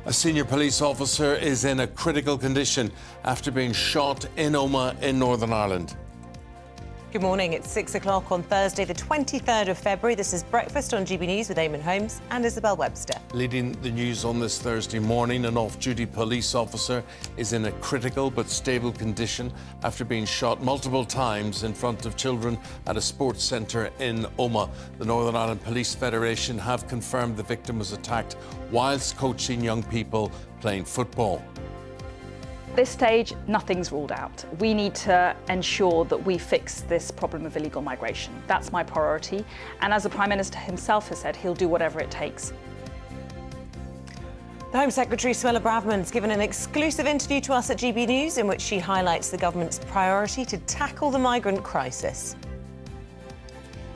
A senior police officer is in a critical condition after being shot in Omagh in Northern Ireland. Good morning. It's 6 o'clock on Thursday, the 23rd of February. This is Breakfast on GBNews with Eamonn, Holmes and Isabel Webster. Leading the news on this Thursday morning, an off-duty police officer is in a critical but stable condition after being shot multiple times in front of children at a sports centre in Omagh. The Northern Ireland Police Federation have confirmed the victim was attacked whilst coaching young people playing football. At this stage, nothing's ruled out. We need to ensure that we fix this problem of illegal migration. That's my priority. And as the Prime Minister himself has said, he'll do whatever it takes. The Home Secretary, Suella Braverman, has given an exclusive interview to us at GBNews in which she highlights the government's priority to tackle the migrant crisis.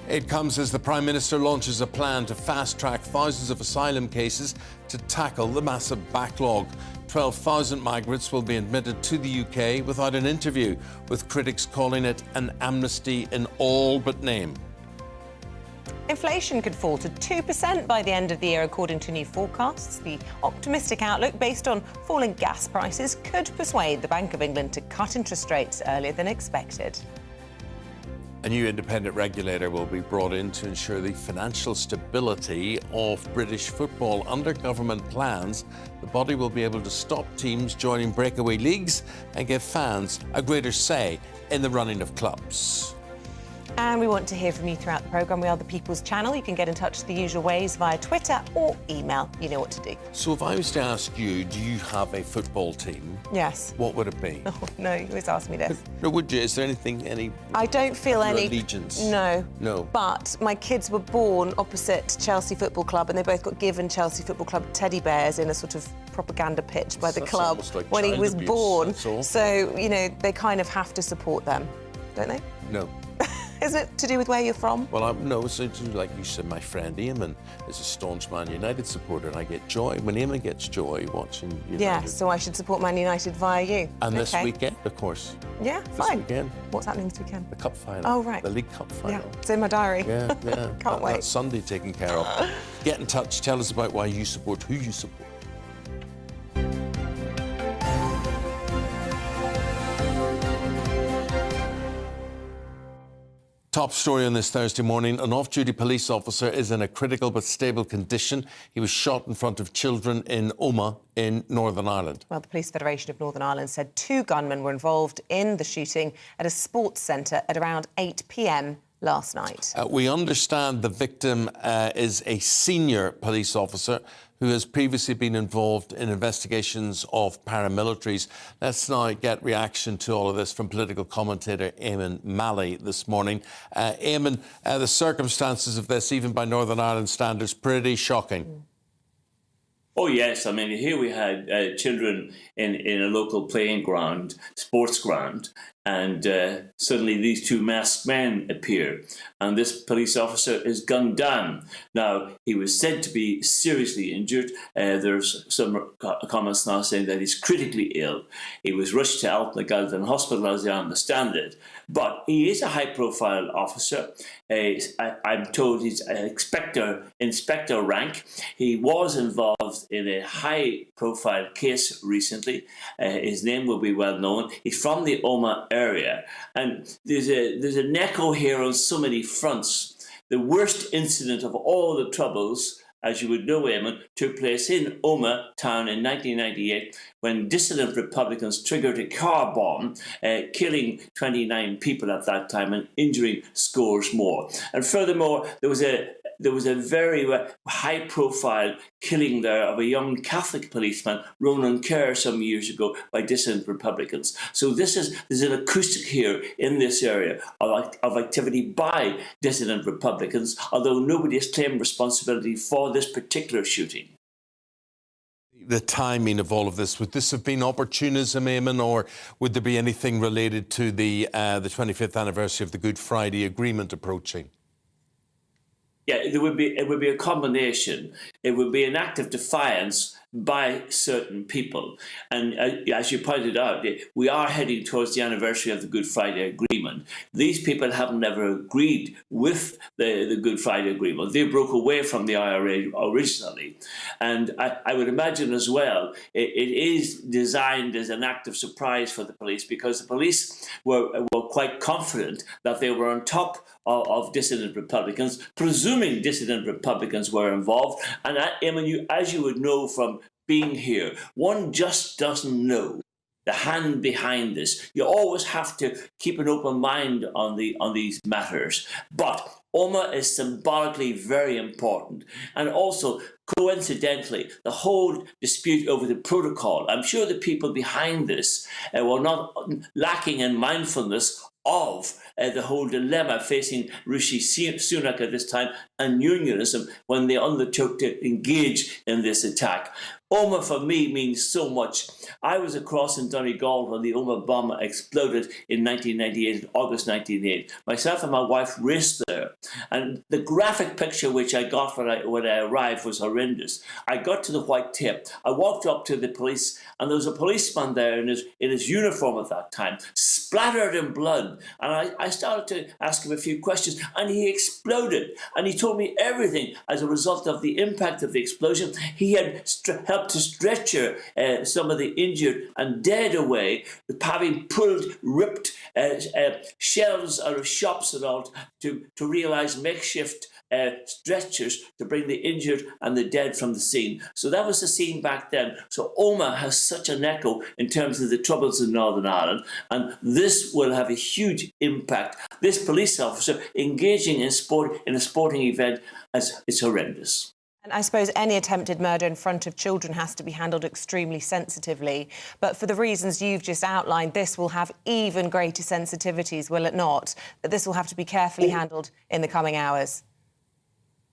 It comes as the Prime Minister launches a plan to fast-track thousands of asylum cases to tackle the massive backlog. 12,000 migrants will be admitted to the UK without an interview, with critics calling it an amnesty in all but name. Inflation could fall to 2% by the end of the year, according to new forecasts. The optimistic outlook, based on falling gas prices, could persuade the Bank of England to cut interest rates earlier than expected. A new independent regulator will be brought in to ensure the financial stability of British football. Under government plans, the body will be able to stop teams joining breakaway leagues and give fans a greater say in the running of clubs. And we want to hear from you throughout the programme. We are the People's Channel. You can get in touch the usual ways via Twitter or email. You know what to do. So if I was to ask you, do you have a football team? Yes. What would it be? Oh, no, you always ask me this. No, would you? Is there any... I don't feel any... allegiance? No. No. But my kids were born opposite Chelsea Football Club, and they both got given Chelsea Football Club teddy bears in a sort of propaganda pitch by the club like when he was abuse, born. So, you know, they kind of have to support them, don't they? No. Isn't it to do with where you're from? Well, no, so like you said, my friend Eamonn is a staunch Man United supporter, and I get joy when Eamonn gets joy watching United. Yeah, so I should support Man United via you. And this weekend, of course. Yeah, this fine. Weekend. What's happening this weekend? The Cup final. Oh, right. The League Cup final. Yeah, it's in my diary. Yeah. Can't wait. That's Sunday taken care of. Get in touch, tell us about why you support who you support. Top story on this Thursday morning. An off-duty police officer is in a critical but stable condition. He was shot in front of children in Omagh in Northern Ireland. Well, the Police Federation of Northern Ireland said 2 gunmen were involved in the shooting at a sports centre at around 8 p.m. last night. We understand the victim is a senior police officer who has previously been involved in investigations of paramilitaries. Let's now get reaction to all of this from political commentator Eamonn Malley this morning. Eamonn, the circumstances of this, even by Northern Ireland standards, pretty shocking. Oh, yes. I mean, here we had children in a local playing ground, sports ground, and suddenly these 2 masked men appear, and this police officer is gunned down. Now, he was said to be seriously injured. There's some comments now saying that he's critically ill. He was rushed to Galton Hospital, as I understand it. But he is a high-profile officer. I'm told he's an inspector rank. He was involved in a high-profile case recently. His name will be well known. He's from the Omagh area, and there's an echo here on so many fronts. The worst incident of all the troubles, as you would know, Eamonn, took place in Omagh town in 1998 when dissident Republicans triggered a car bomb, killing 29 people at that time and injuring scores more. And furthermore, there was a very high-profile killing there of a young Catholic policeman, Ronan Kerr, some years ago by dissident Republicans. So there's an acoustic here in this area of activity by dissident Republicans, although nobody has claimed responsibility for this particular shooting. The timing of all of this, would this have been opportunism, Eamonn, or would there be anything related to the 25th anniversary of the Good Friday Agreement approaching? Yeah, it would be a combination. It would be an act of defiance by certain people. And as you pointed out, we are heading towards the anniversary of the Good Friday Agreement. These people haven't never agreed with the Good Friday Agreement. They broke away from the IRA originally. And I would imagine as well, it is designed as an act of surprise for the police, because the police were quite confident that they were on top of dissident Republicans, presuming dissident Republicans were involved. And Eamonn, as you would know from being here, one just doesn't know the hand behind this. You always have to keep an open mind on these matters. But Omagh is symbolically very important. And also, coincidentally, the whole dispute over the protocol, I'm sure the people behind this were not lacking in mindfulness of the whole dilemma facing Rishi Sunak at this time and unionism when they undertook to engage in this attack. Omagh for me means so much. I was across in Donegal when the Omagh bomb exploded in 1998, August 1998. Myself and my wife raced there, and the graphic picture which I got when I arrived was horrendous. I got to the white tape. I walked up to the police, and there was a policeman there in his uniform at that time, splattered in blood. And I started to ask him a few questions, and he exploded. And he told me everything as a result of the impact of the explosion. He had helped to stretcher some of the injured and dead away, having ripped shelves out of shops and all to realise makeshift stretchers to bring the injured and the dead from the scene. So that was the scene back then. So Omagh has such an echo in terms of the troubles in Northern Ireland, and this will have a huge impact. This police officer engaging in a sporting event, it's horrendous. And I suppose any attempted murder in front of children has to be handled extremely sensitively. But for the reasons you've just outlined, this will have even greater sensitivities, will it not? That this will have to be carefully handled in the coming hours.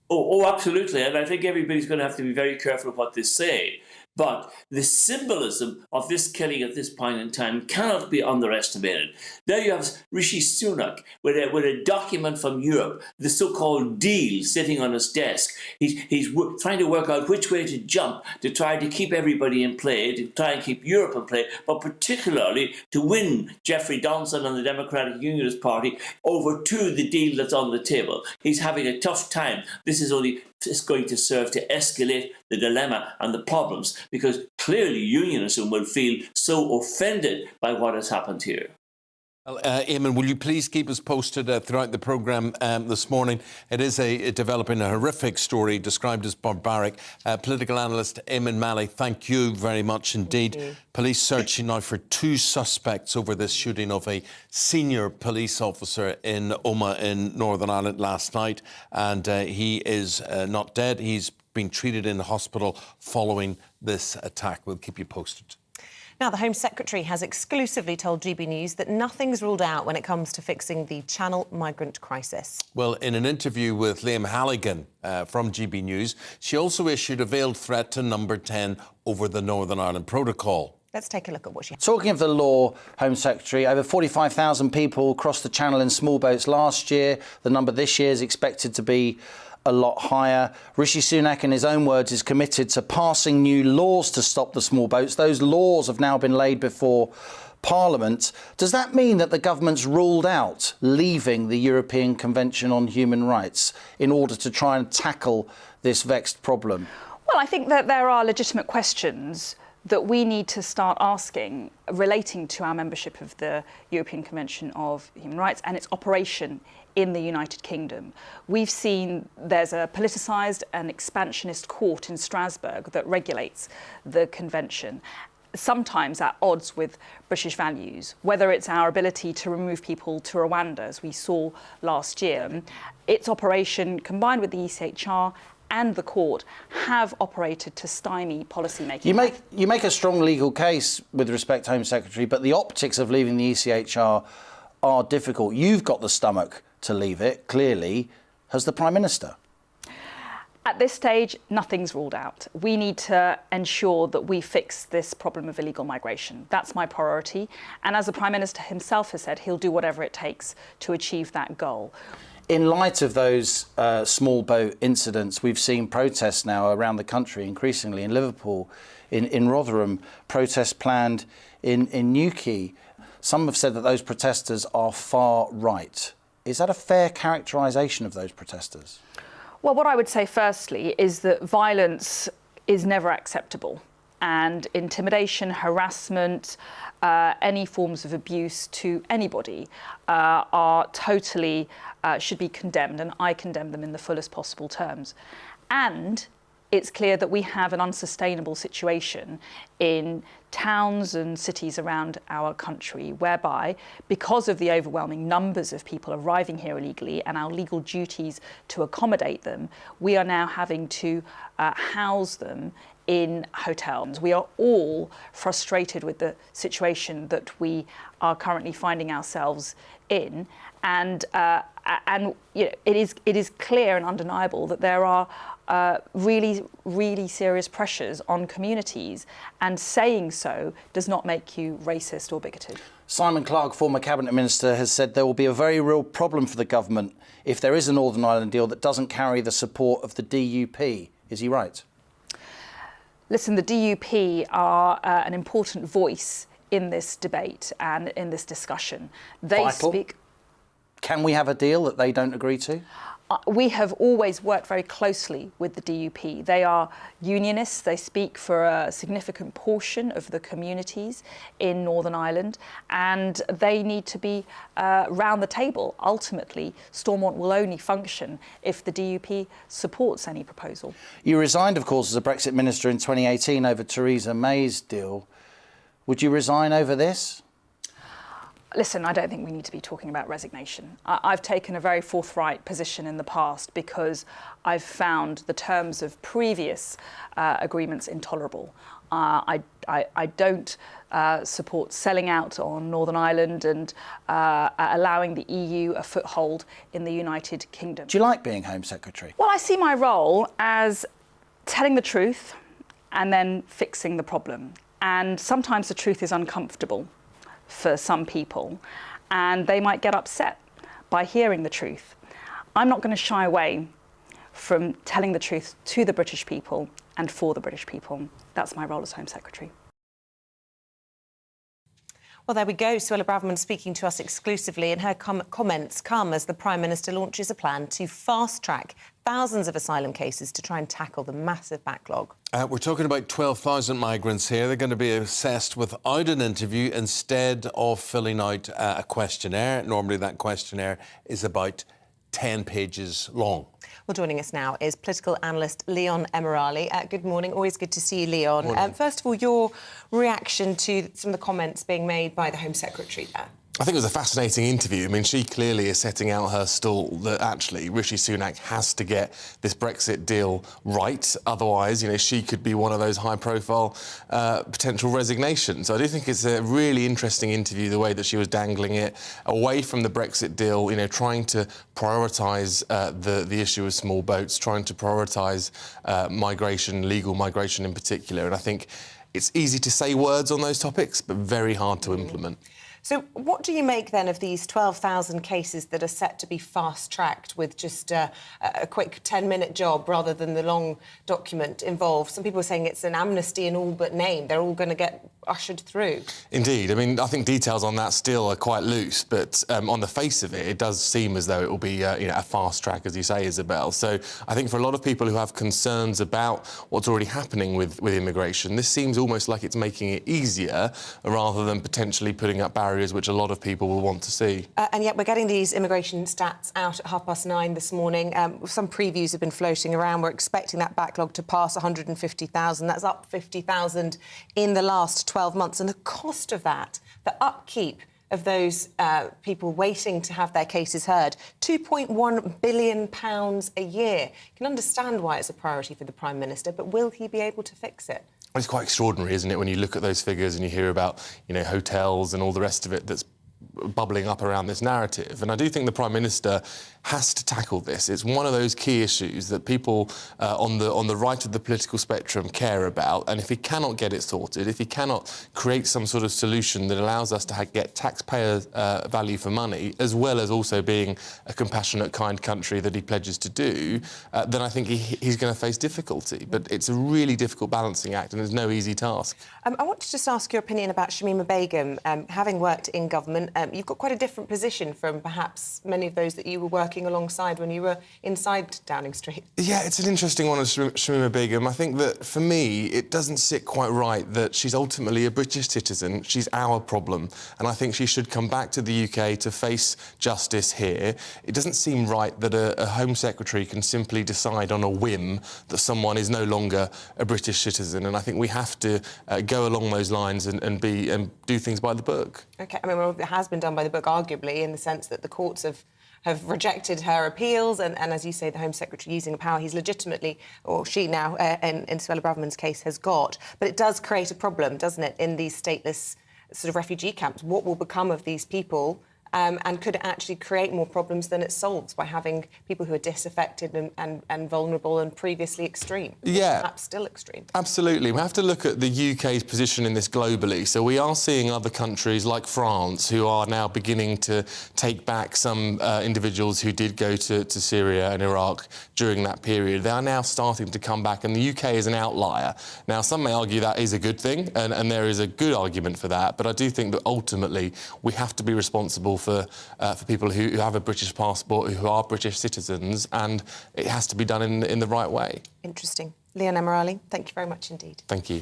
Oh, absolutely. And I think everybody's going to have to be very careful of what they say. But the symbolism of this killing at this point in time cannot be underestimated. There you have Rishi Sunak with a document from Europe, the so-called deal, sitting on his desk. He's trying to work out which way to jump to try to keep everybody in play, to try and keep Europe in play, but particularly to win Jeffrey Donson and the Democratic Unionist Party over to the deal that's on the table. He's having a tough time. This is going to serve to escalate the dilemma and the problems, because clearly unionism will feel so offended by what has happened here. Well, Eamonn, will you please keep us posted throughout the programme this morning? It is developing a horrific story described as barbaric. Political analyst Eamonn Malley, thank you very much indeed. Police searching now for 2 suspects over this shooting of a senior police officer in Omagh in Northern Ireland last night. And he is not dead. He's being treated in the hospital following this attack. We'll keep you posted. Now, the Home Secretary has exclusively told GBNews that nothing's ruled out when it comes to fixing the Channel migrant crisis. Well, in an interview with Liam Halligan from GBNews, she also issued a veiled threat to Number 10 over the Northern Ireland Protocol. Let's take a look at what she... Talking of the law, Home Secretary, over 45,000 people crossed the Channel in small boats last year. The number this year is expected to be a lot higher. Rishi Sunak, in his own words, is committed to passing new laws to stop the small boats. Those laws have now been laid before Parliament. Does that mean that the government's ruled out leaving the European Convention on Human Rights in order to try and tackle this vexed problem? Well, I think that there are legitimate questions that we need to start asking relating to our membership of the European Convention of Human Rights and its operation in the United Kingdom. We've seen there's a politicised and expansionist court in Strasbourg that regulates the convention, sometimes at odds with British values, whether it's our ability to remove people to Rwanda, as we saw last year. Its operation, combined with the ECHR and the court, have operated to stymie policymaking. You make a strong legal case with respect, Home Secretary, but the optics of leaving the ECHR are difficult. You've got the stomach to leave it, clearly. Has the Prime Minister? At this stage, nothing's ruled out. We need to ensure that we fix this problem of illegal migration. That's my priority. And as the Prime Minister himself has said, he'll do whatever it takes to achieve that goal. In light of those small boat incidents, we've seen protests now around the country, increasingly in Liverpool, in Rotherham, protests planned in Newquay. Some have said that those protesters are far right. Is that a fair characterisation of those protesters? Well, what I would say firstly is that violence is never acceptable, and intimidation, harassment, any forms of abuse to anybody are totally should be condemned, and I condemn them in the fullest possible terms. And it's clear that we have an unsustainable situation in towns and cities around our country, whereby, because of the overwhelming numbers of people arriving here illegally and our legal duties to accommodate them, we are now having to house them in hotels. We are all frustrated with the situation that we are currently finding ourselves in, and you know, it is clear and undeniable that there are really serious pressures on communities, and saying so does not make you racist or bigoted. Simon Clarke, former Cabinet Minister, has said there will be a very real problem for the government if there is a Northern Ireland deal that doesn't carry the support of the DUP. Is he right? Listen, the DUP are an important voice in this debate and in this discussion. They Vital. speak. Can we have a deal that they don't agree to? We have always worked very closely with the DUP. They are unionists. They speak for a significant portion of the communities in Northern Ireland, and they need to be round the table. Ultimately, Stormont will only function if the DUP supports any proposal. You resigned, of course, as a Brexit minister in 2018 over Theresa May's deal. Would you resign over this? Listen, I don't think we need to be talking about resignation. I've taken a very forthright position in the past because I've found the terms of previous agreements intolerable. I don't support selling out on Northern Ireland and allowing the EU a foothold in the United Kingdom. Do you like being Home Secretary? Well, I see my role as telling the truth and then fixing the problem. And sometimes the truth is uncomfortable for some people, and they might get upset by hearing the truth. I'm not going to shy away from telling the truth to the British people and for the British people. That's my role as Home Secretary. Well, there we go. Suella Braverman speaking to us exclusively, and her comments come as the Prime Minister launches a plan to fast-track thousands of asylum cases to try and tackle the massive backlog. We're talking about 12,000 migrants here. They're going to be assessed without an interview instead of filling out a questionnaire. Normally that questionnaire is about 10 pages long. Well, joining us now is political analyst Leon Emirali. Good morning. Always good to see you, Leon. First of all, your reaction to some of the comments being made by the Home Secretary there. I think it was a fascinating interview. I mean, she clearly is setting out her stall that actually Rishi Sunak has to get this Brexit deal right. Otherwise, you know, she could be one of those high-profile potential resignations. So I do think it's a really interesting interview, the way that she was dangling it away from the Brexit deal, you know, trying to prioritise the issue of small boats, trying to prioritise migration, legal migration in particular. And I think it's easy to say words on those topics, but very hard to implement. So what do you make, then, of these 12,000 cases that are set to be fast-tracked with just a quick 10-minute job rather than the long document involved? Some people are saying it's an amnesty in all but name. They're all going to get ushered through. Indeed. I mean, I think details on that still are quite loose, but on the face of it, it does seem as though it will be you know, a fast track, as you say, Isabel. So I think for a lot of people who have concerns about what's already happening with immigration, this seems almost like it's making it easier rather than potentially putting up barriers which a lot of people will want to see. And yet we're getting these immigration stats out at 9:30 this morning. Some previews have been floating around. We're expecting that backlog to pass 150,000. That's up 50,000 in the last 12 months. And the cost of that, the upkeep of those people waiting to have their cases heard, £2.1 billion a year. You can understand why it's a priority for the Prime Minister, but will he be able to fix it? It's quite extraordinary, isn't it, when you look at those figures and you hear about, you know, hotels and all the rest of it that's bubbling up around this narrative. And I do think the Prime Minister has to tackle this. It's one of those key issues that people on the right of the political spectrum care about, and if he cannot get it sorted, if he cannot create some sort of solution that allows us to get taxpayer value for money, as well as also being a compassionate, kind country that he pledges to do, then I think he's going to face difficulty. But it's a really difficult balancing act, and it's no easy task. I want to just ask your opinion about Shamima Begum. Having worked in government, you've got quite a different position from perhaps many of those that you were working alongside when you were inside Downing Street. Yeah, it's an interesting one, Shamima Begum. I think that, for me, it doesn't sit quite right that she's ultimately a British citizen. She's our problem, and I think she should come back to the UK to face justice here. It doesn't seem right that a Home Secretary can simply decide on a whim that someone is no longer a British citizen, and I think we have to go along those lines and do things by the book. OK, I mean, well, it has been done by the book, arguably, in the sense that the courts have rejected her appeals, and as you say, the Home Secretary using the power he's legitimately, or she now, in Suella Braverman's case, has got. But it does create a problem, doesn't it, in these stateless sort of refugee camps? What will become of these people? And could it actually create more problems than it solves by having people who are disaffected and vulnerable and previously extreme? Yeah. Perhaps still extreme. Absolutely. We have to look at the UK's position in this globally. So we are seeing other countries like France who are now beginning to take back some individuals who did go to Syria and Iraq during that period. They are now starting to come back, and the UK is an outlier. Now, some may argue that is a good thing, and there is a good argument for that, but I do think that ultimately we have to be responsible for people who have a British passport, who are British citizens, and it has to be done in the right way. Interesting. Leon Emirali, thank you very much indeed. Thank you.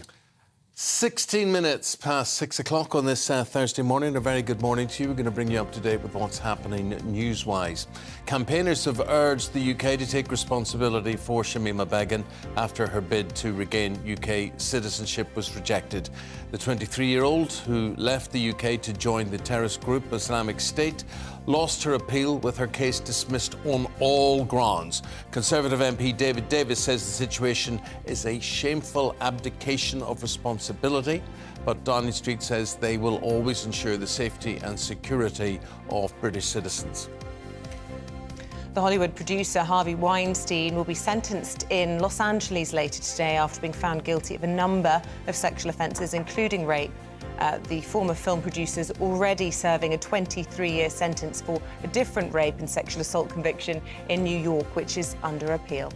16 minutes past 6 o'clock on this Thursday morning. A very good morning to you. We're going to bring you up to date with what's happening news-wise. Campaigners have urged the UK to take responsibility for Shamima Begum after her bid to regain UK citizenship was rejected. The 23-year-old, who left the UK to join the terrorist group Islamic State, lost her appeal with her case dismissed on all grounds. Conservative MP David Davis says the situation is a shameful abdication of responsibility, but Downing Street says they will always ensure the safety and security of British citizens. The Hollywood producer Harvey Weinstein will be sentenced in Los Angeles later today after being found guilty of a number of sexual offences, including rape. The former film producer is already serving a 23-year sentence for a different rape and sexual assault conviction in New York, which is under appeal.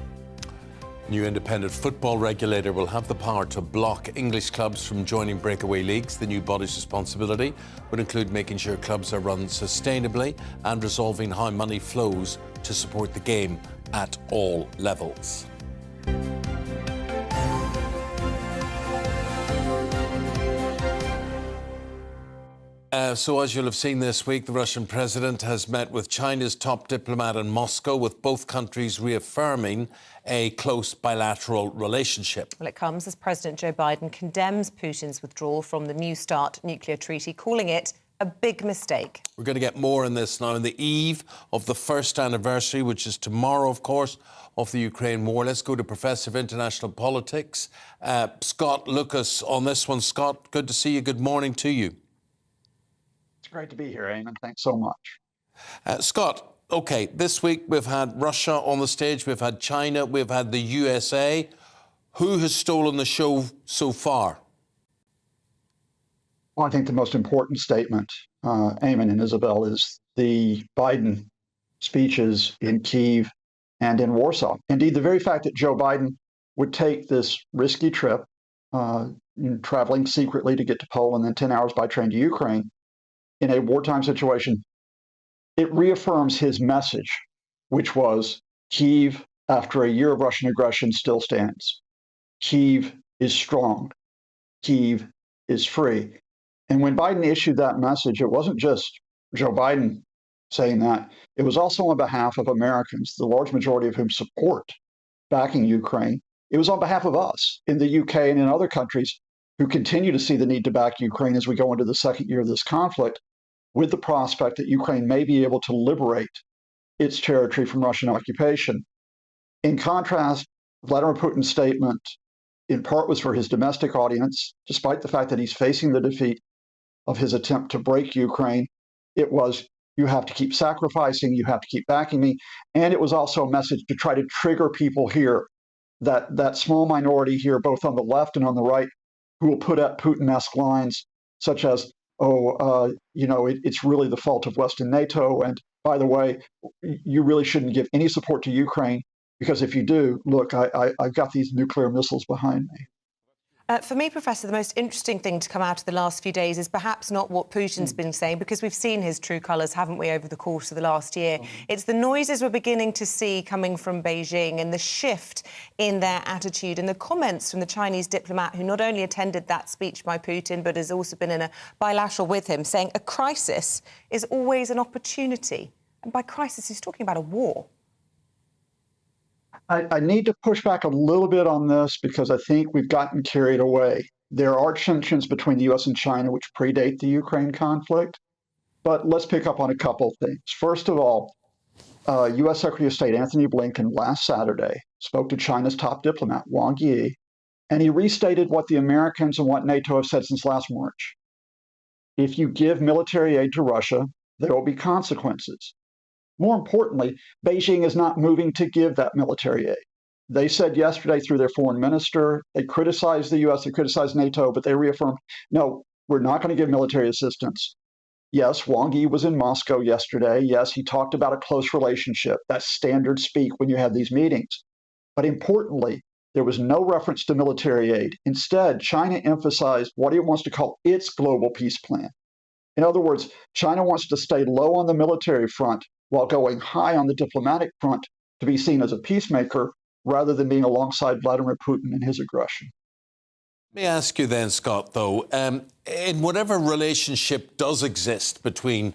New independent football regulator will have the power to block English clubs from joining breakaway leagues. The new body's responsibility would include making sure clubs are run sustainably and resolving how money flows to support the game at all levels. So as you'll have seen this week, the Russian president has met with China's top diplomat in Moscow, with both countries reaffirming a close bilateral relationship. Well, it comes as President Joe Biden condemns Putin's withdrawal from the New START nuclear treaty, calling it a big mistake. We're going to get more on this now on the eve of the first anniversary, which is tomorrow, of course, of the Ukraine war. Let's go to Professor of International Politics, Scott Lucas, on this one. Scott, good to see you. Good morning to you. It's great to be here, Eamonn. Thanks so much. Scott, OK, this week we've had Russia on the stage, we've had China, we've had the USA. Who has stolen the show so far? Well, I think the most important statement, Eamonn and Isabel, is the Biden speeches in Kyiv and in Warsaw. Indeed, the very fact that Joe Biden would take this risky trip, traveling secretly to get to Poland, then 10 hours by train to Ukraine, in a wartime situation, it reaffirms his message, which was Kyiv, after a year of Russian aggression, still stands. Kyiv is strong. Kyiv is free. And when Biden issued that message, it wasn't just Joe Biden saying that. It was also on behalf of Americans, the large majority of whom support backing Ukraine. It was on behalf of us in the UK and in other countries who continue to see the need to back Ukraine as we go into the second year of this conflict, with the prospect that Ukraine may be able to liberate its territory from Russian occupation. In contrast, Vladimir Putin's statement in part was for his domestic audience, despite the fact that he's facing the defeat of his attempt to break Ukraine. It was You have to keep sacrificing. You have to keep backing me. And it was also a message to try to trigger people here, that small minority here, both on the left and on the right, who will put up Putin-esque lines such as, it's really the fault of West and NATO. And by the way, you really shouldn't give any support to Ukraine, because if you do, look, I've got these nuclear missiles behind me. For me, Professor, the most interesting thing to come out of the last few days is perhaps not what Putin's been saying, because we've seen his true colours, haven't we, over the course of the last year. It's the noises we're beginning to see coming from Beijing and the shift in their attitude and the comments from the Chinese diplomat who not only attended that speech by Putin but has also been in a bilateral with him, saying a crisis is always an opportunity. And by crisis, he's talking about a war. I need to push back a little bit on this because I think we've gotten carried away. There are tensions between the U.S. and China which predate the Ukraine conflict, but let's pick up on a couple of things. First of all, U.S. Secretary of State Anthony Blinken last Saturday spoke to China's top diplomat, Wang Yi, and he restated what the Americans and what NATO have said since last March. If you give military aid to Russia, there will be consequences. More importantly, Beijing is not moving to give that military aid. They said yesterday through their foreign minister, they criticized the U.S., they criticized NATO, but they reaffirmed, no, we're not going to give military assistance. Yes, Wang Yi was in Moscow yesterday. Yes, he talked about a close relationship. That's standard speak when you have these meetings. But importantly, there was no reference to military aid. Instead, China emphasized what it wants to call its global peace plan. In other words, China wants to stay low on the military front while going high on the diplomatic front to be seen as a peacemaker rather than being alongside Vladimir Putin in his aggression. Let me ask you then, Scott, though, in whatever relationship does exist between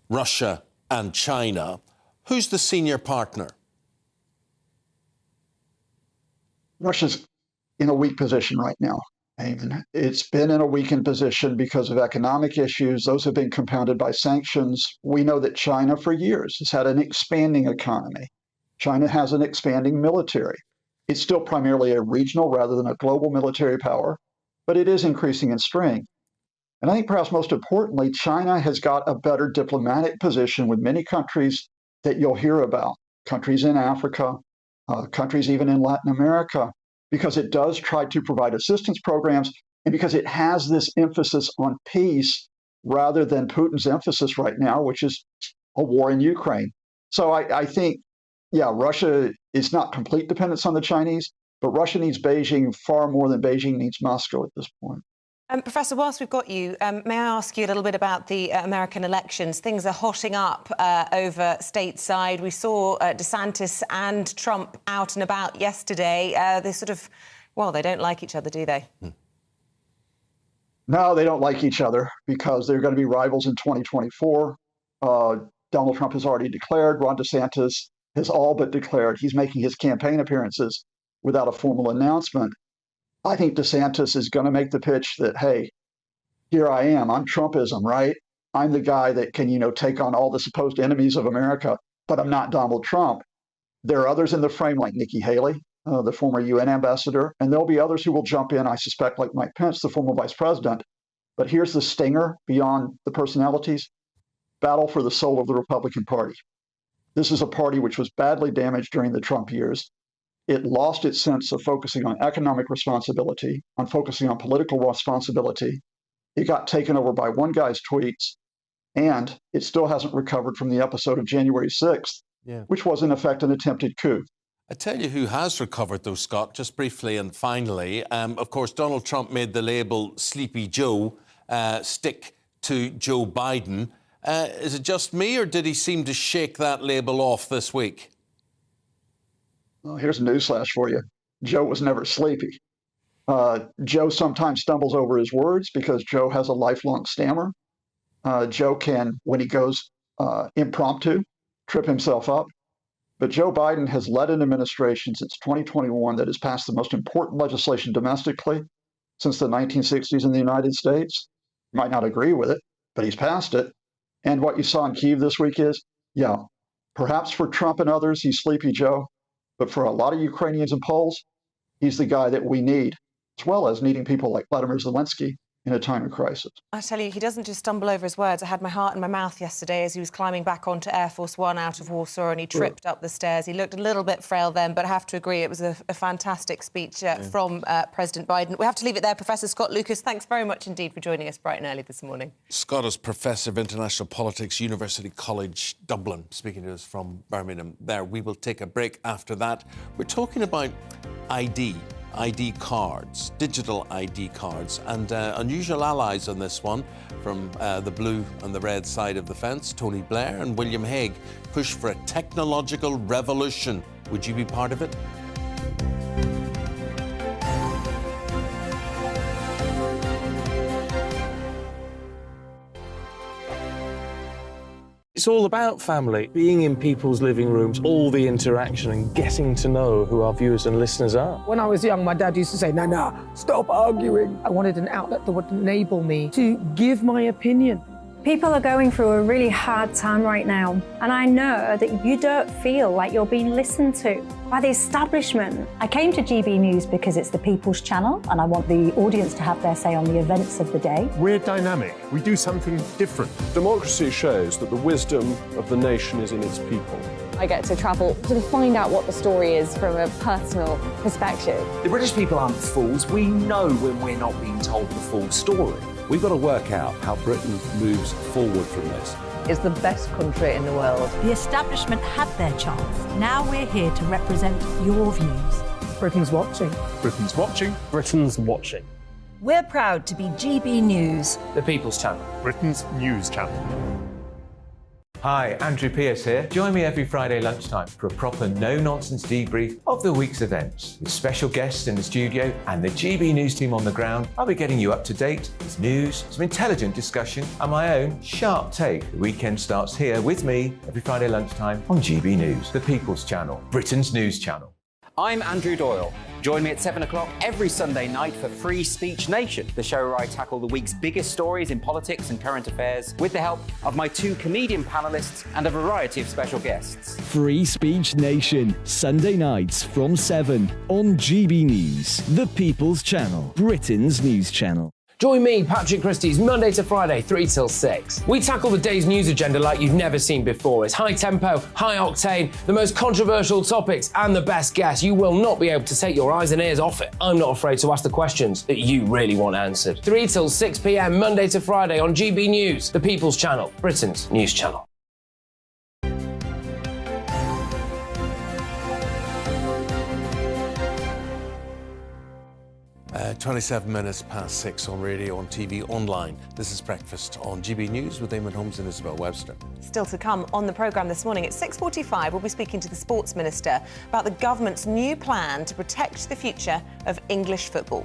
Russia and China, who's the senior partner? Russia's in a weak position right now. It's been in a weakened position because of economic issues. Those have been compounded by sanctions. We know that China for years has had an expanding economy. China has an expanding military. It's still primarily a regional rather than a global military power, but it is increasing in strength. And I think perhaps most importantly, China has got a better diplomatic position with many countries that you'll hear about, countries in Africa, countries even in Latin America, because it does try to provide assistance programs and because it has this emphasis on peace rather than Putin's emphasis right now, which is a war in Ukraine. So I think, Russia is not complete dependence on the Chinese, but Russia needs Beijing far more than Beijing needs Moscow at this point. Professor, whilst we've got you, may I ask you a little bit about the American elections? Things are hotting up over stateside. We saw DeSantis and Trump out and about yesterday. They don't like each other, do they? No, they don't like each other because they're going to be rivals in 2024. Donald Trump has already declared. Ron DeSantis has all but declared. He's making his campaign appearances without a formal announcement. I think DeSantis is going to make the pitch that, hey, here I am. I'm Trumpism, right? I'm the guy that can, take on all the supposed enemies of America, but I'm not Donald Trump. There are others in the frame like Nikki Haley, the former UN ambassador, and there'll be others who will jump in, I suspect, like Mike Pence, the former vice president. But here's the stinger beyond the personalities: battle for the soul of the Republican Party. This is a party which was badly damaged during the Trump years. It lost its sense of focusing on economic responsibility, on focusing on political responsibility. It got taken over by one guy's tweets, and it still hasn't recovered from the episode of January 6th, which was in effect an attempted coup. I tell you who has recovered, though, Scott, just briefly and finally. Of course, Donald Trump made the label Sleepy Joe stick to Joe Biden. Is it just me, or did he seem to shake that label off this week? Well, here's a newsflash for you. Joe was never sleepy. Joe sometimes stumbles over his words because Joe has a lifelong stammer. Joe can, when he goes impromptu, trip himself up. But Joe Biden has led an administration since 2021 that has passed the most important legislation domestically since the 1960s in the United States. You might not agree with it, but he's passed it. And what you saw in Kyiv this week is, perhaps for Trump and others, he's Sleepy Joe. But for a lot of Ukrainians and Poles, he's the guy that we need, as well as needing people like Vladimir Zelensky in a time of crisis. I tell you, he doesn't just stumble over his words. I had my heart in my mouth yesterday as he was climbing back onto Air Force One out of Warsaw and he tripped up the stairs. He looked a little bit frail then, but I have to agree it was a fantastic speech from President Biden. We have to leave it there. Professor Scott Lucas, thanks very much indeed for joining us bright and early this morning. Scott is Professor of International Politics, University College Dublin, speaking to us from Birmingham. There, we will take a break after that. We're talking about ID cards, digital ID cards, and unusual allies on this one from the blue and the red side of the fence. Tony Blair and William Hague push for a technological revolution. Would you be part of it? It's all about family, being in people's living rooms, all the interaction and getting to know who our viewers and listeners are. When I was young, my dad used to say, "No, stop arguing." I wanted an outlet that would enable me to give my opinion. People are going through a really hard time right now, and I know that you don't feel like you're being listened to by the establishment. I came to GB News because it's the People's Channel, and I want the audience to have their say on the events of the day. We're dynamic. We do something different. Democracy shows that the wisdom of the nation is in its people. I get to travel to find out what the story is from a personal perspective. The British people aren't fools. We know when we're not being told the full story. We've got to work out how Britain moves forward from this. It's the best country in the world. The establishment had their chance. Now we're here to represent your views. Britain's watching. Britain's watching. Britain's watching. We're proud to be GB News. The People's Channel. Britain's news channel. Hi, Andrew Pierce here. Join me every Friday lunchtime for a proper no-nonsense debrief of the week's events. With special guests in the studio and the GB News team on the ground, I'll be getting you up to date with news, some intelligent discussion and my own sharp take. The weekend starts here with me every Friday lunchtime on GB News, the People's Channel, Britain's news channel. I'm Andrew Doyle. Join me at 7 o'clock every Sunday night for Free Speech Nation, the show where I tackle the week's biggest stories in politics and current affairs with the help of my two comedian panellists and a variety of special guests. Free Speech Nation, Sunday nights from 7 on GB News, the People's Channel, Britain's news channel. Join me, Patrick Christie's, Monday to Friday, 3 till 6. We tackle the day's news agenda like you've never seen before. It's high tempo, high octane, the most controversial topics, and the best guests. You will not be able to take your eyes and ears off it. I'm not afraid to ask the questions that you really want answered. 3 till 6 p.m, Monday to Friday on GB News, the People's Channel, Britain's news channel. 27 minutes past 6 on radio, on TV, online. This is Breakfast on GB News with Eamonn, Holmes and Isabel Webster. Still to come on the programme this morning at 6:45, we'll be speaking to the Sports Minister about the government's new plan to protect the future of English football.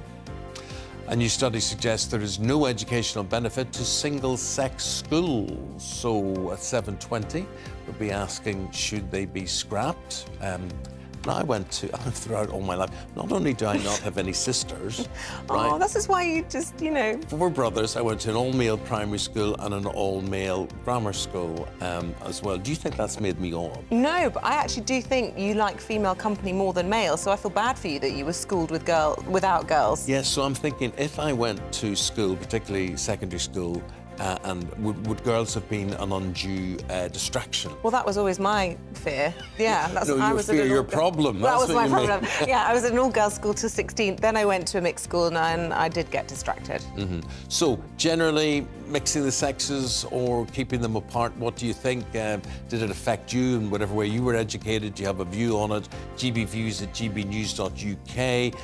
A new study suggests there is no educational benefit to single-sex schools. So at 7:20, we'll be asking, should they be scrapped? I went to, throughout all my life, not only do I not have any sisters, right? Oh, this is why you just, you know. 4 brothers. I went to an all-male primary school and an all-male grammar school as well. Do you think that's made me odd? No, but I actually do think you like female company more than male, so I feel bad for you that you were schooled with without girls. Yes, so I'm thinking if I went to school, particularly secondary school, and would girls have been an undue distraction? Well, that was always my fear. Yeah, that's no, I was fear, your problem. That was my problem. Yeah, I was at an all-girls school till 16. Then I went to a mixed school, and I did get distracted. Mm-hmm. So, generally, mixing the sexes or keeping them apart, what do you think? Did it affect you in whatever way you were educated? Do you have a view on it? gbviews@gbnews.uk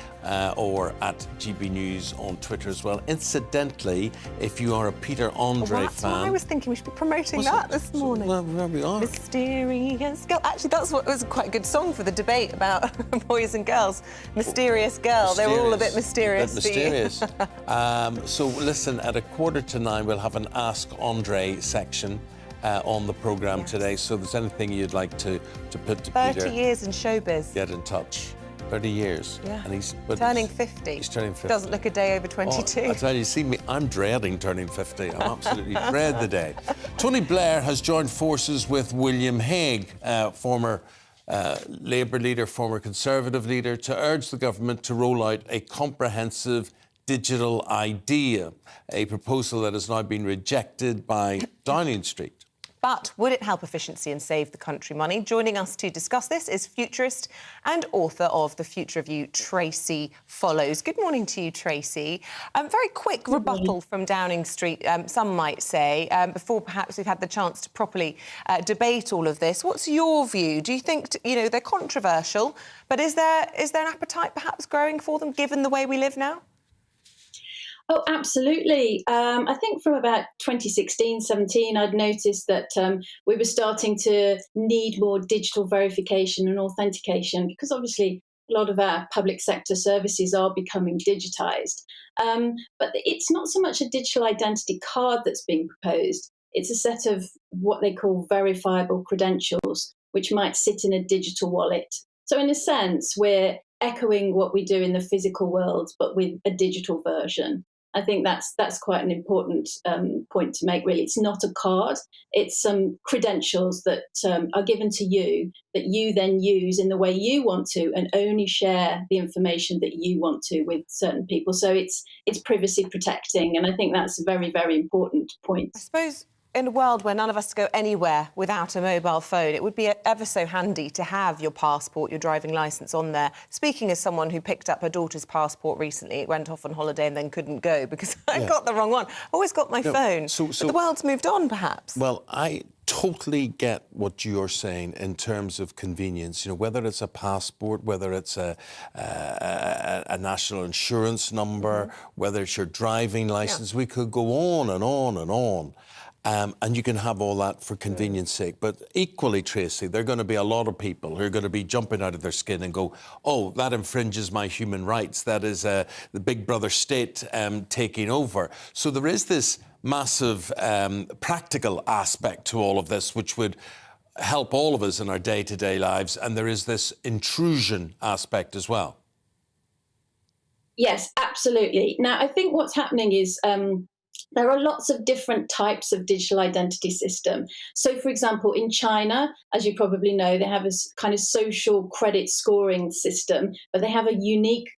or at gbnews on Twitter as well. Incidentally, if you are a Peter Andre that's fan... what I was thinking. We should be promoting that this morning. Well, there we are. Mysterious Girl. Actually, that's what was quite a good song for the debate about boys and girls. Mysterious Girl. They were all a bit mysterious. So listen, at 8:45, we'll have an Ask Andre section on the programme today. So if there's anything you'd like to put to 30 Peter... 30 years in showbiz. Get in touch. 30 years. Yeah. And he's turning 50. He's turning 50. Doesn't look a day over 22. I tell you, see me, I'm dreading turning 50. I absolutely dread the day. Tony Blair has joined forces with William Hague, former Labour leader, former Conservative leader, to urge the government to roll out a comprehensive digital idea, a proposal that has now been rejected by Downing Street. But would it help efficiency and save the country money? Joining us to discuss this is futurist and author of The Future of You, Tracy Follows. Good morning to you, Tracy. Very quick rebuttal from Downing Street, some might say, before perhaps we've had the chance to properly debate all of this. What's your view? Do you think, they're controversial, but is there an appetite perhaps growing for them, given the way we live now? Oh, absolutely. I think from about 2016, 17, I'd noticed that we were starting to need more digital verification and authentication because obviously a lot of our public sector services are becoming digitised. But it's not so much a digital identity card that's being proposed. It's a set of what they call verifiable credentials, which might sit in a digital wallet. So in a sense, we're echoing what we do in the physical world, but with a digital version. I think that's quite an important point to make, really. It's not a card. It's some credentials that are given to you that you then use in the way you want to and only share the information that you want to with certain people. So it's privacy protecting, and I think that's a very, very important point. I suppose in a world where none of us go anywhere without a mobile phone, it would be ever so handy to have your passport, your driving licence on there. Speaking as someone who picked up her daughter's passport recently, it went off on holiday and then couldn't go because I got the wrong one. I always got my phone. But the world's moved on, perhaps. Well, I totally get what you're saying in terms of convenience. Whether it's a passport, whether it's a national insurance number, whether it's your driving licence, we could go on and on and on. And you can have all that for convenience sake. But equally, Tracy, there are going to be a lot of people who are going to be jumping out of their skin and go, oh, that infringes my human rights. That is the big brother state taking over. So there is this massive practical aspect to all of this, which would help all of us in our day-to-day lives. And there is this intrusion aspect as well. Yes, absolutely. Now, I think what's happening is there are lots of different types of digital identity system. So, for example, in China, as you probably know, they have a kind of social credit scoring system, but they have a unique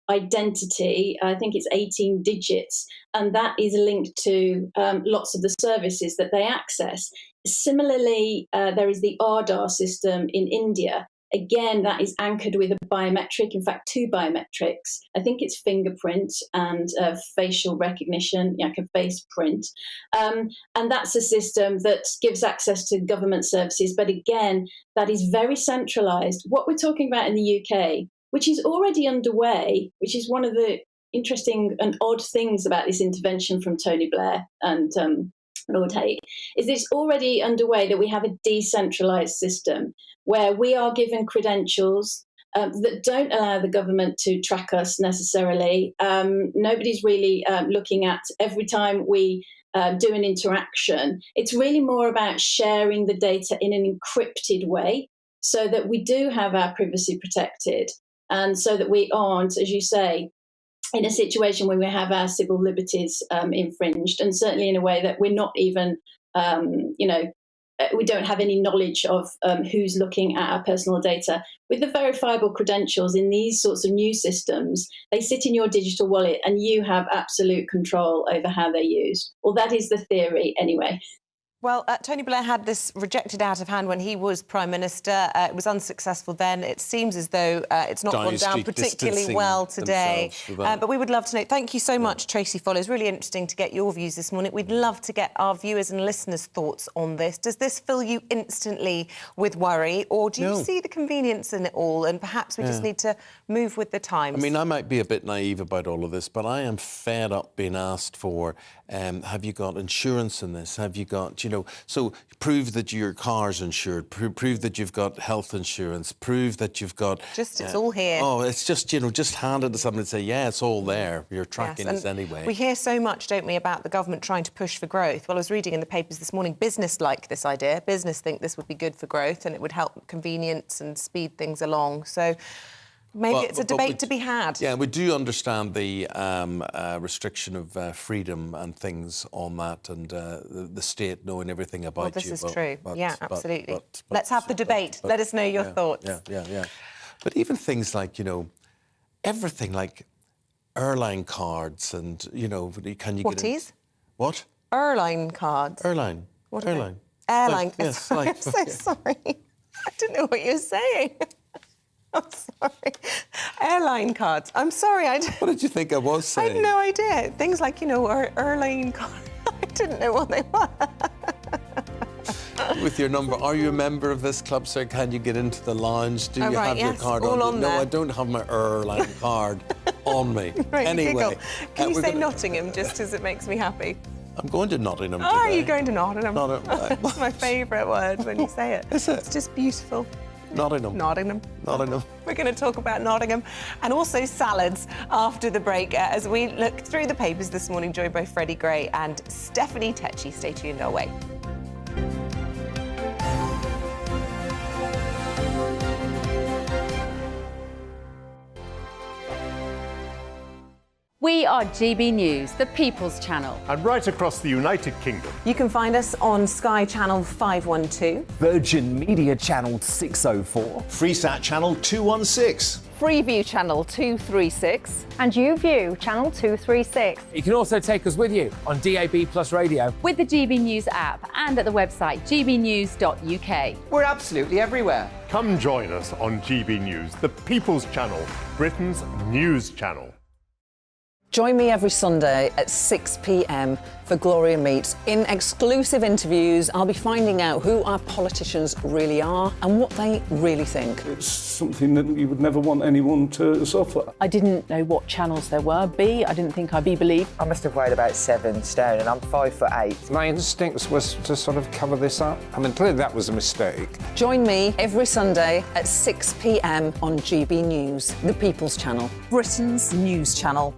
identity. I think it's 18 digits, and that is linked to lots of the services that they access. Similarly, there is the Aadhaar system in India. Again, that is anchored with a biometric, in fact, two biometrics. I think it's fingerprint and facial recognition, like a face print. And that's a system that gives access to government services. But again, that is very centralised. What we're talking about in the UK, which is already underway, which is one of the interesting and odd things about this intervention from Tony Blair and Lord Hague, is it's already underway that we have a decentralised system where we are given credentials that don't allow the government to track us necessarily. Nobody's really looking at every time we do an interaction. It's really more about sharing the data in an encrypted way so that we do have our privacy protected and so that we aren't, as you say, in a situation where we have our civil liberties infringed, and certainly in a way that we're not even, we don't have any knowledge of who's looking at our personal data. With the verifiable credentials in these sorts of new systems, they sit in your digital wallet and you have absolute control over how they're used. Well, that is the theory anyway. Well, Tony Blair had this rejected out of hand when he was Prime Minister. It was unsuccessful then. It seems as though it's not gone down particularly well today. But we would love to know. Thank you so much, Tracy Follows. Really interesting to get your views this morning. We'd love to get our viewers and listeners' thoughts on this. Does this fill you instantly with worry, or do you see the convenience in it all and perhaps we just need to move with the times? I mean, I might be a bit naive about all of this, but I am fed up being asked for, have you got insurance in this? Have you got, so prove that your car's insured, prove that you've got health insurance, prove that you've got... Just, it's all here. Oh, it's just, just hand it to somebody and say, yeah, it's all there. You're tracking us anyway. We hear so much, don't we, about the government trying to push for growth. Well, I was reading in the papers this morning, business like this idea. Business think this would be good for growth and it would help convenience and speed things along. So... maybe it's a debate to be had. Yeah, we do understand the restriction of freedom and things on that and the state knowing everything about you. This is true. Yeah, absolutely. Let's have the debate. Let us know your thoughts. Yeah. But even things like, everything like airline cards and, you know, can you get in? What? Airline cards. Airline. What airline. Airline. Yes, like. I'm so sorry. I didn't know what you were saying. I'm sorry. Airline cards. I'm sorry. What did you think I was saying? I had no idea. Things like, you know, airline cards. I didn't know what they were. With your number, are you a member of this club, sir? Can you get into the lounge? Do you right, have your yes, card all on? on No, there. I don't have my airline card on me. Right, Anyway, can you we're say gonna- Nottingham just as it makes me happy? I'm going to Nottingham Oh, are today. you going to Nottingham? Nottingham. It's my favourite word when you say it. Is it? It's just beautiful. Nottingham. Nottingham. Nottingham. We're going to talk about Nottingham and also salads after the break as we look through the papers this morning, joined by Freddie Gray and Stephanie Tecci. Stay tuned our way. We are GB News, the People's Channel. And right across the United Kingdom. You can find us on Sky Channel 512. Virgin Media Channel 604. Freesat Channel 216. Freeview Channel 236. And YouView Channel 236. You can also take us with you on DAB Plus Radio. With the GB News app and at the website gbnews.uk. We're absolutely everywhere. Come join us on GB News, the People's Channel, Britain's news channel. Join me every Sunday at 6 p.m. for Gloria Meets. In exclusive interviews, I'll be finding out who our politicians really are and what they really think. It's something that you would never want anyone to suffer. I didn't know what channels there were. I didn't think I'd be believed. I must have weighed about 7 stone and I'm 5'8". My instincts was to sort of cover this up. I mean, clearly that was a mistake. Join me every Sunday at 6 p.m. on GB News, the People's Channel, Britain's news channel.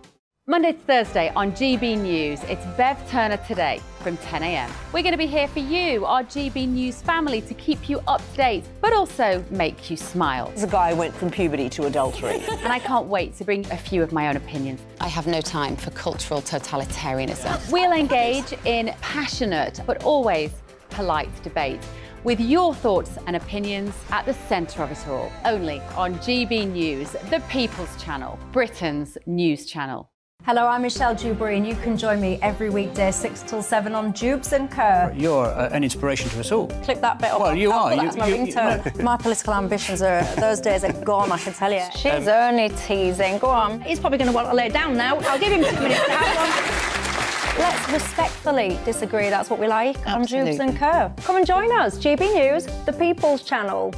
Monday to Thursday on GB News, it's Bev Turner Today from 10 a.m. We're going to be here for you, our GB News family, to keep you up to date, but also make you smile. The guy went from puberty to adultery. And I can't wait to bring a few of my own opinions. I have no time for cultural totalitarianism. We'll engage in passionate, but always polite debate, with your thoughts and opinions at the centre of it all. Only on GB News, the People's Channel, Britain's news channel. Hello, I'm Michelle Dewberry, and you can join me every weekday 6 till 7 on Jubes and Kerr. You're an inspiration to us all. Click that bit up. Well, you are. That's my ringtone. My political ambitions those days are gone, I can tell you. She's only teasing. Go on. He's probably going to want to lay down now. I'll give him 2 minutes to have one. Let's respectfully disagree. That's what we like on Jubes and Kerr. Come and join us. GB News, the People's Channel.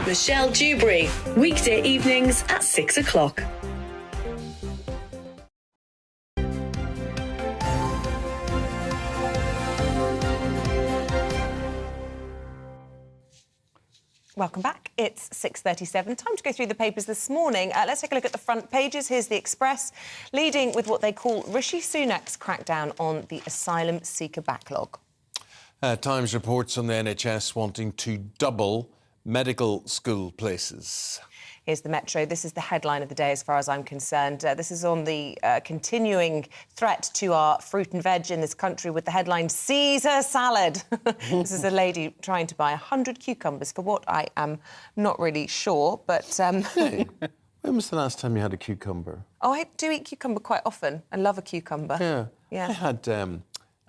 Michelle Dewberry, weekday evenings at 6 o'clock. Welcome back. It's 6:37. Time to go through the papers this morning. Let's take a look at the front pages. Here's the Express, leading with what they call Rishi Sunak's crackdown on the asylum seeker backlog. Times reports on the NHS wanting to double medical school places. Here's the Metro. This is the headline of the day as far as I'm concerned. This is on the continuing threat to our fruit and veg in this country with the headline, Caesar salad. This is a lady trying to buy 100 cucumbers for what I am not really sure, but... Hey, when was the last time you had a cucumber? Oh, I do eat cucumber quite often. I love a cucumber. Yeah. Yeah.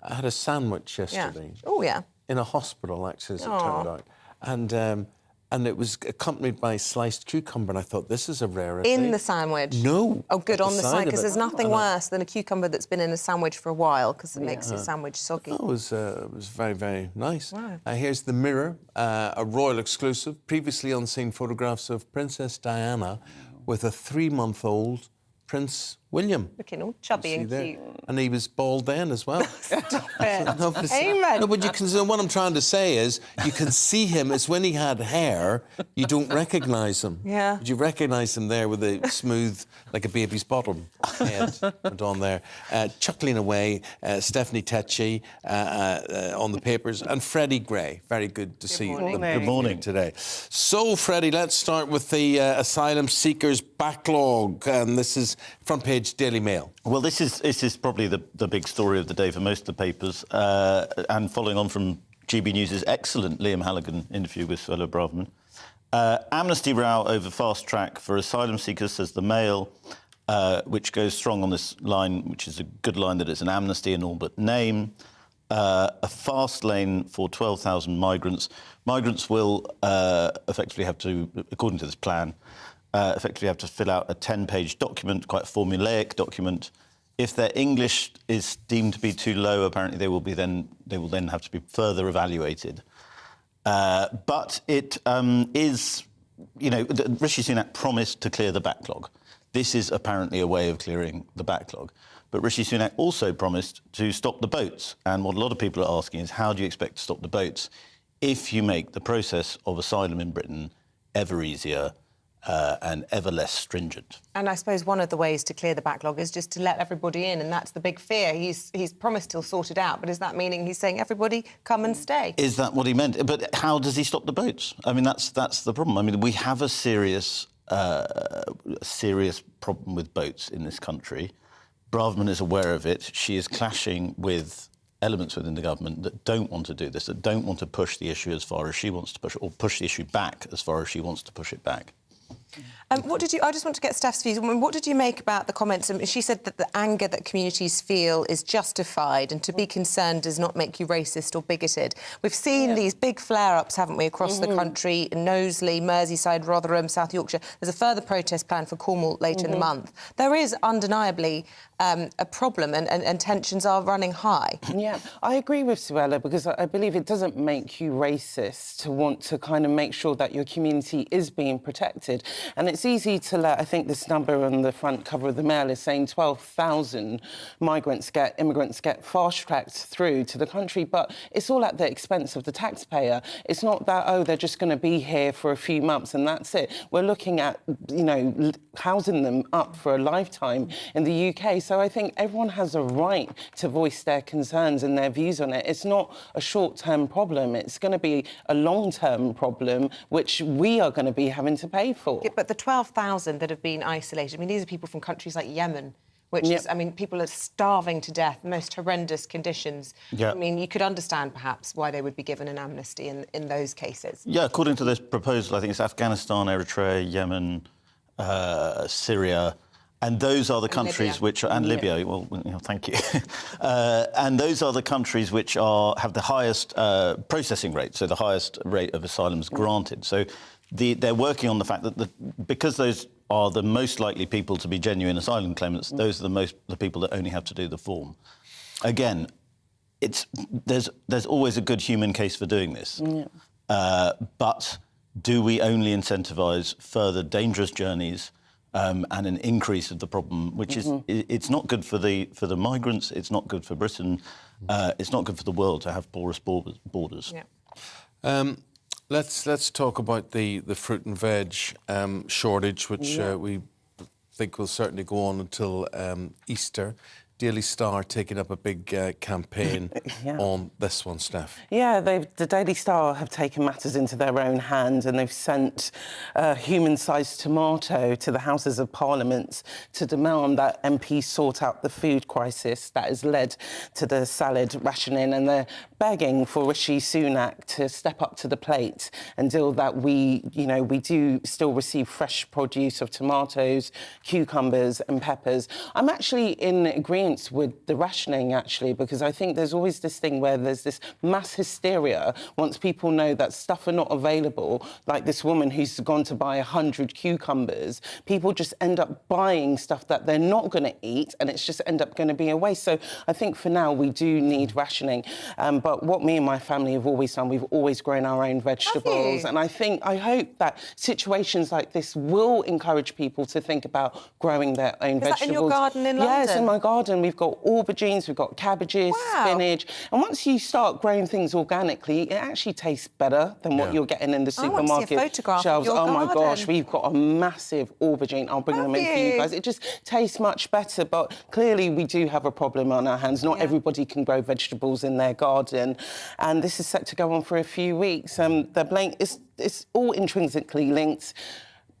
I had a sandwich yesterday. Yeah. Oh, yeah. In a hospital, actually, as it turned out. And it was accompanied by sliced cucumber, and I thought, this is a rarity. In the sandwich? No. Oh, good, on the side, because there's nothing And worse than a cucumber that's been in a sandwich for a while, because it makes your sandwich soggy. It was very, very nice. Wow. Here's the Mirror, a royal exclusive. Previously unseen photographs of Princess Diana with a 3-month-old Prince William. Looking all chubby and cute. And he was bald then as well. Stop it. Eamonn. No, but you can. What I'm trying to say is, you can see him. It's when he had hair, you don't recognise him. Yeah. But you recognise him there with a smooth, like a baby's bottom head went on there. Chuckling away, Stephanie Tecci on the papers, and Freddie Gray. Very good to see them. Good morning today. So, Freddie, let's start with the Asylum Seekers backlog. And this is front page Daily Mail. Well, this is probably the big story of the day for most of the papers, and following on from GB News' excellent Liam Halligan interview with fellow Braverman. Amnesty row over fast track for asylum seekers, says the Mail. which goes strong on this line, which is a good line that it's an amnesty in all but name. A fast lane for 12,000 migrants. Migrants will effectively have to, according to this plan, effectively have to fill out a 10-page document, quite a formulaic document. If their English is deemed to be too low, apparently they will then have to be further evaluated. But it is, Rishi Sunak promised to clear the backlog. This is apparently a way of clearing the backlog. But Rishi Sunak also promised to stop the boats. And what a lot of people are asking is, how do you expect to stop the boats if you make the process of asylum in Britain ever easier and ever less stringent? And I suppose one of the ways to clear the backlog is just to let everybody in, and that's the big fear. He's promised he'll sort it out, but is that meaning he's saying, everybody, come and stay? Is that what he meant? But how does he stop the boats? I mean, that's the problem. I mean, we have a serious problem with boats in this country. Braverman is aware of it. She is clashing with elements within the government that don't want to do this, that don't want to push the issue as far as she wants to push it, or push the issue back as far as she wants to push it back. I just want to get Steph's views. What did you make about the comments? She said that the anger that communities feel is justified, and to be concerned does not make you racist or bigoted. We've seen these big flare-ups, haven't we, across the country, in Knowsley, Merseyside, Rotherham, South Yorkshire. There's a further protest planned for Cornwall later in the month. There is undeniably a problem, and tensions are running high. Yeah, I agree with Suella, because I believe it doesn't make you racist to want to kind of make sure that your community is being protected. And it's easy to let, I think this number on the front cover of the Mail is saying 12,000 immigrants get fast-tracked through to the country, but it's all at the expense of the taxpayer. It's not that, oh, they're just going to be here for a few months and that's it. We're looking at, housing them up for a lifetime in the UK. So I think everyone has a right to voice their concerns and their views on it. It's not a short-term problem. It's going to be a long-term problem, which we are going to be having to pay for. Yeah, but the 12,000 that have been isolated, I mean, these are people from countries like Yemen, which is, I mean, people are starving to death, most horrendous conditions. Yeah. I mean, you could understand, perhaps, why they would be given an amnesty in those cases. Yeah, according to this proposal, I think it's Afghanistan, Eritrea, Yemen, Syria, and those are the countries which are... And Libya, well, thank you. And those are the countries which have the highest processing rate, so the highest rate of asylums granted. So they're working on the fact that because those are the most likely people to be genuine asylum claimants, those are the people that only have to do the form. Again, there's always a good human case for doing this. But do we only incentivise further dangerous journeys and an increase of the problem, which is it's not good for the migrants, it's not good for Britain, it's not good for the world to have porous borders. Yeah. Let's talk about the fruit and veg shortage, which we think will certainly go on until Easter. Daily Star taking up a big campaign on this one, Steph. Yeah, the Daily Star have taken matters into their own hands, and they've sent a human-sized tomato to the Houses of Parliament to demand that MPs sort out the food crisis that has led to the salad rationing, and they're begging for Rishi Sunak to step up to the plate and deal that we do still receive fresh produce of tomatoes, cucumbers and peppers. I'm actually in agreement with the rationing, actually, because I think there's always this thing where there's this mass hysteria once people know that stuff are not available, like this woman who's gone to buy 100 cucumbers. People just end up buying stuff that they're not going to eat, and it's just end up going to be a waste. So I think for now we do need rationing. But what me and my family have always done, we've always grown our own vegetables. And I hope that situations like this will encourage people to think about growing their own vegetables. Is that in your garden in London? Yeah, it's in my garden. We've got aubergines, we've got cabbages, spinach. And once you start growing things organically, it actually tastes better than what you're getting in the supermarket I want to see a photograph shelves. Of your my garden. Gosh, we've got a massive aubergine. I'll bring them in for you guys. It just tastes much better, but clearly we do have a problem on our hands. Not everybody can grow vegetables in their garden, and this is set to go on for a few weeks. It's all intrinsically linked.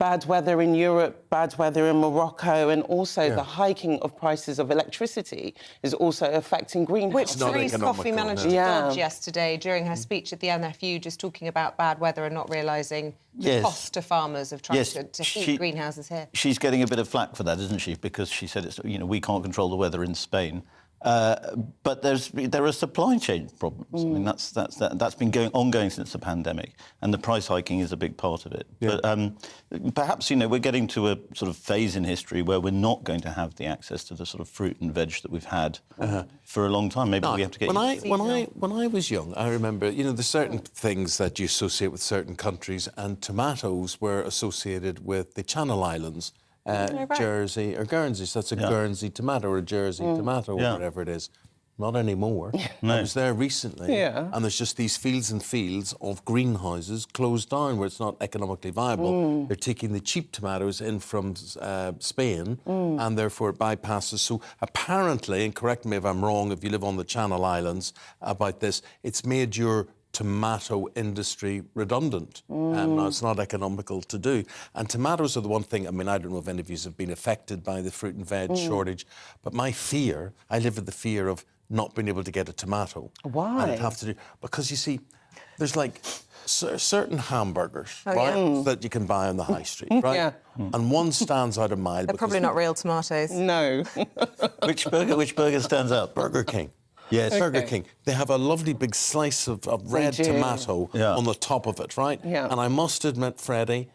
bad weather in Europe, bad weather in Morocco, and also the hiking of prices of electricity is also affecting greenhouse. Which Therese Coffey managed to dodge yesterday during her speech at the NFU, just talking about bad weather and not realising the cost to farmers of trying to heat greenhouses here. She's getting a bit of flack for that, isn't she? Because she said, it's, we can't control the weather in Spain. But there are supply chain problems. I mean, that's been ongoing since the pandemic, and the price hiking is a big part of it. Yeah. But perhaps we're getting to a sort of phase in history where we're not going to have the access to the sort of fruit and veg that we've had for a long time. Maybe we have to get. When I was young, I remember there's certain things that you associate with certain countries, and tomatoes were associated with the Channel Islands. Jersey or Guernsey, so that's a Guernsey tomato or a Jersey tomato or whatever it is. Not anymore. I was there recently, and there's just these fields and fields of greenhouses closed down where it's not economically viable. They're taking the cheap tomatoes in from Spain, and therefore it bypasses. So apparently, and correct me if I'm wrong, if you live on the Channel Islands about this, it's made your tomato industry redundant. Now it's not economical to do. And tomatoes are the one thing, I mean, I don't know if any of you have been affected by the fruit and veg shortage, but my fear, I live with the fear of not being able to get a tomato. Why? And I'd have to do, because you see, there's like certain hamburgers, right, that you can buy on the high street, right? And one stands out a mile. They're probably not real tomatoes. No. Which burger stands out? Burger King. Yes. Burger King. They have a lovely big slice of red tomato on the top of it, right? Yeah. And I must admit, Freddie,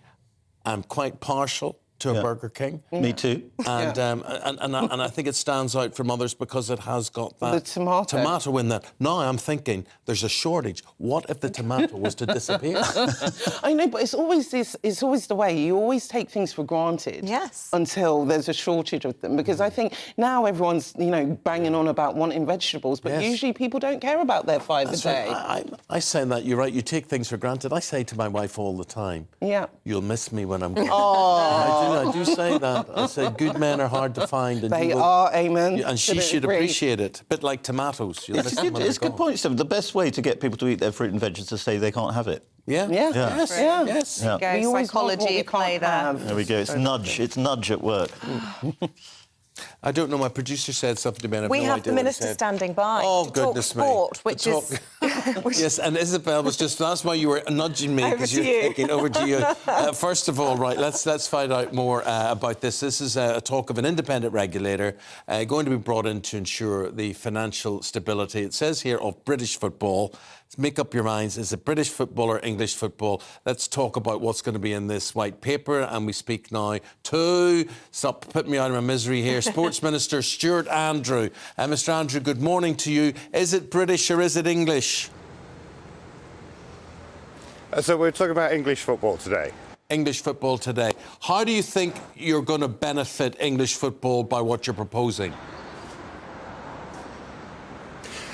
I'm quite partial to a Burger King. Me too. And I think it stands out from others because it has got that tomato in there. Now I'm thinking there's a shortage. What if the tomato was to disappear? I know, but it's always the way. You always take things for granted. Yes. Until there's a shortage of them. Because I think now everyone's, banging on about wanting vegetables, but usually people don't care about their five a day. Right. I say that, you're right, you take things for granted. I say to my wife all the time, you'll miss me when I'm gone. Oh. I do say that. I say good men are hard to find. And they are, Eamonn. And she should appreciate it. A bit like tomatoes. It's a good point, Stephen. The best way to get people to eat their fruit and veg is to say they can't have it. Yes. Psychology at play there. There we go. It's nudge at work. I don't know. My producer said something to me. And we have the minister standing by. Oh, to goodness talk sport, me! Which is yes, and Isabel was just. That's why you were nudging me because you're thinking over to you. First of all, right? Let's find out more about this. This is a talk of an independent regulator going to be brought in to ensure the financial stability. It says here of British football. Make up your minds. Is it British football or English football? Let's talk about what's going to be in this white paper. And we speak now to, stop putting me out of my misery here, Sports Minister Stuart Andrew. Mr. Andrew, good morning to you. Is it British or is it English? So we're talking about English football today. English football today. How do you think you're going to benefit English football by what you're proposing?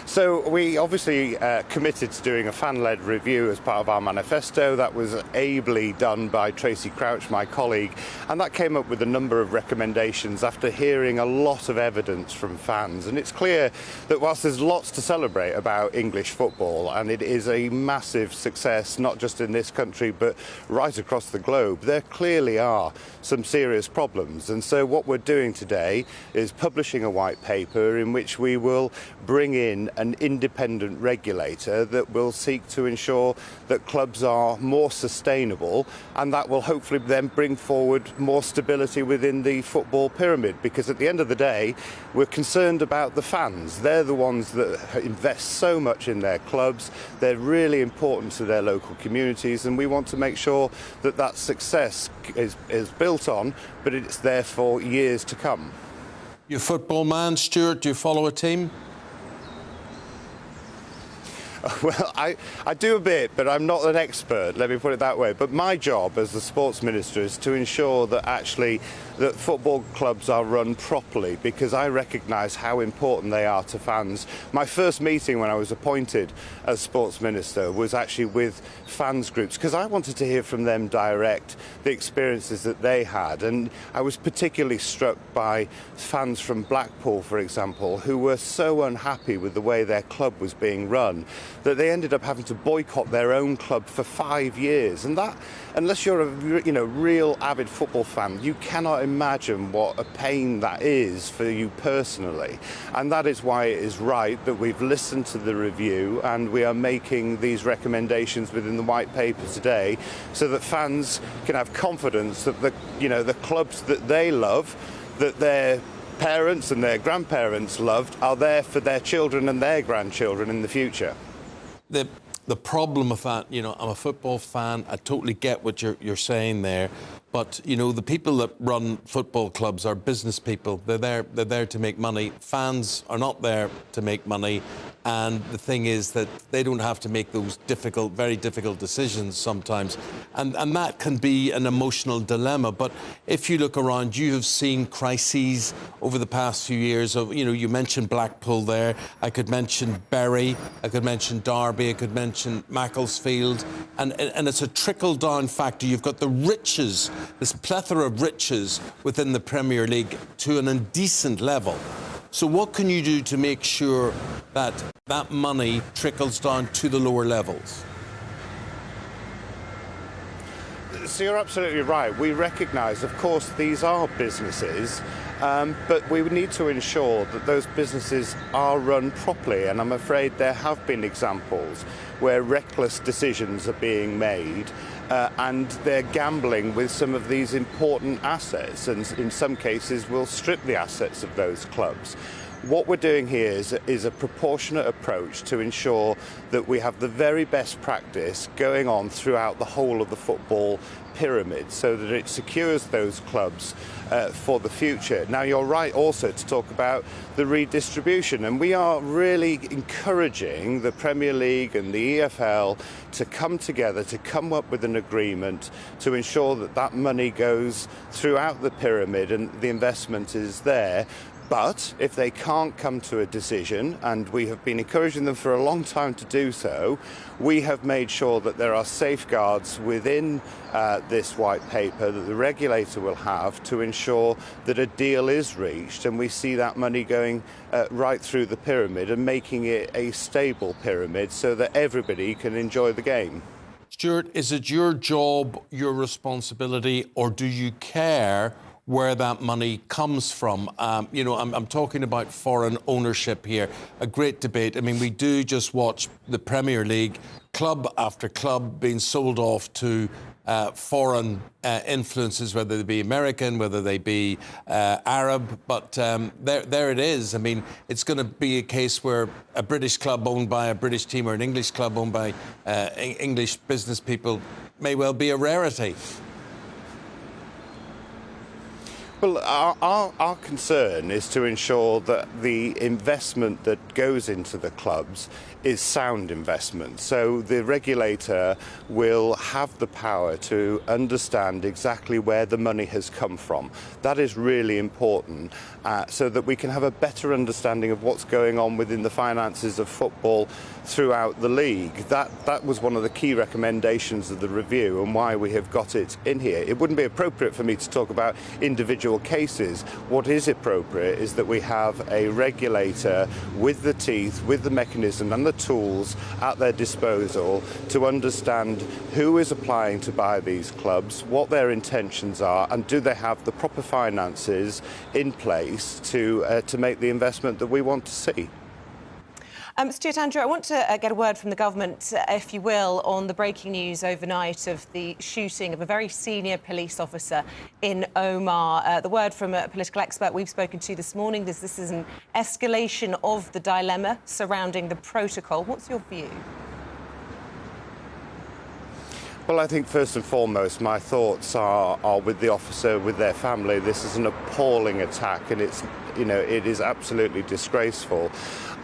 So we obviously committed to doing a fan-led review as part of our manifesto. That was ably done by Tracy Crouch, my colleague, and that came up with a number of recommendations after hearing a lot of evidence from fans. And it's clear that whilst there's lots to celebrate about English football, and it is a massive success, not just in this country, but right across the globe, there clearly are some serious problems. And so what we're doing today is publishing a white paper in which we will bring in an independent regulator that will seek to ensure that clubs are more sustainable, and that will hopefully then bring forward more stability within the football pyramid, because at the end of the day we're concerned about the fans. They're the ones that invest so much in their clubs. They're really important to their local communities, and we want to make sure that that success is built on, but it's there for years to come. You're a football man, Stuart. Do you follow a team? Well, I do a bit, but I'm not an expert, let me put it that way. But my job as the sports minister is to ensure that actually that football clubs are run properly, because I recognise how important they are to fans. My first meeting when I was appointed as sports minister was actually with fans groups, because I wanted to hear from them direct the experiences that they had. And I was particularly struck by fans from Blackpool, for example, who were so unhappy with the way their club was being run. that they ended up having to boycott their own club for 5 years. And that, unless you're a real avid football fan, you cannot imagine what a pain that is for you personally. And that is why it is right that we've listened to the review and we are making these recommendations within the white paper today, so that fans can have confidence that the clubs that they love, that their parents and their grandparents loved, are there for their children and their grandchildren in the future. The problem with that, I'm a football fan. I totally get what you're saying there. But, the people that run football clubs are business people. They're there to make money. Fans are not there to make money. And the thing is that they don't have to make those very difficult decisions sometimes. And that can be an emotional dilemma. But if you look around, you have seen crises over the past few years. You mentioned Blackpool there. I could mention Bury. I could mention Derby. I could mention Macclesfield. And it's a trickle-down factor. You've got the riches, this plethora of riches within the Premier League to an indecent level. So what can you do to make sure that that money trickles down to the lower levels? So you're absolutely right. We recognise, of course, these are businesses, but we need to ensure that those businesses are run properly. And I'm afraid there have been examples where reckless decisions are being made and they're gambling with some of these important assets, and in some cases will strip the assets of those clubs. What we're doing here is a proportionate approach to ensure that we have the very best practice going on throughout the whole of the football pyramid, so that it secures those clubs for the future. Now, you're right also to talk about the redistribution, and we are really encouraging the Premier League and the EFL to come together, to come up with an agreement to ensure that that money goes throughout the pyramid and the investment is there. But if they can't come to a decision, and we have been encouraging them for a long time to do so, we have made sure that there are safeguards within this white paper that the regulator will have to ensure that a deal is reached, and we see that money going right through the pyramid and making it a stable pyramid so that everybody can enjoy the game. Stuart, is it your job, your responsibility, or do you care where that money comes from? I'm talking about foreign ownership here. A great debate. I mean, we do just watch the Premier League, club after club being sold off to foreign influences, whether they be American, whether they be Arab. But there it is. I mean, it's going to be a case where a British club owned by a British team or an English club owned by English business people may well be a rarity. Well, our concern is to ensure that the investment that goes into the clubs is sound investment. So the regulator will have the power to understand exactly where the money has come from. That is really important, so that we can have a better understanding of what's going on within the finances of football throughout the league. That was one of the key recommendations of the review and why we have got it in here. It wouldn't be appropriate for me to talk about individual cases. What is appropriate is that we have a regulator with the teeth, with the mechanism and the tools at their disposal to understand who is applying to buy these clubs, what their intentions are, and do they have the proper finances in place to make the investment that we want to see. Stuart, Andrew, I want to get a word from the government, if you will, on the breaking news overnight of the shooting of a very senior police officer in Omagh. The word from a political expert we've spoken to this morning is this is an escalation of the dilemma surrounding the protocol. What's your view? Well, I think first and foremost, my thoughts are with the officer, with their family. This is an appalling attack, and it is absolutely disgraceful.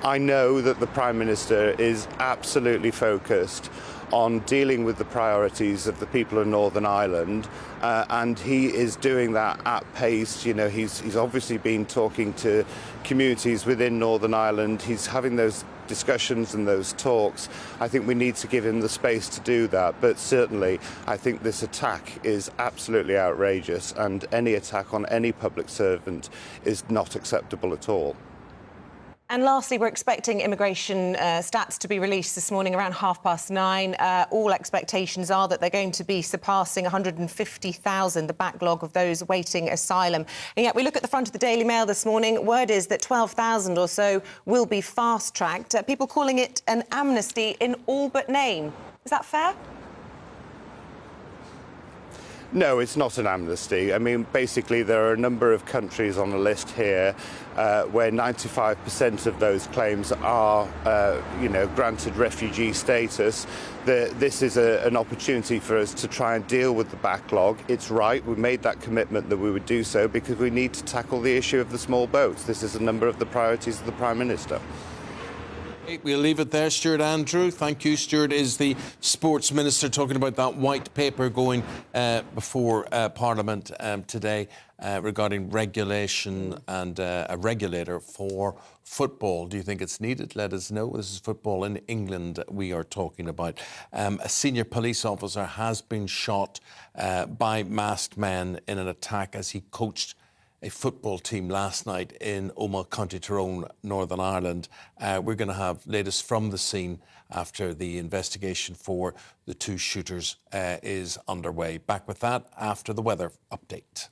I know that the Prime Minister is absolutely focused on dealing with the priorities of the people of Northern Ireland, and he is doing that at pace. He's obviously been talking to communities within Northern Ireland. He's having those discussions and those talks. I think we need to give him the space to do that, but certainly I think this attack is absolutely outrageous, and any attack on any public servant is not acceptable at all. And lastly, we're expecting immigration stats to be released this morning around 9:30. All expectations are that they're going to be surpassing 150,000, the backlog of those awaiting asylum. And yet we look at the front of the Daily Mail this morning. Word is that 12,000 or so will be fast-tracked. People calling it an amnesty in all but name. Is that fair? No, it's not an amnesty. I mean, basically, there are a number of countries on the list here where 95% of those claims are, granted refugee status. This is an opportunity for us to try and deal with the backlog. It's right, we made that commitment that we would do so because we need to tackle the issue of the small boats. This is a number of the priorities of the Prime Minister. We'll leave it there. Stuart Andrew, thank you. Stuart is the Sports Minister, talking about that white paper going before Parliament today regarding regulation and a regulator for football. Do you think it's needed? Let us know. This is football in England we are talking about. A senior police officer has been shot by masked men in an attack as he coached a football team last night in Omagh, County Tyrone, Northern Ireland. We're going to have latest from the scene after the investigation for the two shooters is underway. Back with that after the weather update.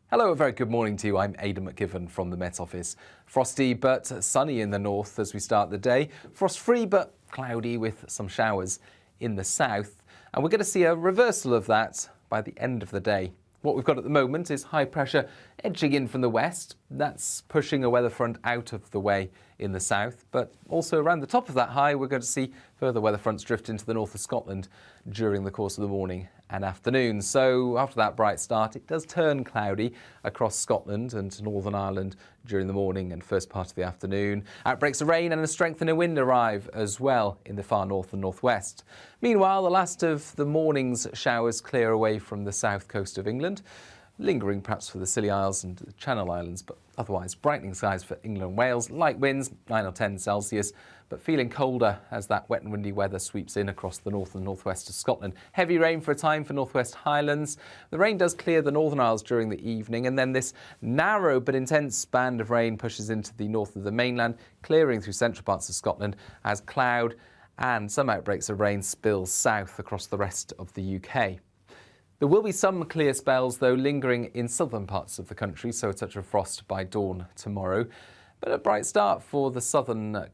Hello, a very good morning to you. I'm Aidan McGivern from the Met Office. Frosty but sunny in the north as we start the day. Frost-free but cloudy with some showers in the south. And we're going to see a reversal of that by the end of the day. What we've got at the moment is high pressure edging in from the west. That's pushing a weather front out of the way in the south. But also around the top of that high, we're going to see further weather fronts drift into the north of Scotland during the course of the morning and afternoon. So after that bright start, it does turn cloudy across Scotland and Northern Ireland during the morning and first part of the afternoon. Outbreaks of rain and a strengthening wind arrive as well in the far north and northwest. Meanwhile, the last of the morning's showers clear away from the south coast of England, lingering perhaps for the Scilly Isles and the Channel Islands, but otherwise brightening skies for England and Wales. Light winds, 9 or 10 Celsius, but feeling colder as that wet and windy weather sweeps in across the north and northwest of Scotland. Heavy rain for a time for Northwest Highlands. The rain does clear the Northern Isles during the evening, and then this narrow but intense band of rain pushes into the north of the mainland, clearing through central parts of Scotland as cloud and some outbreaks of rain spills south across the rest of the UK. There will be some clear spells, though, lingering in southern parts of the country, so a touch of frost by dawn tomorrow. But a bright start for the southern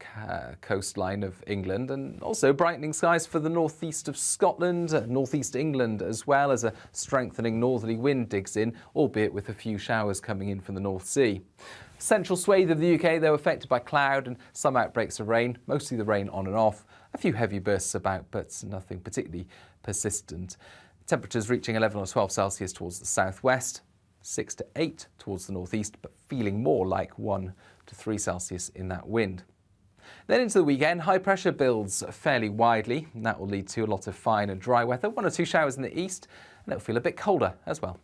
coastline of England, and also brightening skies for the northeast of Scotland, northeast England, as well as a strengthening northerly wind digs in, albeit with a few showers coming in from the North Sea. Central swathe of the UK, though, affected by cloud and some outbreaks of rain, mostly the rain on and off. A few heavy bursts about, but nothing particularly persistent. Temperatures reaching 11 or 12 Celsius towards the southwest, 6 to 8 towards the northeast, but feeling more like 1 to 3 Celsius in that wind. Then into the weekend, high pressure builds fairly widely, and that will lead to a lot of fine and dry weather, 1 or 2 showers in the east, and it'll feel a bit colder as well.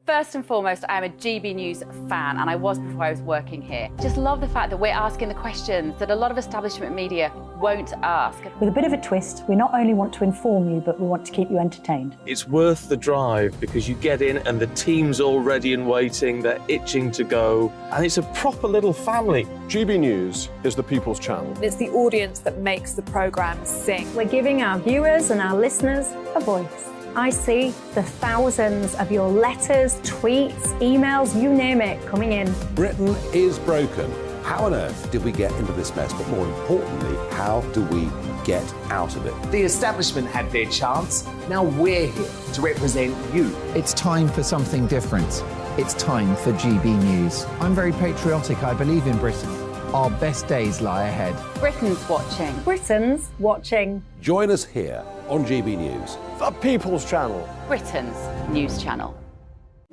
First and foremost, I am a GB News fan, and I was before I was working here. Just love the fact that we're asking the questions that a lot of establishment media won't ask. With a bit of a twist, we not only want to inform you, but we want to keep you entertained. It's worth the drive because you get in and the team's all ready and waiting, they're itching to go, and it's a proper little family. GB News is the People's Channel. It's the audience that makes the programme sing. We're giving our viewers and our listeners a voice. I see the thousands of your letters, tweets, emails, you name it, coming in. Britain is broken. How on earth did we get into this mess? But more importantly, how do we get out of it? The establishment had their chance. Now we're here to represent you. It's time for something different. It's time for GB News. I'm very patriotic. I believe in Britain. Our best days lie ahead. Britain's watching. Britain's watching. Join us here on GB News. The People's Channel. Britain's news channel.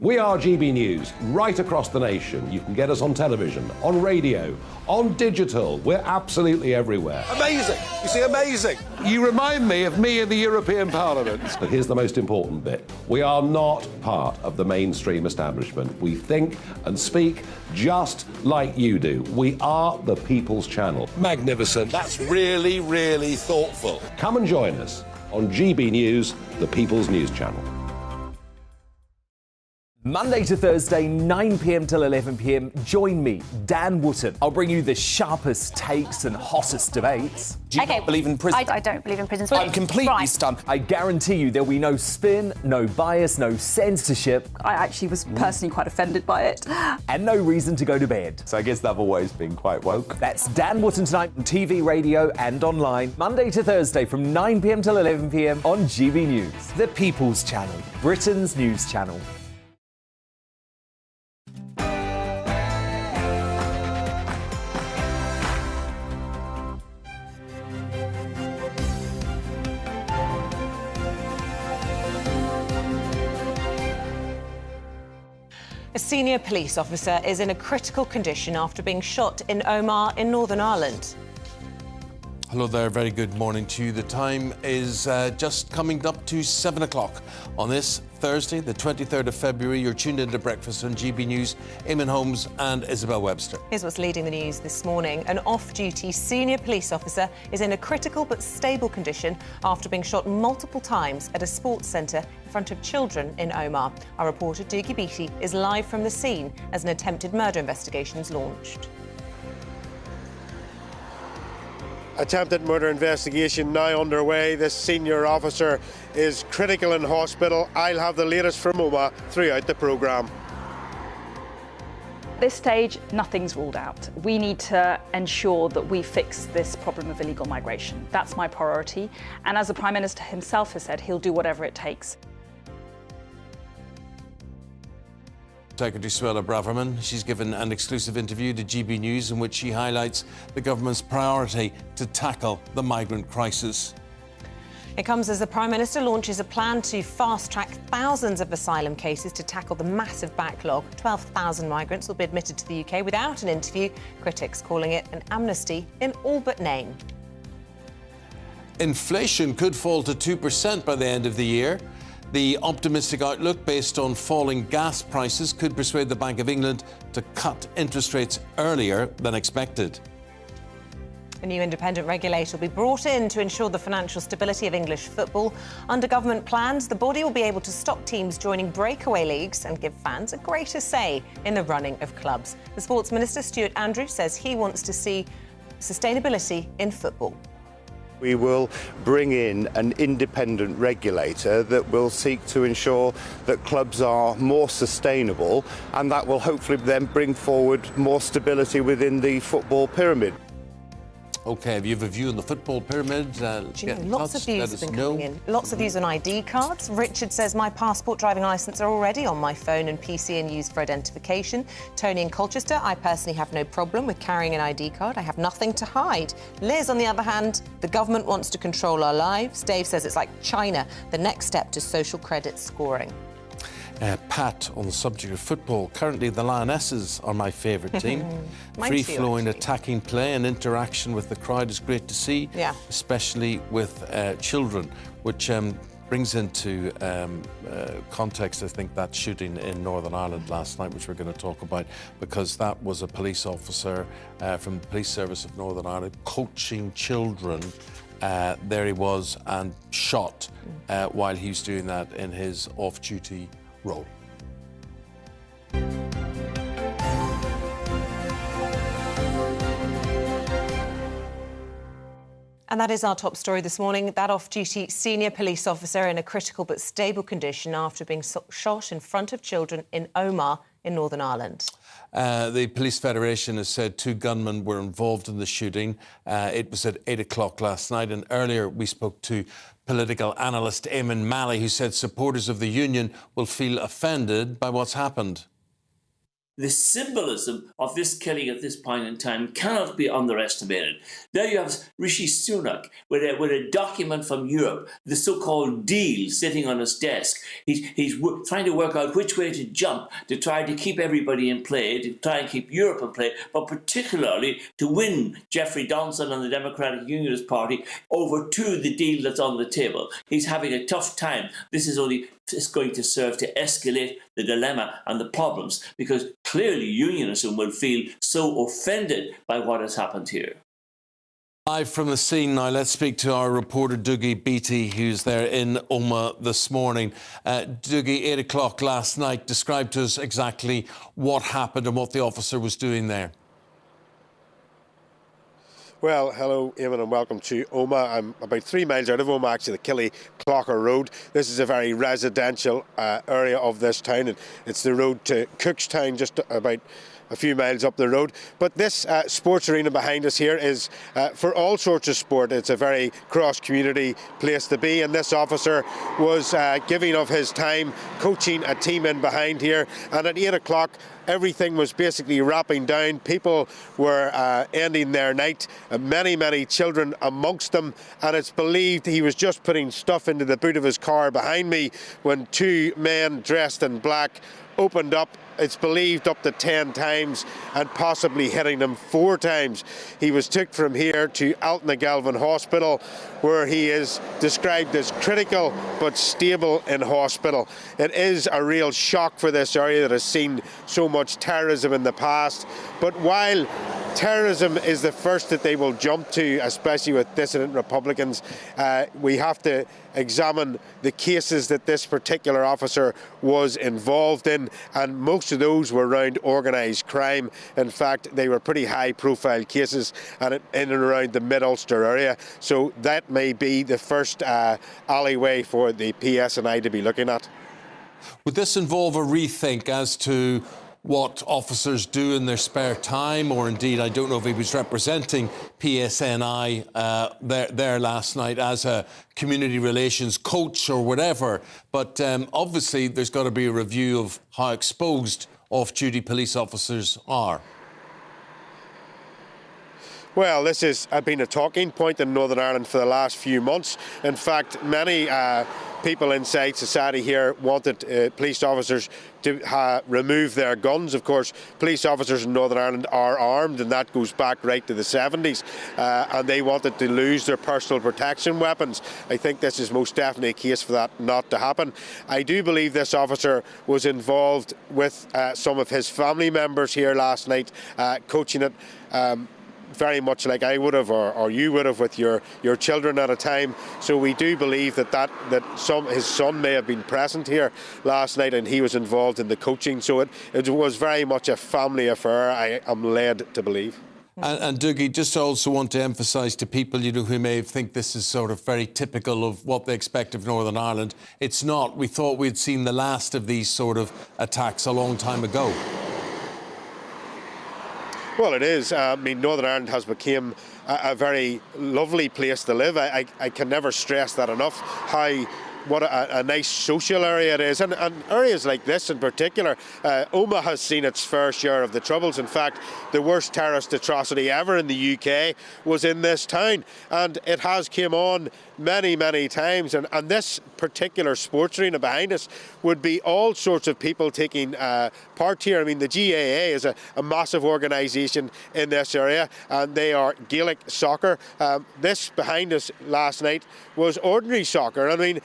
We are GB News, right across the nation. You can get us on television, on radio, on digital. We're absolutely everywhere. Amazing! You see, amazing! You remind me of me in the European Parliament. But here's the most important bit. We are not part of the mainstream establishment. We think and speak just like you do. We are the People's Channel. Magnificent. That's really, really thoughtful. Come and join us on GB News, the People's News Channel. Monday to Thursday, 9 p.m. till 11 p.m. Join me, Dan Wootton. I'll bring you the sharpest takes and hottest debates. Do you not believe in prisons? I don't believe in prisons. I'm completely stunned. I guarantee you there'll be no spin, no bias, no censorship. I actually was personally quite offended by it. And no reason to go to bed. So I guess they've always been quite woke. That's Dan Wootton tonight on TV, radio and online. Monday to Thursday from 9 p.m. till 11 p.m. on GB News. The People's Channel, Britain's news channel. A senior police officer is in a critical condition after being shot in Omagh in Northern Ireland. Hello there, very good morning to you. The time is just coming up to 7 o'clock on this Thursday, the 23rd of February. You're tuned into Breakfast on GB News. Eamonn, Holmes and Isabel Webster. Here's what's leading the news this morning. An off-duty senior police officer is in a critical but stable condition after being shot multiple times at a sports centre in front of children in Omagh. Our reporter, Doogie Beattie, is live from the scene as an attempted murder investigation is launched. Attempted murder investigation now underway. This senior officer is critical in hospital. I'll have the latest from Omagh throughout the programme. At this stage, nothing's ruled out. We need to ensure that we fix this problem of illegal migration. That's my priority. And as the Prime Minister himself has said, he'll do whatever it takes. Secretary Suella Braverman, she's given an exclusive interview to GB News in which she highlights the government's priority to tackle the migrant crisis. It comes as the Prime Minister launches a plan to fast-track thousands of asylum cases to tackle the massive backlog. 12,000 migrants will be admitted to the UK without an interview, critics calling it an amnesty in all but name. Inflation could fall to 2% by the end of the year. The optimistic outlook based on falling gas prices could persuade the Bank of England to cut interest rates earlier than expected. A new independent regulator will be brought in to ensure the financial stability of English football. Under government plans, the body will be able to stop teams joining breakaway leagues and give fans a greater say in the running of clubs. The Sports Minister, Stuart Andrews, says he wants to see sustainability in football. We will bring in an independent regulator that will seek to ensure that clubs are more sustainable, and that will hopefully then bring forward more stability within the football pyramid. OK, if you have a view on the football pyramid, Lots of views have been coming in. Lots of views on ID cards. Richard says, my passport, driving licence are already on my phone and PC and used for identification. Tony in Colchester, I personally have no problem with carrying an ID card. I have nothing to hide. Liz, on the other hand, the government wants to control our lives. Dave says it's like China, the next step to social credit scoring. Pat, on the subject of football, currently the Lionesses are my favourite team. Free-flowing attacking play and interaction with the crowd is great to see, especially with children, which brings into context, I think, that shooting in Northern Ireland last night, which we're going to talk about, because that was a police officer from the Police Service of Northern Ireland coaching children. There he was and shot while he was doing that in his off-duty role. And that is our top story this morning. That off-duty senior police officer in a critical but stable condition after being shot in front of children in Omagh in Northern Ireland. The Police Federation has said 2 gunmen were involved in the shooting. It was at 8 o'clock last night, and earlier we spoke to political analyst Eamonn who said supporters of the union will feel offended by what's happened. the symbolism of this killing at this point in time cannot be underestimated. There you have Rishi Sunak with a document from Europe, the so-called deal, sitting on his desk. He's trying to work out which way to jump to try to keep everybody in play, to try and keep Europe in play, but particularly to win Jeffrey Donson and the Democratic Unionist Party over to the deal that's on the table. He's having a tough time. This is only going to serve to escalate the dilemma and the problems, because clearly unionism will feel so offended by what has happened here. Live from the scene now, let's speak to our reporter Dougie Beattie, who's there in Omagh this morning. Dougie, 8 o'clock last night. Describe to us exactly what happened and what the officer was doing there. Well, hello, Eamonn, and welcome to Omagh. I'm about 3 miles out of Omagh, actually, the Killy-Clocker Road. This is a very residential area of this town, and it's the road to Cookstown, just about a few miles up the road. But this sports arena behind us here is for all sorts of sport. It's a very cross-community place to be, and this officer was giving of his time coaching a team in behind here, and at 8 o'clock everything was basically wrapping down. People were ending their night, many children amongst them, and it's believed he was just putting stuff into the boot of his car behind me when 2 men dressed in black opened up, it's believed, up to 10 times and possibly hitting him 4 times. He was took from here to Altnagelvin Hospital, where he is described as critical but stable in hospital. It is a real shock for this area that has seen so much terrorism in the past. But while terrorism is the first that they will jump to, especially with dissident Republicans, we have to examine the cases that this particular officer was involved in, and most of those were around organised crime. In fact, they were pretty high-profile cases and in and around the Mid-Ulster area. So that may be the first alleyway for the PSNI to be looking at. Would this involve a rethink as to what officers do in their spare time, or indeed, I don't know if he was representing PSNI there last night as a community relations coach or whatever, but obviously there's got to be a review of how exposed off-duty police officers are. Well, this has been a talking point in Northern Ireland for the last few months. In fact, many people inside society here wanted police officers to remove their guns. Of course, police officers in Northern Ireland are armed, and that goes back right to the 70s. And they wanted to lose their personal protection weapons. I think this is most definitely a case for that not to happen. I do believe this officer was involved with some of his family members here last night, coaching it. Very much like I would have, or you would have, with your children at a time. So we do believe that his son may have been present here last night, and he was involved in the coaching. So it was very much a family affair, I am led to believe. And Dougie, just also want to emphasise to people, who may think this is sort of very typical of what they expect of Northern Ireland. It's not. We thought we'd seen the last of these sort of attacks a long time ago. Well, it is. I mean, Northern Ireland has become a very lovely place to live. I can never stress that enough, what a nice social area it is. And areas like this in particular, Omagh has seen its fair share of the troubles. In fact, the worst terrorist atrocity ever in the UK was in this town. And it has came on many times. And this particular sports arena behind us would be all sorts of people taking part here. I mean, the GAA is a massive organisation in this area, and they are Gaelic soccer. This behind us last night was ordinary soccer. I mean,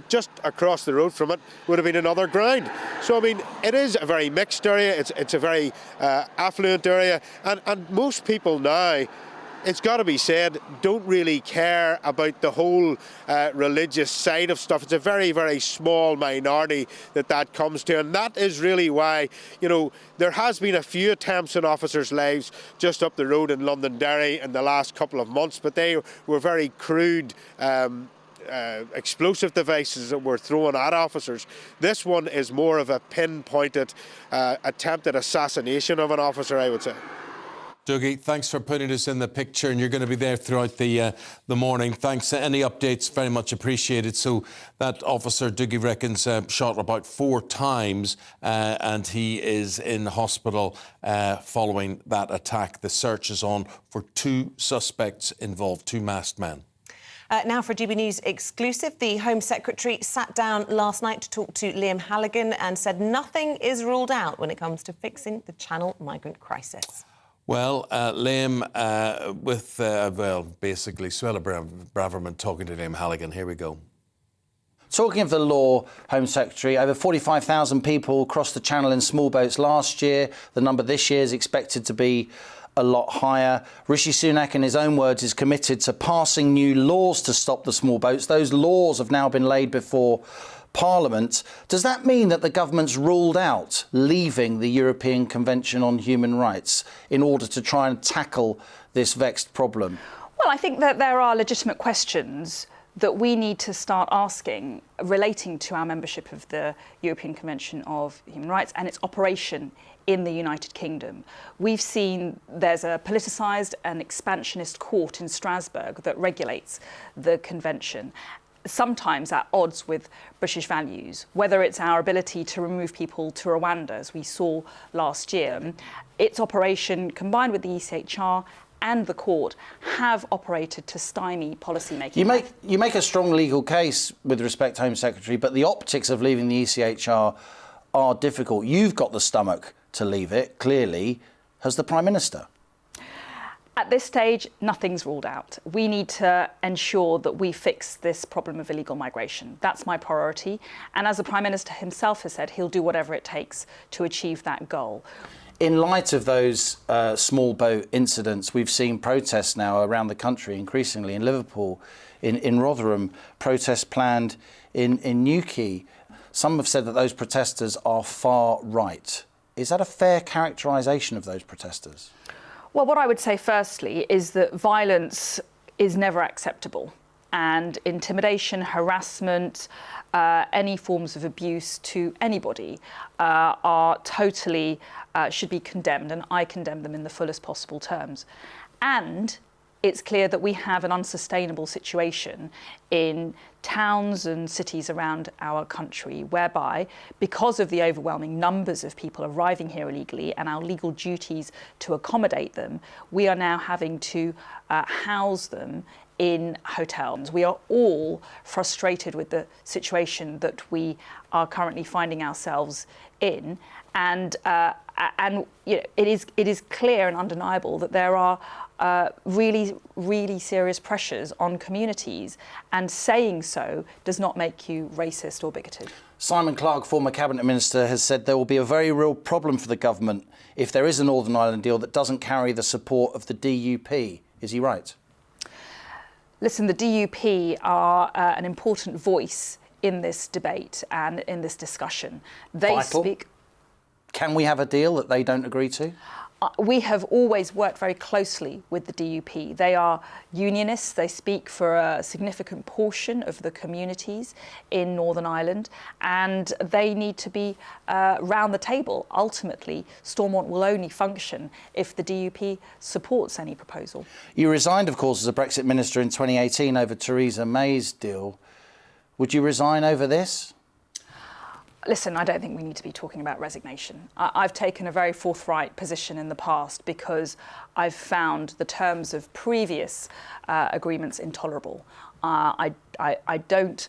just across the road from it would have been another ground. So, I mean, it is a very mixed area. It's a very affluent area. And most people now, it's got to be said, don't really care about the whole religious side of stuff. It's a very small minority that comes to, and that is really why, there has been a few attempts on officers' lives just up the road in Londonderry in the last couple of months, but they were very crude explosive devices that were thrown at officers. This one is more of a pinpointed attempted assassination of an officer, I would say. Dougie, thanks for putting us in the picture, and you're going to be there throughout the morning. Thanks. Any updates, very much appreciated. So that officer, Dougie reckons, shot about 4 times, and he is in hospital following that attack. The search is on for 2 suspects involved, 2 masked men. Now for GB News exclusive, the Home Secretary sat down last night to talk to Liam Halligan and said nothing is ruled out when it comes to fixing the Channel migrant crisis. Well, Liam, basically, Suella Braverman talking to Liam Halligan. Here we go. Talking of the law, Home Secretary, over 45,000 people crossed the Channel in small boats last year. The number this year is expected to be a lot higher. Rishi Sunak, in his own words, is committed to passing new laws to stop the small boats. Those laws have now been laid before Parliament. Does that mean that the government's ruled out leaving the European Convention on Human Rights in order to try and tackle this vexed problem? Well, I think that there are legitimate questions that we need to start asking relating to our membership of the European Convention of Human Rights and its operation in the United Kingdom. We've seen there's a politicised and expansionist court in Strasbourg that regulates the convention, sometimes at odds with British values, whether it's our ability to remove people to Rwanda, as we saw last year. Its operation, combined with the ECHR and the court, have operated to stymie policymaking. You make a strong legal case with respect, Home Secretary, but the optics of leaving the ECHR are difficult. You've got the stomach to leave it, clearly. Has the Prime Minister? At this stage, nothing's ruled out. We need to ensure that we fix this problem of illegal migration. That's my priority. And as the Prime Minister himself has said, he'll do whatever it takes to achieve that goal. In light of those small boat incidents, we've seen protests now around the country, increasingly in Liverpool, in Rotherham, protests planned in Newquay. Some have said that those protesters are far right. Is that a fair characterisation of those protesters? Well, what I would say firstly is that violence is never acceptable, and intimidation, harassment, any forms of abuse to anybody are totally should be condemned, and I condemn them in the fullest possible terms. And it's clear that we have an unsustainable situation in towns and cities around our country, whereby, because of the overwhelming numbers of people arriving here illegally and our legal duties to accommodate them, we are now having to house them in hotels. We are all frustrated with the situation that we are currently finding ourselves in, and you know, it is clear and undeniable that there are really serious pressures on communities, and saying so does not make you racist or bigoted. Simon Clarke, former Cabinet Minister, has said there will be a very real problem for the government if there is a Northern Ireland deal that doesn't carry the support of the DUP. Is he right? Listen, the DUP are an important voice in this debate and in this discussion. They speak. Can we have a deal that they don't agree to? We have always worked very closely with the DUP. They are unionists. They speak for a significant portion of the communities in Northern Ireland, and they need to be round the table. Ultimately, Stormont will only function if the DUP supports any proposal. You resigned, of course, as a Brexit minister in 2018 over Theresa May's deal. Would you resign over this? Listen, I don't think we need to be talking about resignation. I've taken a very forthright position in the past because I've found the terms of previous agreements intolerable. I don't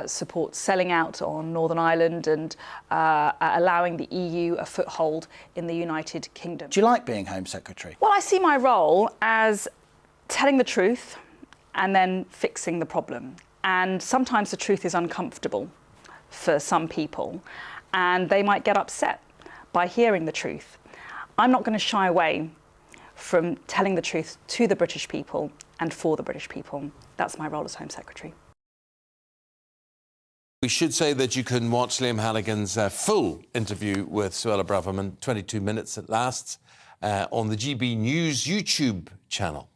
support selling out on Northern Ireland and allowing the EU a foothold in the United Kingdom. Do you like being Home Secretary? Well, I see my role as telling the truth and then fixing the problem. And sometimes the truth is uncomfortable for some people, and they might get upset by hearing the truth. I'm not going to shy away from telling the truth to the British people and for the British people. That's my role as Home Secretary. We should say that you can watch Liam Halligan's full interview with Suella Braverman, 22 minutes it lasts, on the GB News YouTube channel.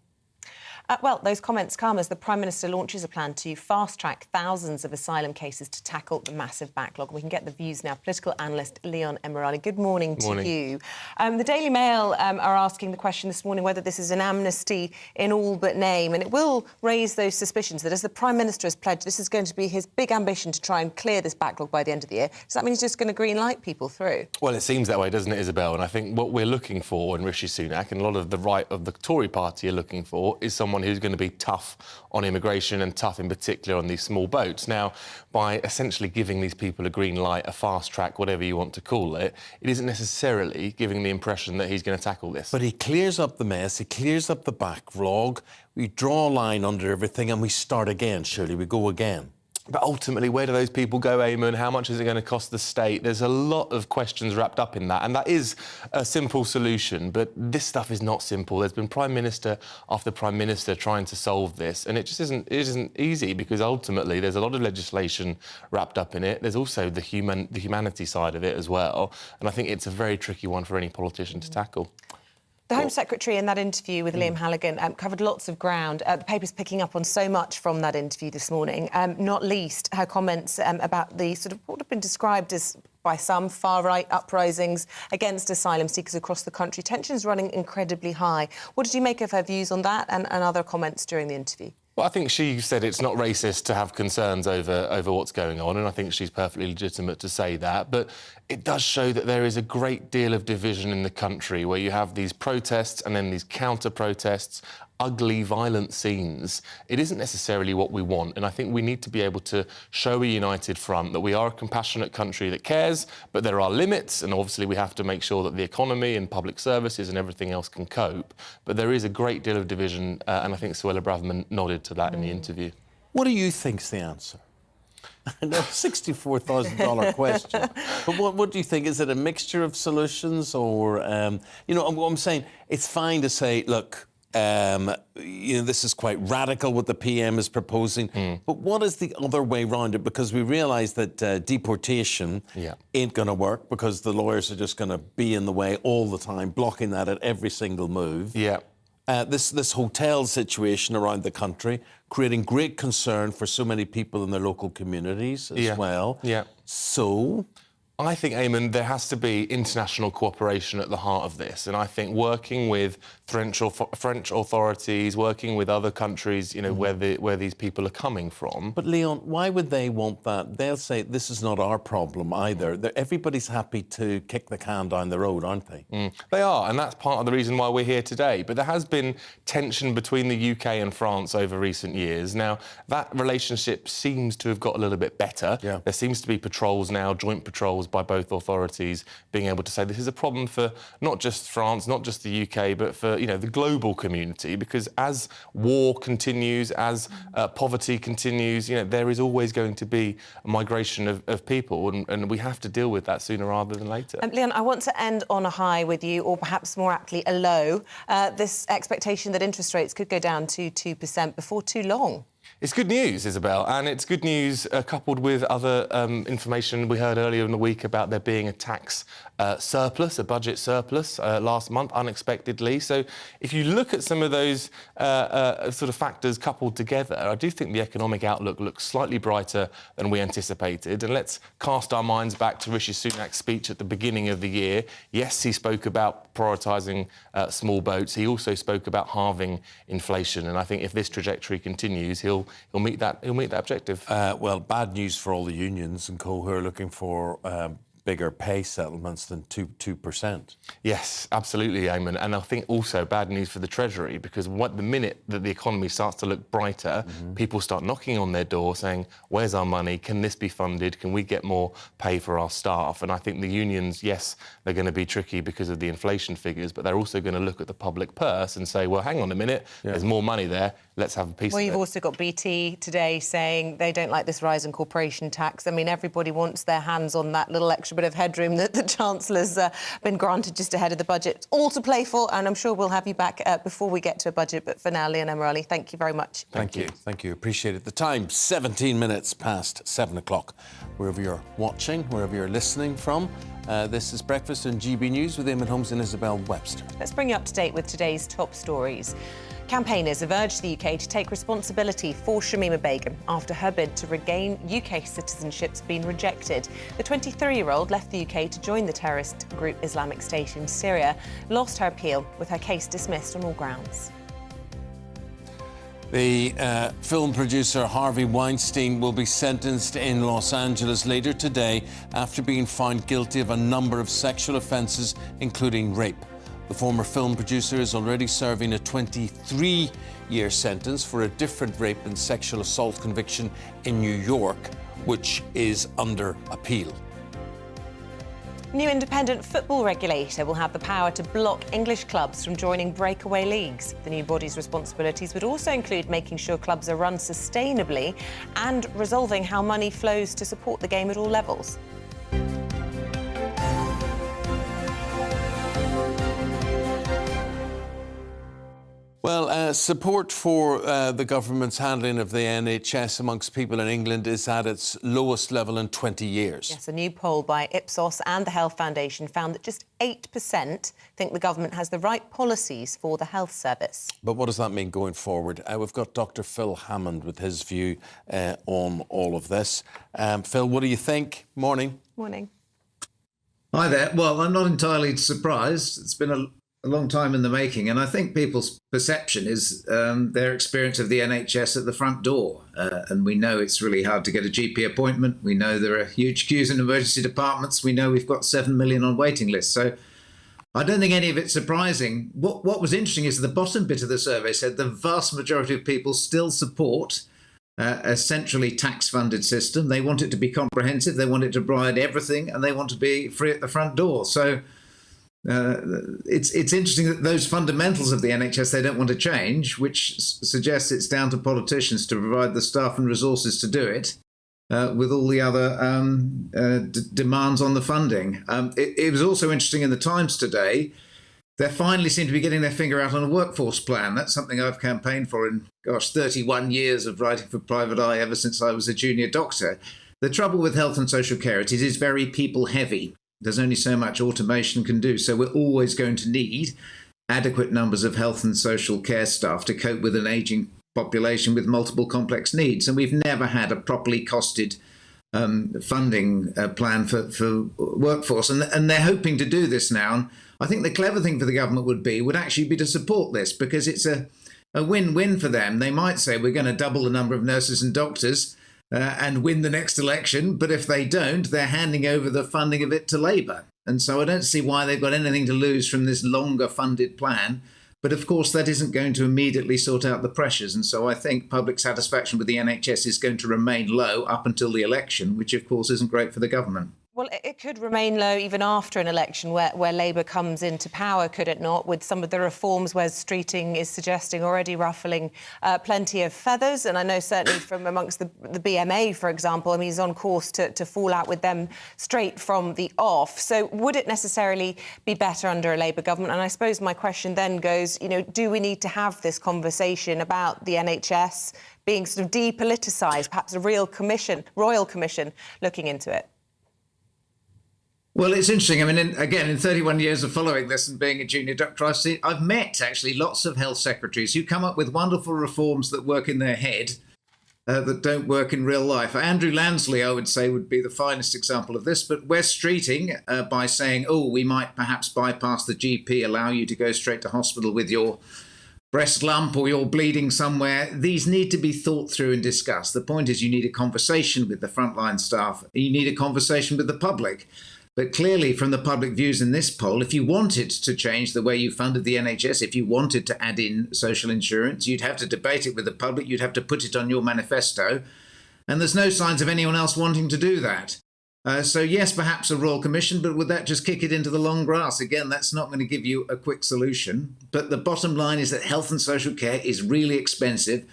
Well, those comments come as the Prime Minister launches a plan to fast-track thousands of asylum cases to tackle the massive backlog. We can get the views now. Political analyst Leon Emirali, good morning to you. The Daily Mail are asking the question this morning whether this is an amnesty in all but name, and it will raise those suspicions that, as the Prime Minister has pledged, this is going to be his big ambition to try and clear this backlog by the end of the year. Does that mean he's just going to green light people through? Well, it seems that way, doesn't it, Isabel? And I think what we're looking for in Rishi Sunak, and a lot of the right of the Tory party are looking for, is someone who's going to be tough on immigration and tough in particular on these small boats. Now, by essentially giving these people a green light, a fast track, whatever you want to call it, it isn't necessarily giving the impression that he's going to tackle this. But he clears up the mess, he clears up the backlog, we draw a line under everything and we start again, surely we go again. But ultimately, where do those people go, Eamonn? How much is it going to cost the state? There's a lot of questions wrapped up in that, and that is a simple solution, but this stuff is not simple. There's been Prime Minister after Prime Minister trying to solve this, and it isn't easy, because ultimately there's a lot of legislation wrapped up in it. There's also the humanity side of it as well, and I think it's a very tricky one for any politician to tackle. The Home Secretary in that interview with Liam Halligan covered lots of ground. The paper's picking up on so much from that interview this morning, not least her comments about the sort of what have been described as, by some, far-right uprisings against asylum seekers across the country. Tensions running incredibly high. What did you make of her views on that and other comments during the interview? Well, I think she said it's not racist to have concerns over what's going on, and I think she's perfectly legitimate to say that. But it does show that there is a great deal of division in the country, where you have these protests and then these counter-protests, ugly, violent scenes. It isn't necessarily what we want, and I think we need to be able to show a united front, that we are a compassionate country that cares, but there are limits, and obviously we have to make sure that the economy and public services and everything else can cope. But there is a great deal of division, and I think Suella Braverman nodded to that in the interview. What do you think's the answer? No, $64,000 question. But what do you think? Is it a mixture of solutions, or you know, what I'm saying? It's fine to say, look, you know, this is quite radical what the PM is proposing, but what is the other way around it? Because we realise that deportation ain't going to work, because the lawyers are just going to be in the way all the time, blocking that at every single move. This hotel situation around the country, creating great concern for so many people in their local communities as well. So I think, Eamonn, there has to be international cooperation at the heart of this, and I think working with French authorities, working with other countries, you know, where these people are coming from. But Leon, why would they want that? They'll say this is not our problem either. Everybody's happy to kick the can down the road, aren't they? They are, and that's part of the reason why we're here today. But there has been tension between the UK and France over recent years. Now, that relationship seems to have got a little bit better. There seems to be patrols now, joint patrols by both authorities, being able to say this is a problem for not just France, not just the UK, but for, you know, the global community, because as war continues, as poverty continues, you know, there is always going to be a migration of people, and we have to deal with that sooner rather than later. Leon, I want to end on a high with you, or perhaps more aptly a low. This expectation that interest rates could go down to 2% before too long. It's good news, Isabel, and it's good news coupled with other information we heard earlier in the week about there being a tax surplus, a budget surplus last month, unexpectedly. So if you look at some of those sort of factors coupled together, I do think the economic outlook looks slightly brighter than we anticipated. And let's cast our minds back to Rishi Sunak's speech at the beginning of the year. Yes, he spoke about prioritising small boats. He also spoke about halving inflation. And I think if this trajectory continues, he'll meet that objective. Well, bad news for all the unions and co who are looking for bigger pay settlements than 2%. Yes, absolutely, Eamonn. And I think also bad news for the Treasury, because the minute that the economy starts to look brighter, people start knocking on their door saying, where's our money? Can this be funded? Can we get more pay for our staff? And I think the unions, yes, they're going to be tricky because of the inflation figures, but they're also going to look at the public purse and say, well, hang on a minute, there's more money there. Let's have a piece of it. Well, you've also got BT today saying they don't like this rise in corporation tax. I mean, everybody wants their hands on that little extra bit of headroom that the Chancellor's been granted just ahead of the budget. It's all to play for, and I'm sure we'll have you back before we get to a budget. But for now, Leon Emirali, thank you very much. Thank you. Thank you. Appreciate it. The time, 17 minutes past 7 o'clock. Wherever you're watching, wherever you're listening from, this is Breakfast in GB News with Eamonn, Holmes and Isabel Webster. Let's bring you up to date with today's top stories. Campaigners have urged the UK to take responsibility for Shamima Begum after her bid to regain UK citizenship's been rejected. The 23-year-old left the UK to join the terrorist group Islamic State in Syria, lost her appeal with her case dismissed on all grounds. The film producer Harvey Weinstein will be sentenced in Los Angeles later today after being found guilty of a number of sexual offences, including rape. The former film producer is already serving a 23-year sentence for a different rape and sexual assault conviction in New York, which is under appeal. New independent football regulator will have the power to block English clubs from joining breakaway leagues. The new body's responsibilities would also include making sure clubs are run sustainably and resolving how money flows to support the game at all levels. Well, support for the government's handling of the NHS amongst people in England is at its lowest level in 20 years. Yes, a new poll by Ipsos and the Health Foundation found that just 8% think the government has the right policies for the health service. But what does that mean going forward? We've got Dr. Phil Hammond with his view on all of this. Phil, what do you think? Morning. Morning. Hi there. Well, I'm not entirely surprised. It's been a long time in the making, and I think people's perception is their experience of the NHS at the front door. And we know it's really hard to get a GP appointment. We know there are huge queues in emergency departments. We know we've got 7 million on waiting lists. So I don't think any of it's surprising. What was interesting is the bottom bit of the survey said the vast majority of people still support a centrally tax-funded system. They want it to be comprehensive. They want it to provide everything, and they want to be free at the front door. So it's interesting that those fundamentals of the NHS they don't want to change, which suggests it's down to politicians to provide the staff and resources to do it, with all the other demands on the funding. It was also interesting in the Times today, they finally seem to be getting their finger out on a workforce plan. That's something I've campaigned for in, 31 years of writing for Private Eye ever since I was a junior doctor. The trouble with health and social care, it is very people heavy. There's only so much automation can do. So we're always going to need adequate numbers of health and social care staff to cope with an ageing population with multiple complex needs. And we've never had a properly costed funding plan for workforce. And they're hoping to do this now. And I think the clever thing for the government would actually be to support this, because it's a win-win for them. They might say we're going to double the number of nurses and doctors and win the next election. But if they don't, they're handing over the funding of it to Labour. And so I don't see why they've got anything to lose from this longer funded plan. But of course, that isn't going to immediately sort out the pressures. And so I think public satisfaction with the NHS is going to remain low up until the election, which of course isn't great for the government. Well, it could remain low even after an election where Labour comes into power, could it not, with some of the reforms Wes Streeting is suggesting already ruffling plenty of feathers. And I know certainly from amongst the BMA, for example, I mean, he's on course to fall out with them straight from the off. So would it necessarily be better under a Labour government? And I suppose my question then goes, do we need to have this conversation about the NHS being sort of depoliticised, perhaps a royal commission looking into it? Well, it's interesting. I mean, in 31 years of following this and being a junior doctor, I've met actually lots of health secretaries who come up with wonderful reforms that work in their head, that don't work in real life. Andrew Lansley, I would say, would be the finest example of this. But Wes Streeting, by saying, we might perhaps bypass the GP, allow you to go straight to hospital with your breast lump or you're bleeding somewhere, these need to be thought through and discussed. The point is you need a conversation with the frontline staff. You need a conversation with the public. But clearly, from the public views in this poll, if you wanted to change the way you funded the NHS, if you wanted to add in social insurance, you'd have to debate it with the public, you'd have to put it on your manifesto. And there's no signs of anyone else wanting to do that. So yes, perhaps a royal commission, but would that just kick it into the long grass? Again, that's not going to give you a quick solution. But the bottom line is that health and social care is really expensive.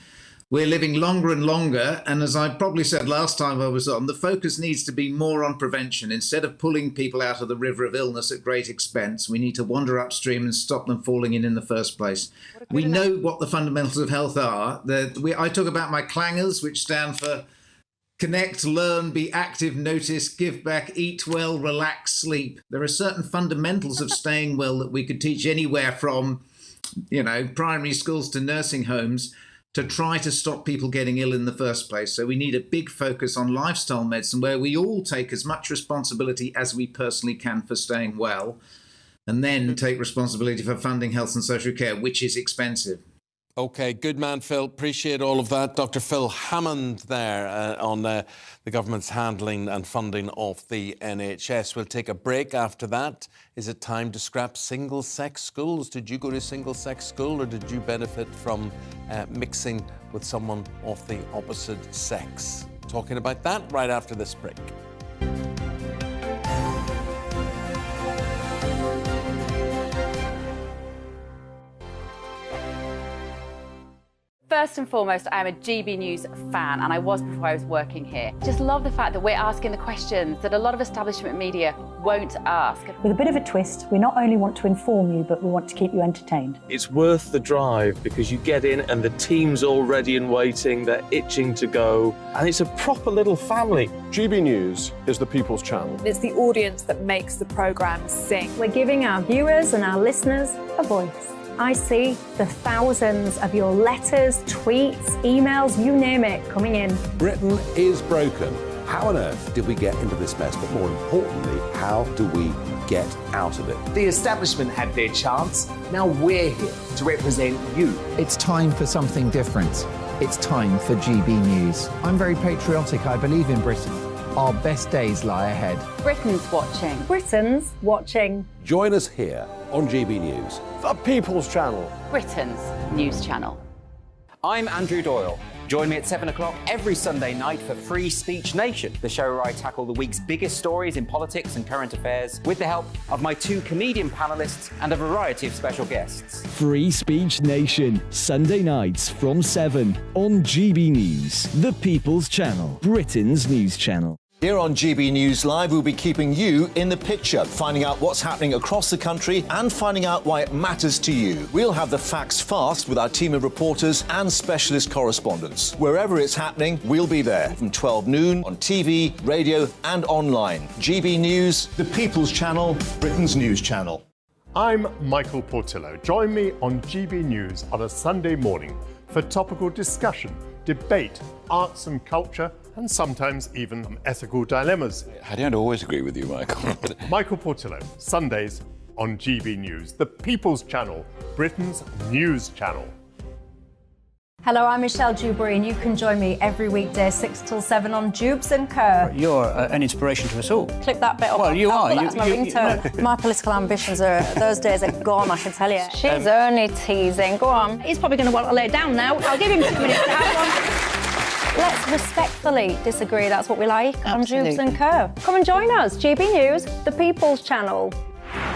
We're living longer and longer, and as I probably said last time I was on, the focus needs to be more on prevention. Instead of pulling people out of the river of illness at great expense, we need to wander upstream and stop them falling in the first place. We know what the fundamentals of health are. I talk about my clangers, which stand for connect, learn, be active, notice, give back, eat well, relax, sleep. There are certain fundamentals of staying well that we could teach anywhere from primary schools to nursing homes to try to stop people getting ill in the first place. So we need a big focus on lifestyle medicine where we all take as much responsibility as we personally can for staying well, and then take responsibility for funding health and social care, which is expensive. OK, good man, Phil. Appreciate all of that. Dr. Phil Hammond there on the government's handling and funding of the NHS. We'll take a break after that. Is it time to scrap single-sex schools? Did you go to single-sex school, or did you benefit from mixing with someone of the opposite sex? Talking about that right after this break. First and foremost, I am a GB News fan, and I was before I was working here. Just love the fact that we're asking the questions that a lot of establishment media won't ask. With a bit of a twist, we not only want to inform you, but we want to keep you entertained. It's worth the drive because you get in and the team's all ready and waiting, they're itching to go, and it's a proper little family. GB News is the People's Channel. It's the audience that makes the programme sing. We're giving our viewers and our listeners a voice. I see the thousands of your letters, tweets, emails, you name it, coming in. Britain is broken. How on earth did we get into this mess? But more importantly, how do we get out of it? The establishment had their chance. Now we're here to represent you. It's time for something different. It's time for GB News. I'm very patriotic. I believe in Britain. Our best days lie ahead. Britain's watching. Britain's watching. Join us here on GB News. The People's Channel. Britain's news channel. I'm Andrew Doyle. Join me at 7 o'clock every Sunday night for Free Speech Nation, the show where I tackle the week's biggest stories in politics and current affairs with the help of my two comedian panellists and a variety of special guests. Free Speech Nation, Sunday nights from 7 on GB News, the People's Channel, Britain's news channel. Here on GB News Live, we'll be keeping you in the picture, finding out what's happening across the country and finding out why it matters to you. We'll have the facts fast with our team of reporters and specialist correspondents. Wherever it's happening, we'll be there from 12 noon on TV, radio and online. GB News, the People's Channel, Britain's news channel. I'm Michael Portillo. Join me on GB News on a Sunday morning for topical discussion, debate, arts and culture, and sometimes even ethical dilemmas. I don't always agree with you, Michael. Michael Portillo, Sundays on GB News, the People's Channel, Britain's news channel. Hello, I'm Michelle Dewberry, and you can join me every weekday 6 till 7 on Jubes and Kerr. You're an inspiration to us all. Clip that bit up. Well, you are. That's my ringtone. My political ambitions those days are gone, I can tell you. She's only teasing. Go on. He's probably going to want to lay down now. I'll give him 2 minutes to have one. Let's respectfully disagree. That's what we like on Jubes and Kerr. Come and join us. GB News, the People's Channel.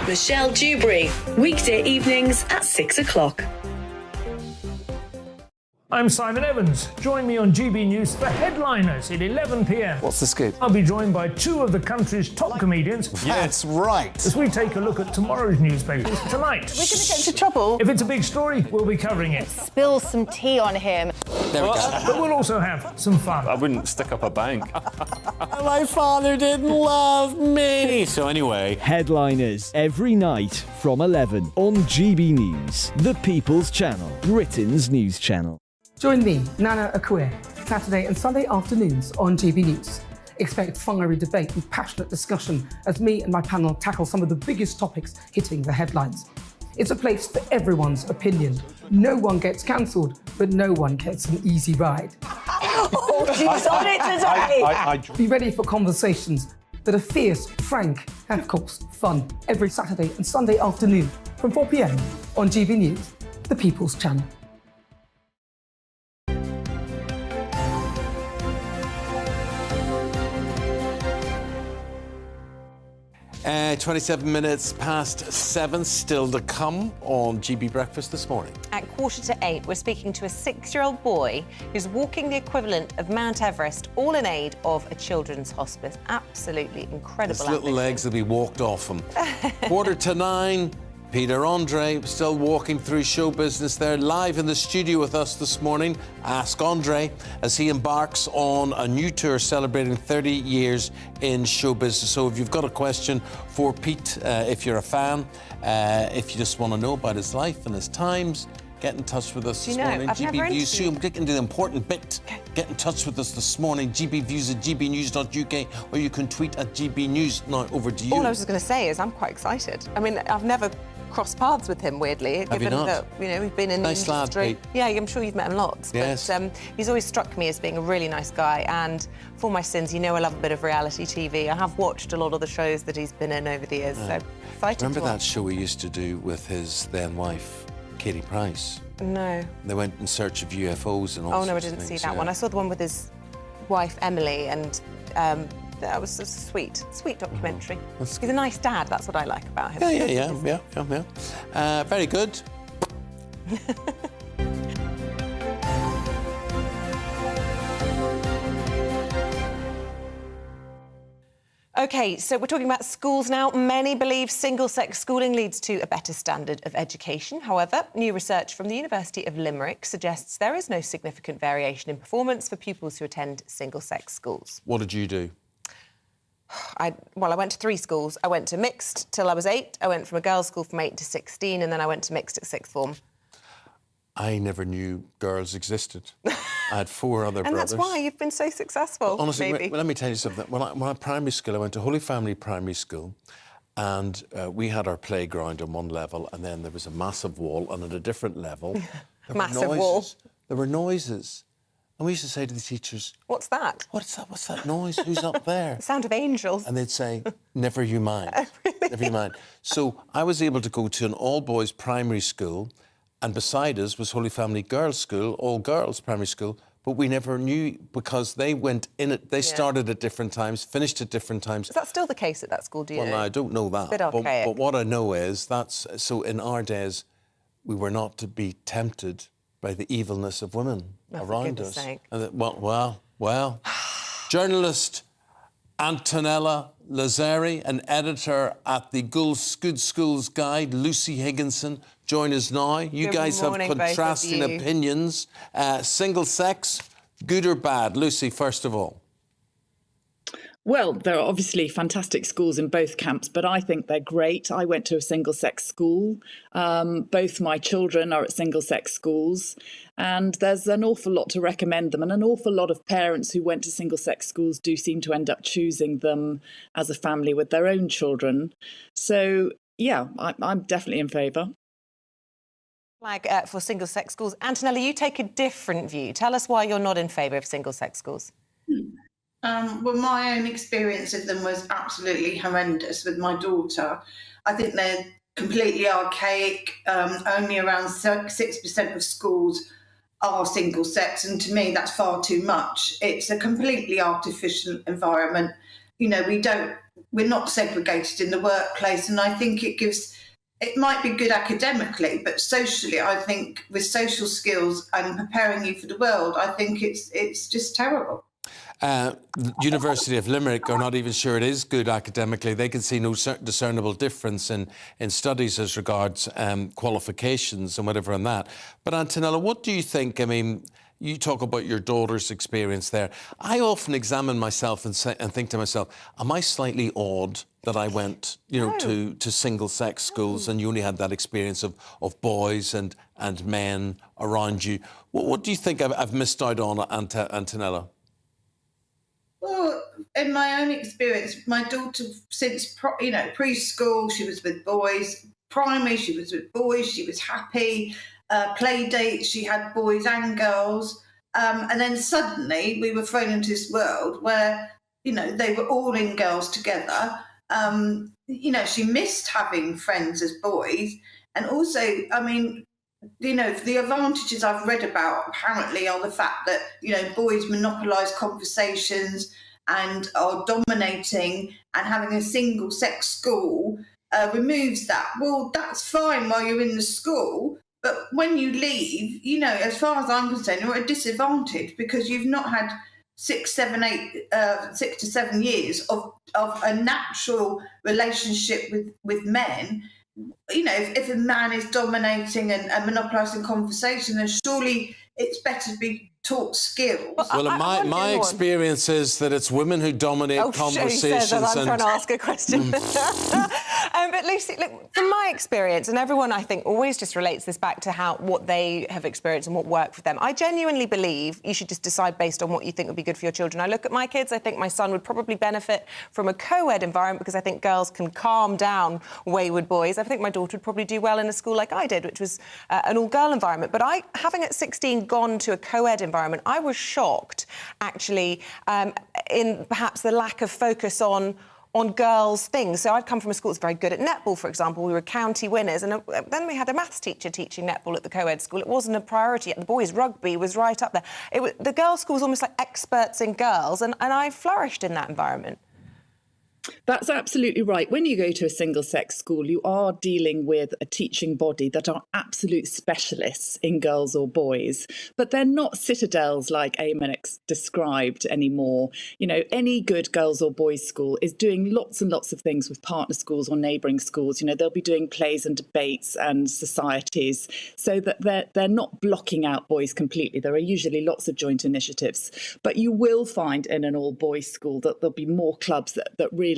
Michelle Dewberry, weekday evenings at 6 o'clock. I'm Simon Evans. Join me on GB News for Headliners at 11 p.m. What's the scoop? I'll be joined by 2 of the country's top comedians. That's right. As we take a look at tomorrow's newspapers tonight. We're going to get into trouble. If it's a big story, we'll be covering it. Spill some tea on him. There we go. But we'll also have some fun. I wouldn't stick up a bank. My father didn't love me. So anyway. Headliners every night from 11 on GB News, the People's Channel, Britain's news channel. Join me, Nana Akue, Saturday and Sunday afternoons on GB News. Expect fiery debate and passionate discussion as me and my panel tackle some of the biggest topics hitting the headlines. It's a place for everyone's opinion. No one gets cancelled, but no one gets an easy ride. Oh, she's on it today! Be ready for conversations that are fierce, frank, and of course, fun. Every Saturday and Sunday afternoon from 4 p.m. on GB News, the People's Channel. 27 minutes past 7, still to come on GB Breakfast this morning. At 7:45, we're speaking to a 6-year-old boy who's walking the equivalent of Mount Everest, all in aid of a children's hospice. Absolutely incredible. His little legs will be walked off him. 8:45, Peter Andre, still walking through show business there, live in the studio with us this morning. Ask Andre as he embarks on a new tour celebrating 30 years in show business. So if you've got a question for Pete, if you're a fan, if you just want to know about his life and his times, get in touch with us this morning. I've never GB Views. interviewed- I'm getting to the important bit. Okay. Get in touch with us this morning. gbviews@gbnews.uk, or you can tweet at GB News. Now over to you. All I was just going to say is I'm quite excited. I mean, I've never crossed paths with him, weirdly. Have you given not? that, we've been in Nice the lad, industry. Pete. Yeah, I'm sure you've met him lots. Yes. But he's always struck me as being a really nice guy. And for my sins, I love a bit of reality TV. I have watched a lot of the shows that he's been in over the years. So excited Remember to that watch. show he used to do with his then wife, Katie Price? No. They went in search of UFOs and all Oh, no, I sorts of didn't see things, that yeah. one. I saw the one with his wife, Emily, and that was a sweet documentary. He's a nice dad, that's what I like about him. Yeah. Very good. OK, so we're talking about schools now. Many believe single-sex schooling leads to a better standard of education. However, new research from the University of Limerick suggests there is no significant variation in performance for pupils who attend single-sex schools. What did you do? I went to 3 schools. I went to mixed till I was 8. I went from a girls' school from 8 to 16, and then I went to mixed at 6th form. I never knew girls existed. I had 4 other And brothers. that's why you've been so successful, Honestly, maybe. let me tell you something. When I was primary school, I went to Holy Family Primary School, and we had our playground on one level, and then there was a massive wall, and at a different level, there were Massive noises. wall. There were noises. And we used to say to the teachers, What's that? What's that noise? Who's up there? The sound of angels. And they'd say, never you mind. Never you mind. So I was able to go to an all-boys primary school, and beside us was Holy Family Girls' School, all-girls primary school, but we never knew because they went in it. They started at different times, finished at different times. Is that still the case at that school, do you know? Well, I don't know that. It's a bit archaic. But what I know is so in our days, we were not to be tempted by the evilness of women around us. Sake. And well. Journalist Antonella Lazzari, an editor at the Good Schools Guide, Lucy Higginson, join us now. You Good guys morning, have both of contrasting you. opinions. Single sex, good or bad? Lucy, first of all. Well, there are obviously fantastic schools in both camps, but I think they're great. I went to a single-sex school. Both my children are at single-sex schools, and there's an awful lot to recommend them. And an awful lot of parents who went to single-sex schools do seem to end up choosing them as a family with their own children. So, yeah, I'm definitely in favour. For single-sex schools. Antonella, you take a different view. Tell us why you're not in favour of single-sex schools. Well, my own experience of them was absolutely horrendous with my daughter. I think they're completely archaic. Only around 6% of schools are single sex, and to me that's far too much. It's a completely artificial environment. We're not segregated in the workplace, and I think it might be good academically, but socially, I think with social skills and preparing you for the world, I think it's just terrible. The University of Limerick are not even sure it is good academically. They can see no discernible difference in studies as regards qualifications and whatever on that. But Antonella, what do you think? I mean, you talk about your daughter's experience there. I often examine myself and think to myself, am I slightly odd that I went, to single-sex schools and you only had that experience of boys and men around you? What do you think I've missed out on, Antonella? Well, in my own experience, my daughter, since preschool, she was with boys. Primary, she was with boys. She was happy. Play dates, she had boys and girls. And then suddenly we were thrown into this world where, they were all in girls together. She missed having friends as boys. And also, the advantages I've read about apparently are the fact that, boys monopolise conversations and are dominating, and having a single-sex school removes that. Well, that's fine while you're in the school, but when you leave, as far as I'm concerned, you're at a disadvantage because you've not had 6 to 7 years of a natural relationship with men. you know, if a man is dominating and monopolising conversation, then surely it's better to be taught skills. Well, my experience is that it's women who dominate conversations. She says that I'm trying to ask a question. But Lucy, look, from my experience, and everyone I think always just relates this back to what they have experienced and what worked for them. I genuinely believe you should just decide based on what you think would be good for your children. I look at my kids, I think my son would probably benefit from a co-ed environment because I think girls can calm down wayward boys. I think my daughter would probably do well in a school like I did, which was an all-girl environment. But having at 16 gone to a co-ed environment, I was shocked, actually, in perhaps the lack of focus on girls' things. So I'd come from a school that's very good at netball, for example. We were county winners, and then we had a maths teacher teaching netball at the co-ed school. It wasn't a priority. The boys' rugby was right up there. The girls' school was almost like experts in girls, and I flourished in that environment. That's absolutely right. When you go to a single-sex school, you are dealing with a teaching body that are absolute specialists in girls or boys, but they're not citadels like Eamonn described anymore. You know, any good girls or boys school is doing lots and lots of things with partner schools or neighbouring schools. You know, they'll be doing plays and debates and societies so that they're not blocking out boys completely. There are usually lots of joint initiatives, but you will find in an all-boys school that there'll be more clubs that really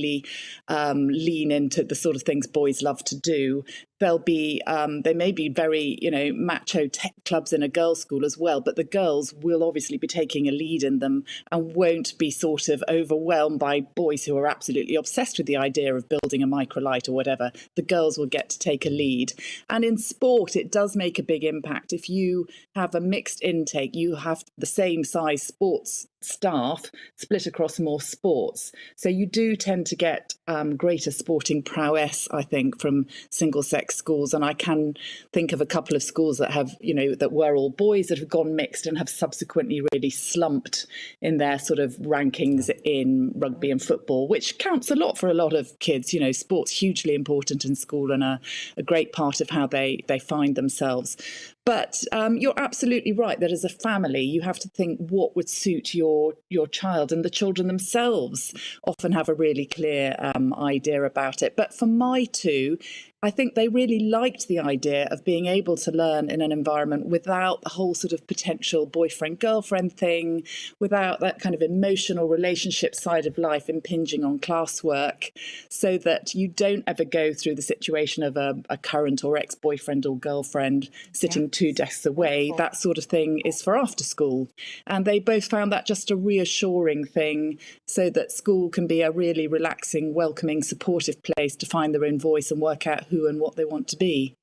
lean into the sort of things boys love to do. There'll be, they may be very, macho tech clubs in a girls' school as well, but the girls will obviously be taking a lead in them and won't be sort of overwhelmed by boys who are absolutely obsessed with the idea of building a microlight or whatever. The girls will get to take a lead. And in sport, it does make a big impact. If you have a mixed intake, you have the same size sports staff split across more sports. So you do tend to get greater sporting prowess, I think, from single-sex schools. And I can think of a couple of schools that have, that were all boys that have gone mixed and have subsequently really slumped in their sort of rankings in rugby and football, which counts a lot for a lot of kids. Sport's hugely important in school and a great part of how they find themselves. But you're absolutely right that as a family, you have to think what would suit your child, and the children themselves often have a really clear idea about it. But for my two, I think they really liked the idea of being able to learn in an environment without the whole sort of potential boyfriend-girlfriend thing, without that kind of emotional relationship side of life impinging on classwork, so that you don't ever go through the situation of a current or ex-boyfriend or girlfriend sitting 2 desks away. That sort of thing is for after school. And they both found that just a reassuring thing, so that school can be a really relaxing, welcoming, supportive place to find their own voice and work out who and what they want to be.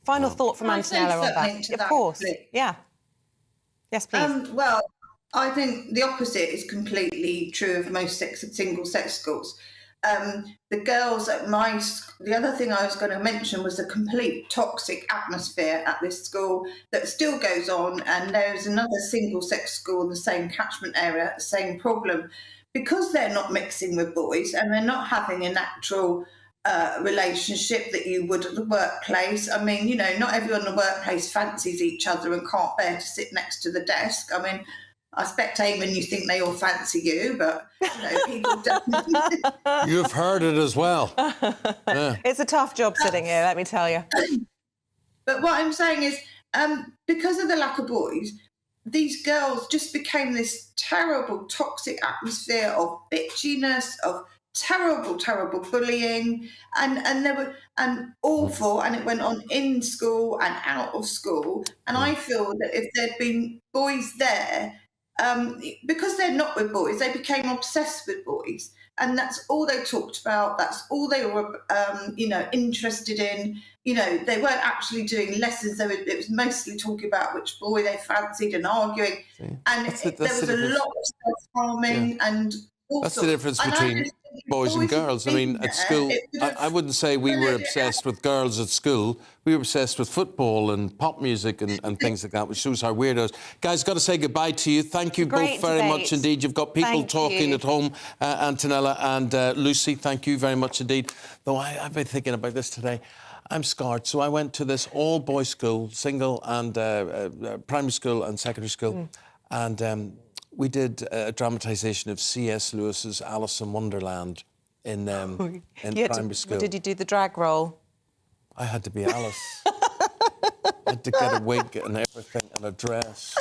Final thought from Antonella on that. Of course. Yeah. Yes, please. Well, I think the opposite is completely true of most single-sex schools. The girls at the other thing I was going to mention was the complete toxic atmosphere at this school that still goes on, and there's another single-sex school in the same catchment area, same problem, because they're not mixing with boys and they're not having a natural relationship that you would at the workplace. I mean, not everyone in the workplace fancies each other and can't bear to sit next to the desk. I mean, I expect, Eamonn, you think they all fancy you, but people don't. You've heard it as well. Yeah. It's a tough job sitting here, let me tell you. But what I'm saying is, because of the lack of boys, these girls just became this terrible, toxic atmosphere of bitchiness, of terrible bullying, and awful, and it went on in school and out of school. And I feel that if there'd been boys there, because they're not with boys, they became obsessed with boys, and that's all they talked about. That's all they were, interested in. They weren't actually doing lessons. It was mostly talking about which boy they fancied and arguing. And there was a lot of self-harming and all That's sorts. the difference between boys and girls. I mean, at school, I wouldn't say we were obsessed with girls at school. We were obsessed with football and pop music and things like that, which shows how weirdos. Guys, got to say goodbye to you. Thank you both very much indeed. You've got people talking at home, Antonella and Lucy. Thank you very much indeed. Though I've been thinking about this today. I'm scarred. So I went to this all-boys school, single and primary school and secondary school. And we did a dramatisation of C.S. Lewis's Alice in Wonderland in primary school. Did you do the drag roll? I had to be Alice. I had to get a wig and everything and a dress.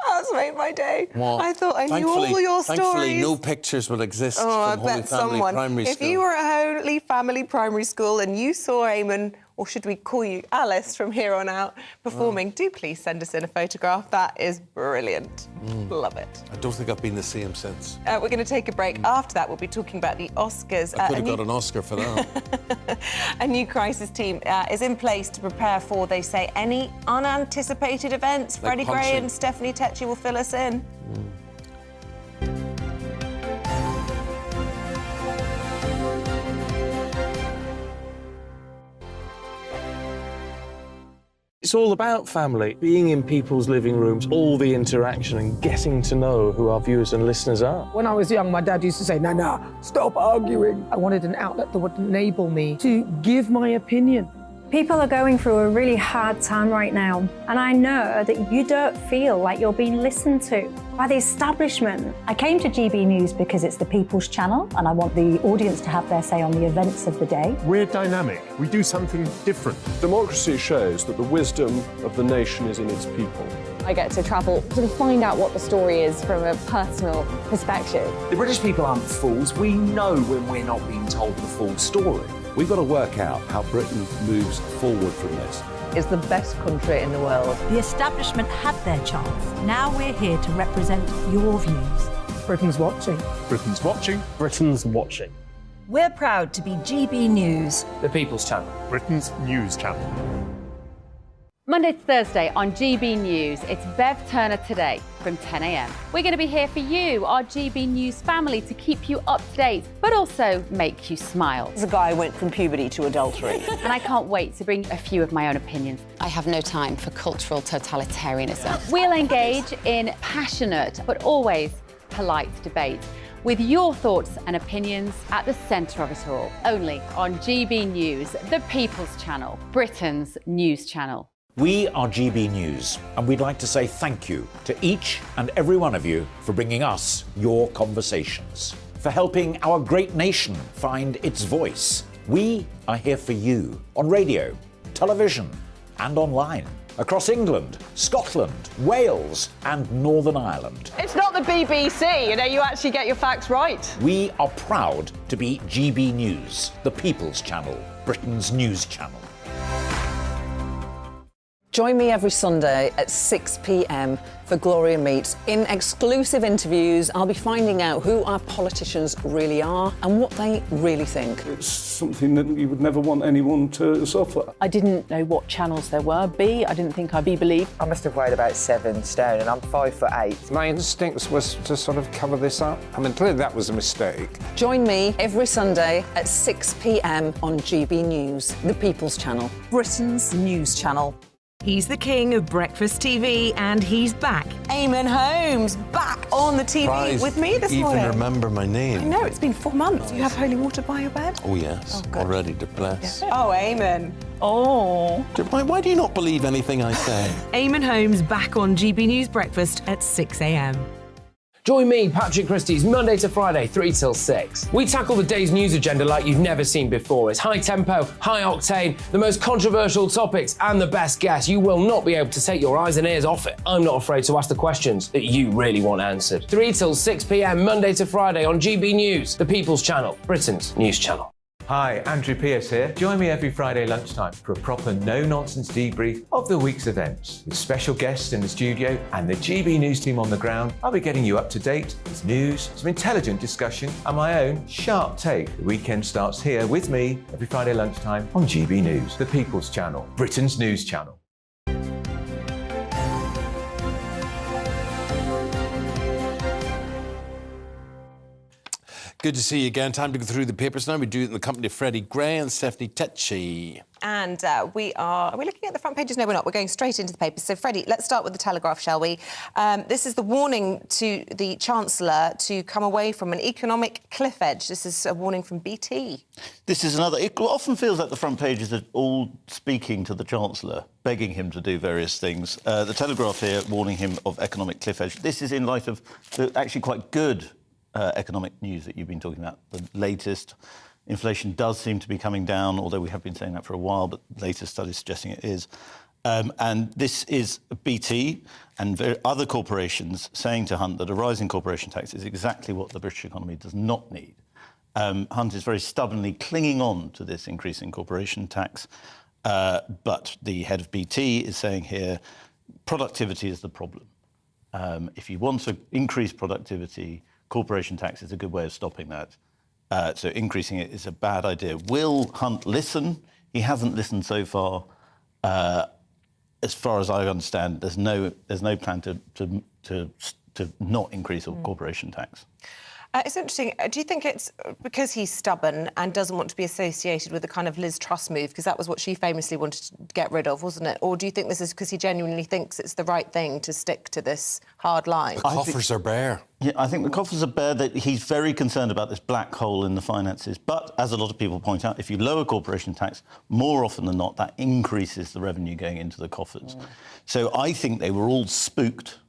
That's made my day. Well, I thought I knew all your stories. Thankfully, no pictures will exist from Holy Family Primary School. If you were at Holy Family Primary School and you saw Eamonn, or should we call you Alice from here on out, performing, do please send us in a photograph. That is brilliant. Love it. I don't think I've been the same since. We're going to take a break. After that, we'll be talking about the Oscars. I could have got an Oscar for that. A new crisis team is in place to prepare for, they say, any unanticipated events. Like Freddie Gray and Stephanie Tetchy will fill us in. It's all about family, being in people's living rooms, all the interaction and getting to know who our viewers and listeners are. When I was young, my dad used to say, "Nah, stop arguing." I wanted an outlet that would enable me to give my opinion. People are going through a really hard time right now, and I know that you don't feel like you're being listened to by the establishment. I came to GB News because it's the People's Channel, and I want the audience to have their say on the events of the day. We're dynamic. We do something different. Democracy shows that the wisdom of the nation is in its people. I get to travel to find out what the story is from a personal perspective. The British people aren't fools. We know when we're not being told the full story. We've got to work out how Britain moves forward from this. It's the best country in the world. The establishment had their chance. Now we're here to represent your views. Britain's watching. Britain's watching. Britain's watching. We're proud to be GB News. The People's Channel. Britain's news channel. Monday to Thursday on GB News, it's Bev Turner Today from 10 a.m. We're going to be here for you, our GB News family, to keep you up to date, but also make you smile. The guy went from puberty to adultery. And I can't wait to bring a few of my own opinions. I have no time for cultural totalitarianism. We'll engage in passionate, but always polite debate, with your thoughts and opinions at the centre of it all. Only on GB News, the People's Channel, Britain's news channel. We are GB News, and we'd like to say thank you to each and every one of you for bringing us your conversations, for helping our great nation find its voice. We are here for you on radio, television, and online, across England, Scotland, Wales, and Northern Ireland. It's not the BBC, you actually get your facts right. We are proud to be GB News, the People's Channel, Britain's news channel. Join me every Sunday at 6 p.m. for Gloria Meets. In exclusive interviews, I'll be finding out who our politicians really are and what they really think. It's something that you would never want anyone to suffer. I didn't know what channels there were. I didn't think I'd be believed. I must have weighed about 7 stone and I'm 5'8". My instincts was to sort of cover this up. I mean, clearly that was a mistake. Join me every Sunday at 6 p.m. on GB News, the People's Channel, Britain's news channel. He's the king of breakfast TV, and he's back. Eamonn Holmes, back on the TV with me this morning. Even remember my name. I know, it's been 4 months. You have holy water by your bed? Oh, yes. Already to bless. Yeah. Oh, Eamonn. Oh. Why do you not believe anything I say? Eamonn Holmes back on GB News Breakfast at 6 a.m. Join me, Patrick Christie's, Monday to Friday, 3 till 6. We tackle the day's news agenda like you've never seen before. It's high tempo, high octane, the most controversial topics, and the best guests. You will not be able to take your eyes and ears off it. I'm not afraid to ask the questions that you really want answered. 3 till 6 p.m, Monday to Friday on GB News, the People's Channel, Britain's news channel. Hi, Andrew Pierce here. Join me every Friday lunchtime for a proper no-nonsense debrief of the week's events. With special guests in the studio and the GB News team on the ground, I'll be getting you up to date with news, some intelligent discussion, and my own sharp take. The weekend starts here with me every Friday lunchtime on GB News, the People's Channel, Britain's news channel. Good to see you again. Time to go through the papers now. We do it in the company of Freddie Gray and Stephanie Tetchy. And are we looking at the front pages? No, we're not. We're going straight into the papers. So, Freddie, let's start with the Telegraph, shall we? This is the warning to the Chancellor to come away from an economic cliff edge. This is a warning from BT. This is another... It often feels like the front pages are all speaking to the Chancellor, begging him to do various things. The Telegraph here warning him of economic cliff edge. This is in light of the actually quite good economic news that you've been talking about, the latest inflation does seem to be coming down, although we have been saying that for a while, but latest studies suggesting it is. And this is BT and other corporations saying to Hunt that a rise in corporation tax is exactly what the British economy does not need. Hunt is very stubbornly clinging on to this increase in corporation tax, but the head of BT is saying here, productivity is the problem. If you want to increase productivity, corporation tax is a good way of stopping that. So increasing it is a bad idea. Will Hunt listen? He hasn't listened so far. As far as I understand, there's no plan to not increase corporation tax. It's interesting. Do you think it's because he's stubborn and doesn't want to be associated with the kind of Liz Truss move, because that was what she famously wanted to get rid of, wasn't it? Or do you think this is because he genuinely thinks it's the right thing to stick to this hard line? The coffers are bare. Yeah, I think the coffers are bare. That he's very concerned about this black hole in the finances. But as a lot of people point out, if you lower corporation tax, more often than not, that increases the revenue going into the coffers. So I think they were all spooked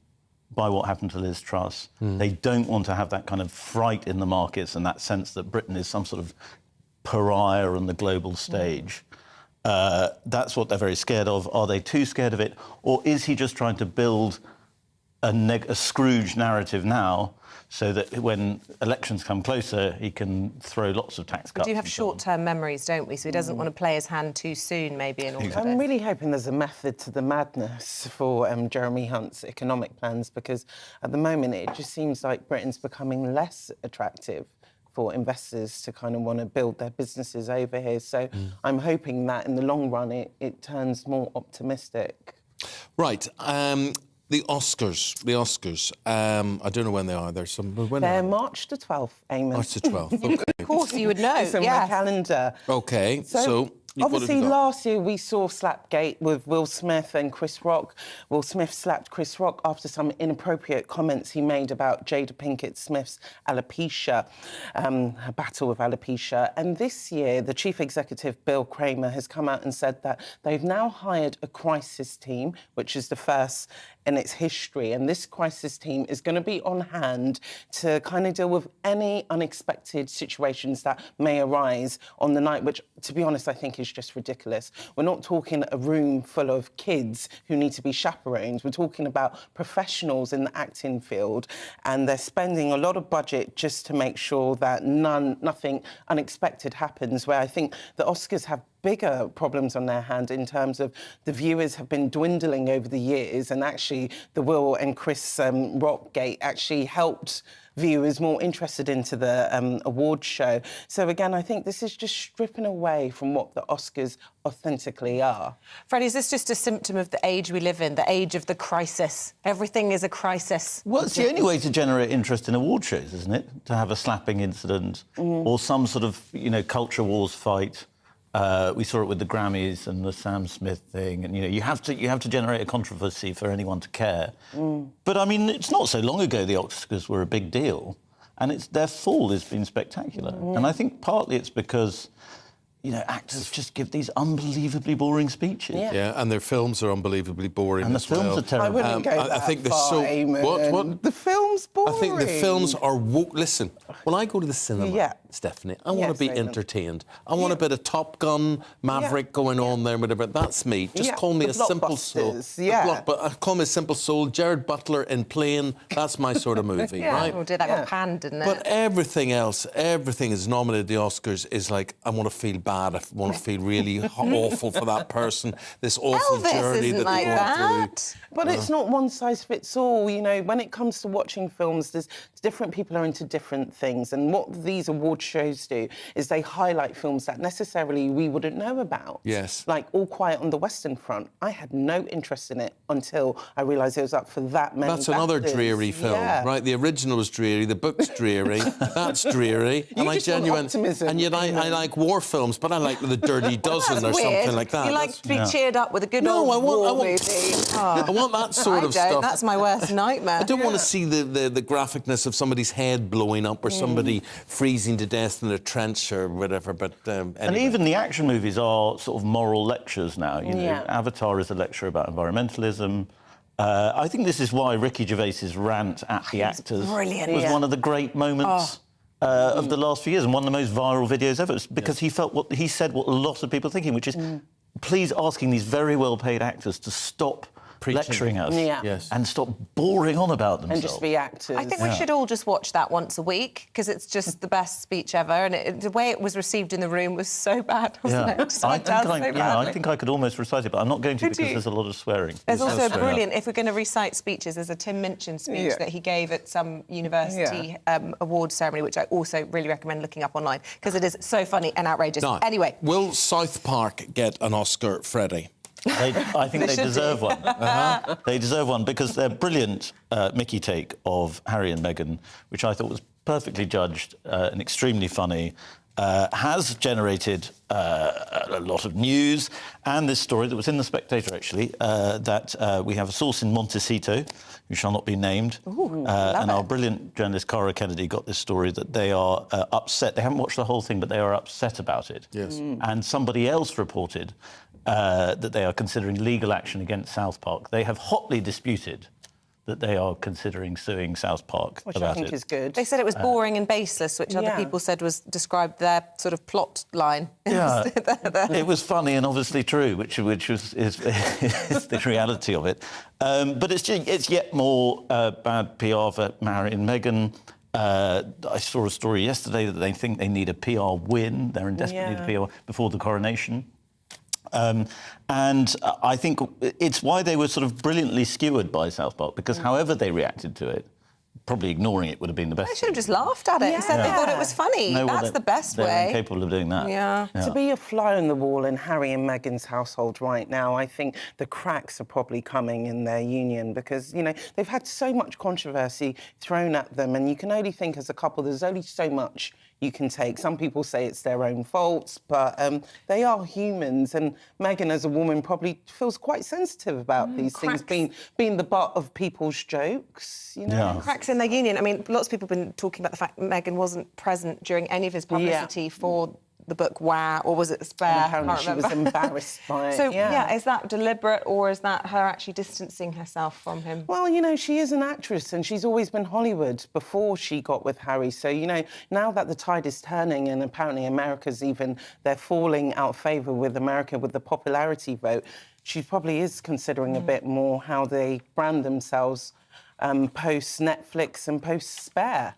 by what happened to Liz Truss. They don't want to have that kind of fright in the markets and that sense that Britain is some sort of pariah on the global stage. That's what they're very scared of. Are they too scared of it? Or is he just trying to build a Scrooge narrative now so that when elections come closer, he can throw lots of tax cuts? We do have short-term memories, don't we? So he doesn't want to play his hand too soon, maybe, in all of this. I'm really hoping there's a method to the madness for Jeremy Hunt's economic plans, because at the moment it just seems like Britain's becoming less attractive for investors to kind of want to build their businesses over here. So I'm hoping that in the long run it turns more optimistic. Right. The Oscars. I don't know when they are. There's some. They're March the 12th, Eamonn. March the 12th. Okay. Of course, you would know. It's on my calendar. Okay, so obviously, last year we saw Slapgate with Will Smith and Chris Rock. Will Smith slapped Chris Rock after some inappropriate comments he made about Jada Pinkett Smith's alopecia, her battle with alopecia. And this year, the chief executive, Bill Kramer, has come out and said that they've now hired a crisis team, which is the first in its history. And this crisis team is going to be on hand to kind of deal with any unexpected situations that may arise on the night, which, to be honest, I think is just ridiculous. We're not talking a room full of kids who need to be chaperoned. We're talking about professionals in the acting field, and they're spending a lot of budget just to make sure that nothing unexpected happens, where I think the Oscars have bigger problems on their hand in terms of the viewers have been dwindling over the years, and actually the Will and Chris Rock gate actually helped viewers more interested into the award show. So again, I think this is just stripping away from what the Oscars authentically are. Freddie, is this just a symptom of the age we live in, the age of the crisis? Everything is a crisis. Well, it's the only way to generate interest in award shows, isn't it? To have a slapping incident or some sort of, culture wars fight. We saw it with the Grammys and the Sam Smith thing, and you have to generate a controversy for anyone to care. But I mean, it's not so long ago the Oscars were a big deal, and their fall has been spectacular. And I think partly it's because actors just give these unbelievably boring speeches. Yeah, and their films are unbelievably boring. And the as films well. are terrible. I wouldn't go that I think they're far, so. Eamonn. What? The film's boring. I think the films are woke. Listen, when I go to the cinema, Stephanie, I want to be entertained. I want a bit of Top Gun, Maverick going on there, whatever. That's me. Just call me a simple soul. Call me a simple soul. Jared Butler in Plane. That's my sort of movie, right? Oh, did that got panned, didn't it? But everything else, everything is nominated at the Oscars is like, I want to feel bad. I want to feel really awful for that person. This awful Elvis journey isn't that like they go through. But it's not one size fits all. When it comes to watching films, there's different people are into different things. And what these award shows do is they highlight films that necessarily we wouldn't know about. Yes. Like All Quiet on the Western Front. I had no interest in it until I realised it was up for that many That's another BAFTAs. dreary film, right? The original was dreary, the book's dreary, that's dreary. You and just want optimism. And yet I like war films, but I like The Dirty Dozen or something like that. You like to be cheered up with a good old war movie. I want that sort of stuff. That's my worst nightmare. I don't want to see the graphicness of somebody's head blowing up or somebody freezing to death in a trench or whatever, but anyway. And even the action movies are sort of moral lectures now. Avatar is a lecture about environmentalism. I think this is why Ricky Gervais's rant at the actors was one of the great moments of the last few years and one of the most viral videos ever. It's because he said what a lot of people are thinking, which is please asking these very well-paid actors to stop lecturing us and stop boring on about themselves. And just be actors. I think we should all just watch that once a week because it's just the best speech ever, and the way it was received in the room was so bad, wasn't it? I think I could almost recite it, but I'm not going to because there's a lot of swearing. There's also brilliant, if we're going to recite speeches, there's a Tim Minchin speech that he gave at some university awards ceremony, which I also really recommend looking up online because it is so funny and outrageous. Now, anyway. Will South Park get an Oscar, Freddie? I think they deserve one. They deserve one because their brilliant Mickey take of Harry and Meghan, which I thought was perfectly judged and extremely funny, has generated a lot of news. And this story that was in The Spectator, actually, that we have a source in Montecito, who shall not be named. And our brilliant journalist, Cara Kennedy, got this story that they are upset. They haven't watched the whole thing, but they are upset about it. Yes. And somebody else reported that they are considering legal action against South Park. They have hotly disputed that they are considering suing South Park which about I think it. is good. They said it was boring and baseless, which other people said described their sort of plot line. Yeah, it was funny and obviously true, which is the reality of it. But it's yet more bad PR for Harry and Meghan. I saw a story yesterday that they think they need a PR win. They're in desperate need of PR before the coronation. And I think it's why they were sort of brilliantly skewered by South Park, because however they reacted to it, probably ignoring it would have been the best. They should have just laughed at it and said they thought it was funny. No, That's the best way. They're incapable of doing that. Yeah. To be a fly on the wall in Harry and Meghan's household right now, I think the cracks are probably coming in their union because, you know, they've had so much controversy thrown at them, and you can only think as a couple, there's only so much you can take. Some people say it's their own faults, but they are humans, and Meghan, as a woman, probably feels quite sensitive about these things, being the butt of people's jokes, you know? Cracks in their union. I mean, lots of people have been talking about the fact that Meghan wasn't present during any of his publicity for the book Wow, or was it Spare? And apparently she was embarrassed by it. So, is that deliberate, or is that her actually distancing herself from him? Well, you know, she is an actress and she's always been Hollywood before she got with Harry. So, you know, now that the tide is turning and apparently they're falling out of favour with America with the popularity vote, she probably is considering a bit more how they brand themselves post-Netflix and post-Spare.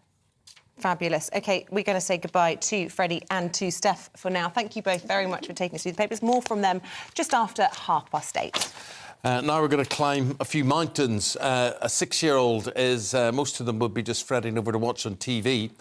Fabulous. OK, we're going to say goodbye to Freddie and to Steph for now. Thank you both very much for taking us through the papers. More from them just after 8:30. Now we're going to climb a few mountains. A 6-year-old is, most of them would be just fretting over to watch on TV.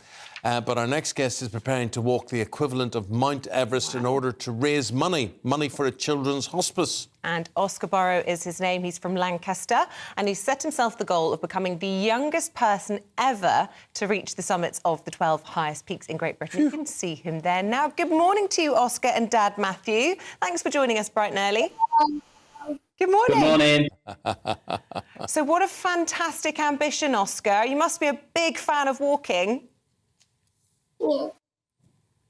But our next guest is preparing to walk the equivalent of Mount Everest in order to raise money for a children's hospice. And Oscar Burrow is his name. He's from Lancaster, and he's set himself the goal of becoming the youngest person ever to reach the summits of the 12 highest peaks in Great Britain. You can see him there now. Good morning to you, Oscar and Dad Matthew. Thanks for joining us bright and early. Good morning. Good morning. So what a fantastic ambition, Oscar. You must be a big fan of walking. Yeah.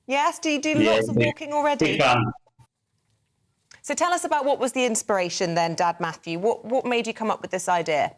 Yes? Do you do lots of walking already? Big fan. So tell us about what was the inspiration then, Dad Matthew. What made you come up with this idea?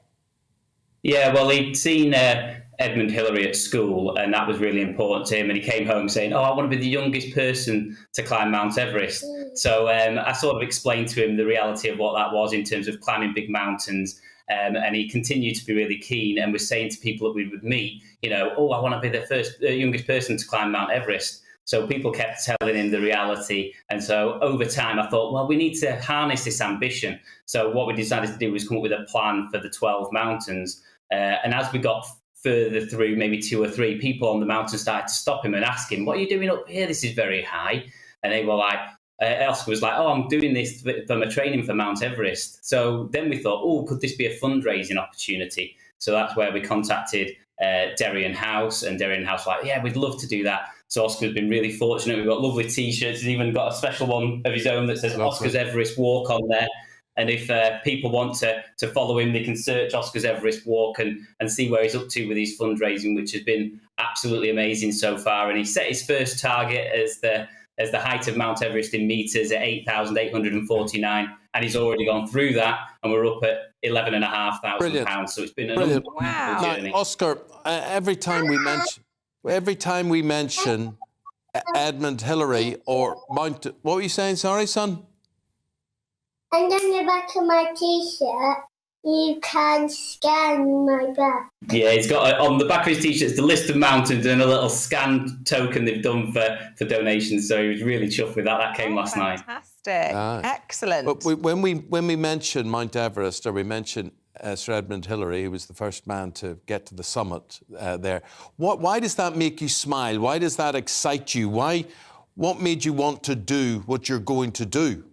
Yeah, well, he'd seen Edmund Hillary at school, and that was really important to him. And he came home saying, I want to be the youngest person to climb Mount Everest. So I sort of explained to him the reality of what that was in terms of climbing big mountains. And he continued to be really keen and was saying to people that we would meet, I want to be the youngest person to climb Mount Everest. So people kept telling him the reality. And so over time, I thought, well, we need to harness this ambition. So what we decided to do was come up with a plan for the 12 mountains. And as we got further through, maybe 2 or 3, people on the mountain started to stop him and ask him, what are you doing up here? This is very high. And they were like, Oscar was like, I'm doing this for my training for Mount Everest. So then we thought, could this be a fundraising opportunity? So that's where we contacted Derry & House, and Derry & House were like, yeah, we'd love to do that. So Oscar's been really fortunate. We've got lovely T-shirts. He's even got a special one of his own that says Oscar's Everest Walk on there. And if people want to follow him, they can search Oscar's Everest Walk and see where he's up to with his fundraising, which has been absolutely amazing so far. And he set his first target as the height of Mount Everest in metres at 8,849, and he's already gone through that, and we're up at £11,500. So it's been an unbelievable journey. Now, Oscar, every time we every time we mention Edmund Hillary or Mount... What were you saying? Sorry, son? And on the back of my T-shirt, you can scan my back. Yeah, he's got on the back of his T-shirt the list of mountains and a little scanned token they've done for donations. So he was really chuffed with that. That came last night. Fantastic. Excellent. But when we mention Mount Everest, or we mention Sir Edmund Hillary, who was the first man to get to the summit there, why does that make you smile? Why does that excite you? What made you want to do what you're going to do?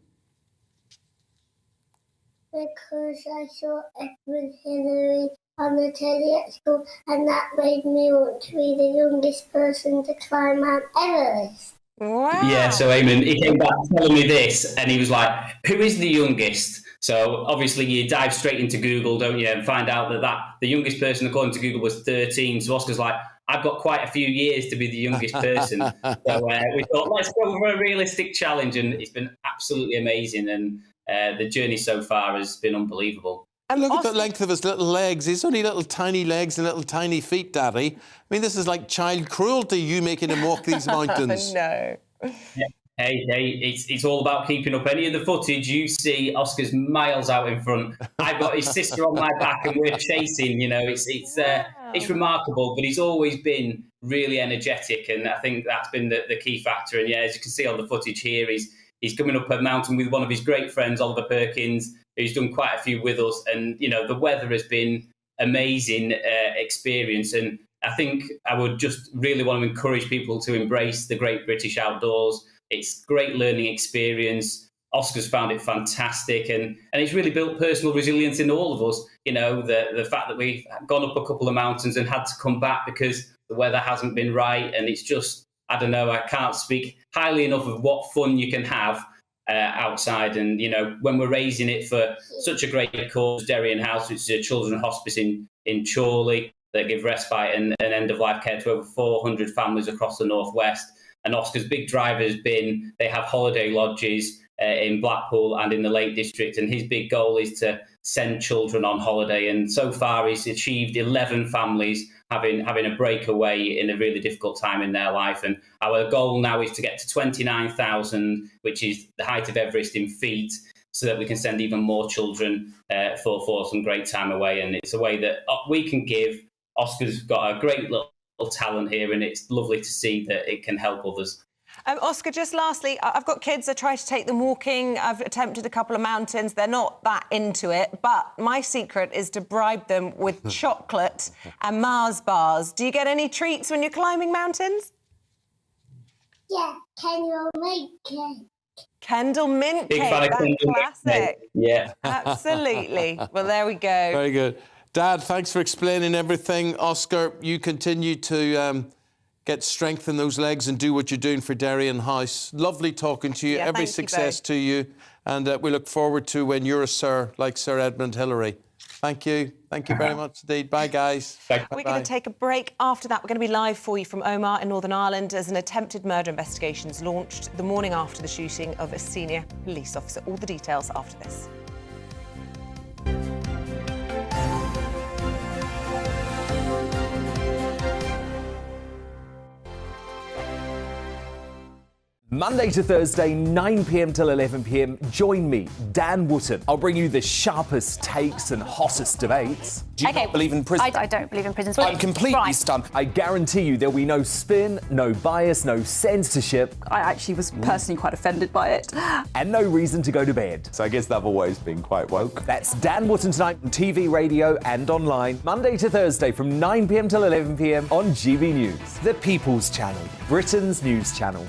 Because I saw Edmund Hillary on the telly at school, and that made me want to be the youngest person to climb Mount Everest. Wow. Yeah, so Eamonn, he came back telling me this, and he was like, who is the youngest? So obviously you dive straight into Google, don't you, and find out that the youngest person according to Google was 13. So Oscar's like, I've got quite a few years to be the youngest person. So we thought, let's go for a realistic challenge, and it's been absolutely amazing. And the journey so far has been unbelievable. And look at the length of his little legs. He's only little tiny legs and little tiny feet, Daddy. I mean, this is like child cruelty, you making him walk these mountains. No. Yeah. Hey, it's all about keeping up. Any of the footage you see, Oscar's miles out in front. I've got his sister on my back and we're chasing. You know, it's remarkable. But he's always been really energetic, and I think that's been the key factor. And yeah, as you can see on the footage here, he's coming up a mountain with one of his great friends, Oliver Perkins, who's done quite a few with us. And you know, the weather has been amazing experience. And I think I would just really want to encourage people to embrace the great British outdoors. It's a great learning experience. Oscar's found it fantastic, and it's really built personal resilience in all of us. You know, the fact that we've gone up a couple of mountains and had to come back because the weather hasn't been right, and it's just, I don't know, I can't speak highly enough of what fun you can have outside. And, you know, when we're raising it for such a great cause, Derry House, which is a children's hospice in Chorley that give respite and end-of-life care to over 400 families across the northwest. And Oscar's big drive has been, they have holiday lodges in Blackpool and in the Lake District, and his big goal is to send children on holiday. And so far he's achieved 11 families having a breakaway in a really difficult time in their life. And our goal now is to get to 29,000, which is the height of Everest in feet, so that we can send even more children for some great time away. And it's a way that we can give. Oscar's got a great little talent here, and it's lovely to see that it can help others. Oscar, just lastly, I've got kids. I try to take them walking. I've attempted a couple of mountains. They're not that into it, but my secret is to bribe them with chocolate and Mars bars. Do you get any treats when you're climbing mountains? Yeah, Kendall mint cake. Kendall mint Big cake, fan of that's Kendall mint classic. cake. Yeah. Absolutely. Well, there we go. Very good. Dad, thanks for explaining everything. Oscar, you continue to get strength in those legs and do what you're doing for Derry House. Lovely talking to you. Yeah, Every thank you success both. to you. And we look forward to when you're a Sir, like Sir Edmund Hillary. Thank you. Thank you very much indeed. Bye, guys. We're going to take a break. After that, we're going to be live for you from Omagh in Northern Ireland as an attempted murder investigation is launched the morning after the shooting of a senior police officer. All the details after this. Monday to Thursday, 9 p.m. till 11 p.m. Join me, Dan Wootton. I'll bring you the sharpest takes and hottest debates. Do you not believe in prison? I don't believe in prisons. I'm completely stunned. I guarantee you there'll be no spin, no bias, no censorship. I actually was personally quite offended by it. And no reason to go to bed. So I guess they've always been quite woke. That's Dan Wootton tonight on TV, radio and online. Monday to Thursday from 9 p.m. till 11 p.m. on GB News. The People's Channel, Britain's news channel.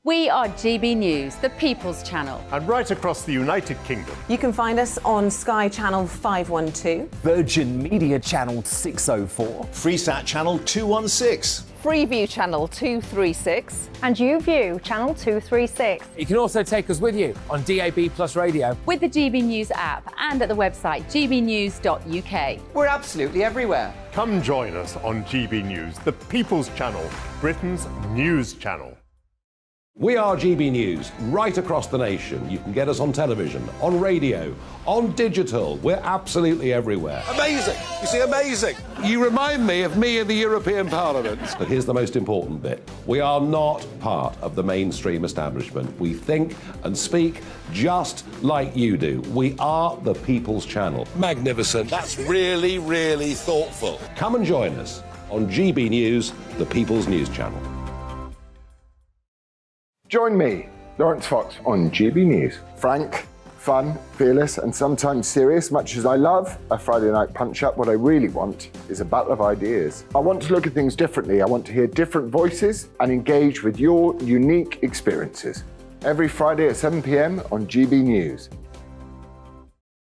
We are GB News, the People's Channel. And right across the United Kingdom. You can find us on Sky Channel 512. Virgin Media Channel 604. Freesat Channel 216. Freeview Channel 236. And YouView Channel 236. You can also take us with you on DAB Plus Radio. With the GB News app and at the website gbnews.uk. We're absolutely everywhere. Come join us on GB News, the People's Channel, Britain's news channel. We are GB News, right across the nation. You can get us on television, on radio, on digital. We're absolutely everywhere. Amazing! You see, amazing! You remind me of me in the European Parliament. But here's the most important bit. We are not part of the mainstream establishment. We think and speak just like you do. We are the People's Channel. Magnificent. That's really, really thoughtful. Come and join us on GB News, the People's News Channel. Join me, Lawrence Fox, on GB News. Frank, fun, fearless, and sometimes serious. Much as I love a Friday night punch-up, what I really want is a battle of ideas. I want to look at things differently. I want to hear different voices and engage with your unique experiences. Every Friday at 7 p.m. on GB News.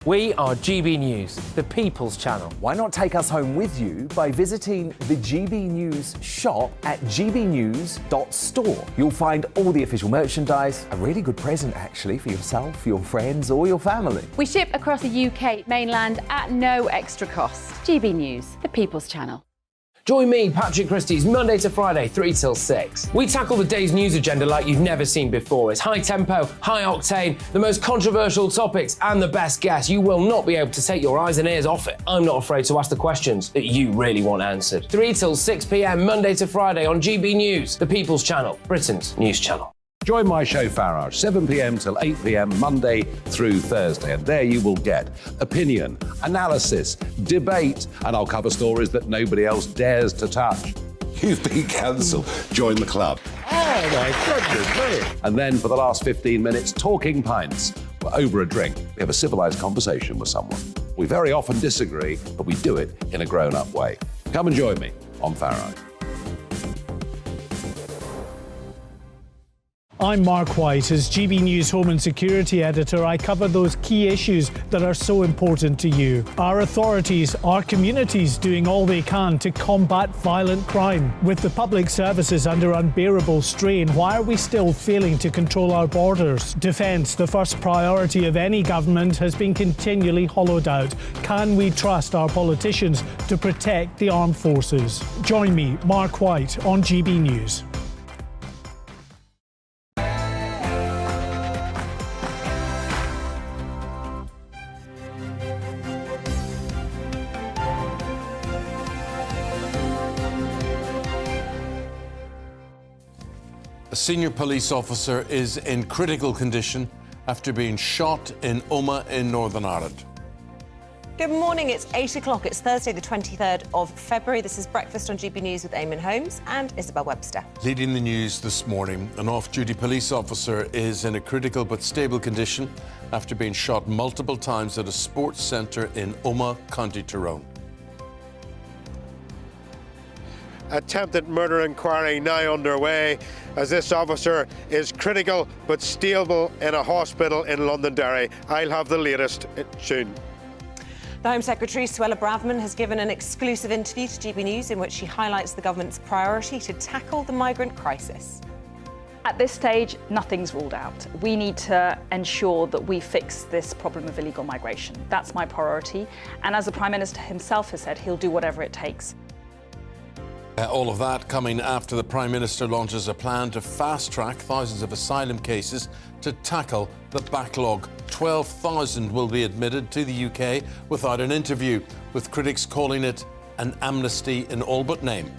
We are GB News, the People's Channel. Why not take us home with you by visiting the GB News shop at gbnews.store. You'll find all the official merchandise, a really good present actually for yourself, your friends or your family. We ship across the UK mainland at no extra cost. GB News, the People's Channel. Join me, Patrick Christie's, Monday to Friday, 3 till 6. We tackle the day's news agenda like you've never seen before. It's high tempo, high octane, the most controversial topics and the best guests. You will not be able to take your eyes and ears off it. I'm not afraid to ask the questions that you really want answered. 3 till 6 p.m, Monday to Friday on GB News, the People's Channel, Britain's news channel. Join my show Farage, 7 p.m. till 8 p.m, Monday through Thursday. And there you will get opinion, analysis, debate, and I'll cover stories that nobody else dares to touch. You've been cancelled. Join the club. Oh, my goodness me. And then for the last 15 minutes, talking pints. We're over a drink. We have a civilised conversation with someone. We very often disagree, but we do it in a grown-up way. Come and join me on Farage. I'm Mark White. As GB News Home and Security Editor, I cover those key issues that are so important to you. Our authorities, our communities doing all they can to combat violent crime. With the public services under unbearable strain, why are we still failing to control our borders? Defence, the first priority of any government, has been continually hollowed out. Can we trust our politicians to protect the armed forces? Join me, Mark White, on GB News. A senior police officer is in critical condition after being shot in Omagh in Northern Ireland. Good morning, it's 8 o'clock. It's Thursday, the 23rd of February. This is Breakfast on GB News with Eamonn, Holmes and Isabel Webster. Leading the news this morning, an off-duty police officer is in a critical but stable condition after being shot multiple times at a sports centre in Omagh, County Tyrone. Attempted murder inquiry now underway as this officer is critical but stable in a hospital in Londonderry. I'll have the latest soon. The Home Secretary, Suella Braverman, has given an exclusive interview to GB News in which she highlights the government's priority to tackle the migrant crisis. At this stage, nothing's ruled out. We need to ensure that we fix this problem of illegal migration. That's my priority. And as the Prime Minister himself has said, he'll do whatever it takes. All of that coming after the Prime Minister launches a plan to fast-track thousands of asylum cases to tackle the backlog. 12,000 will be admitted to the UK without an interview, with critics calling it an amnesty in all but name.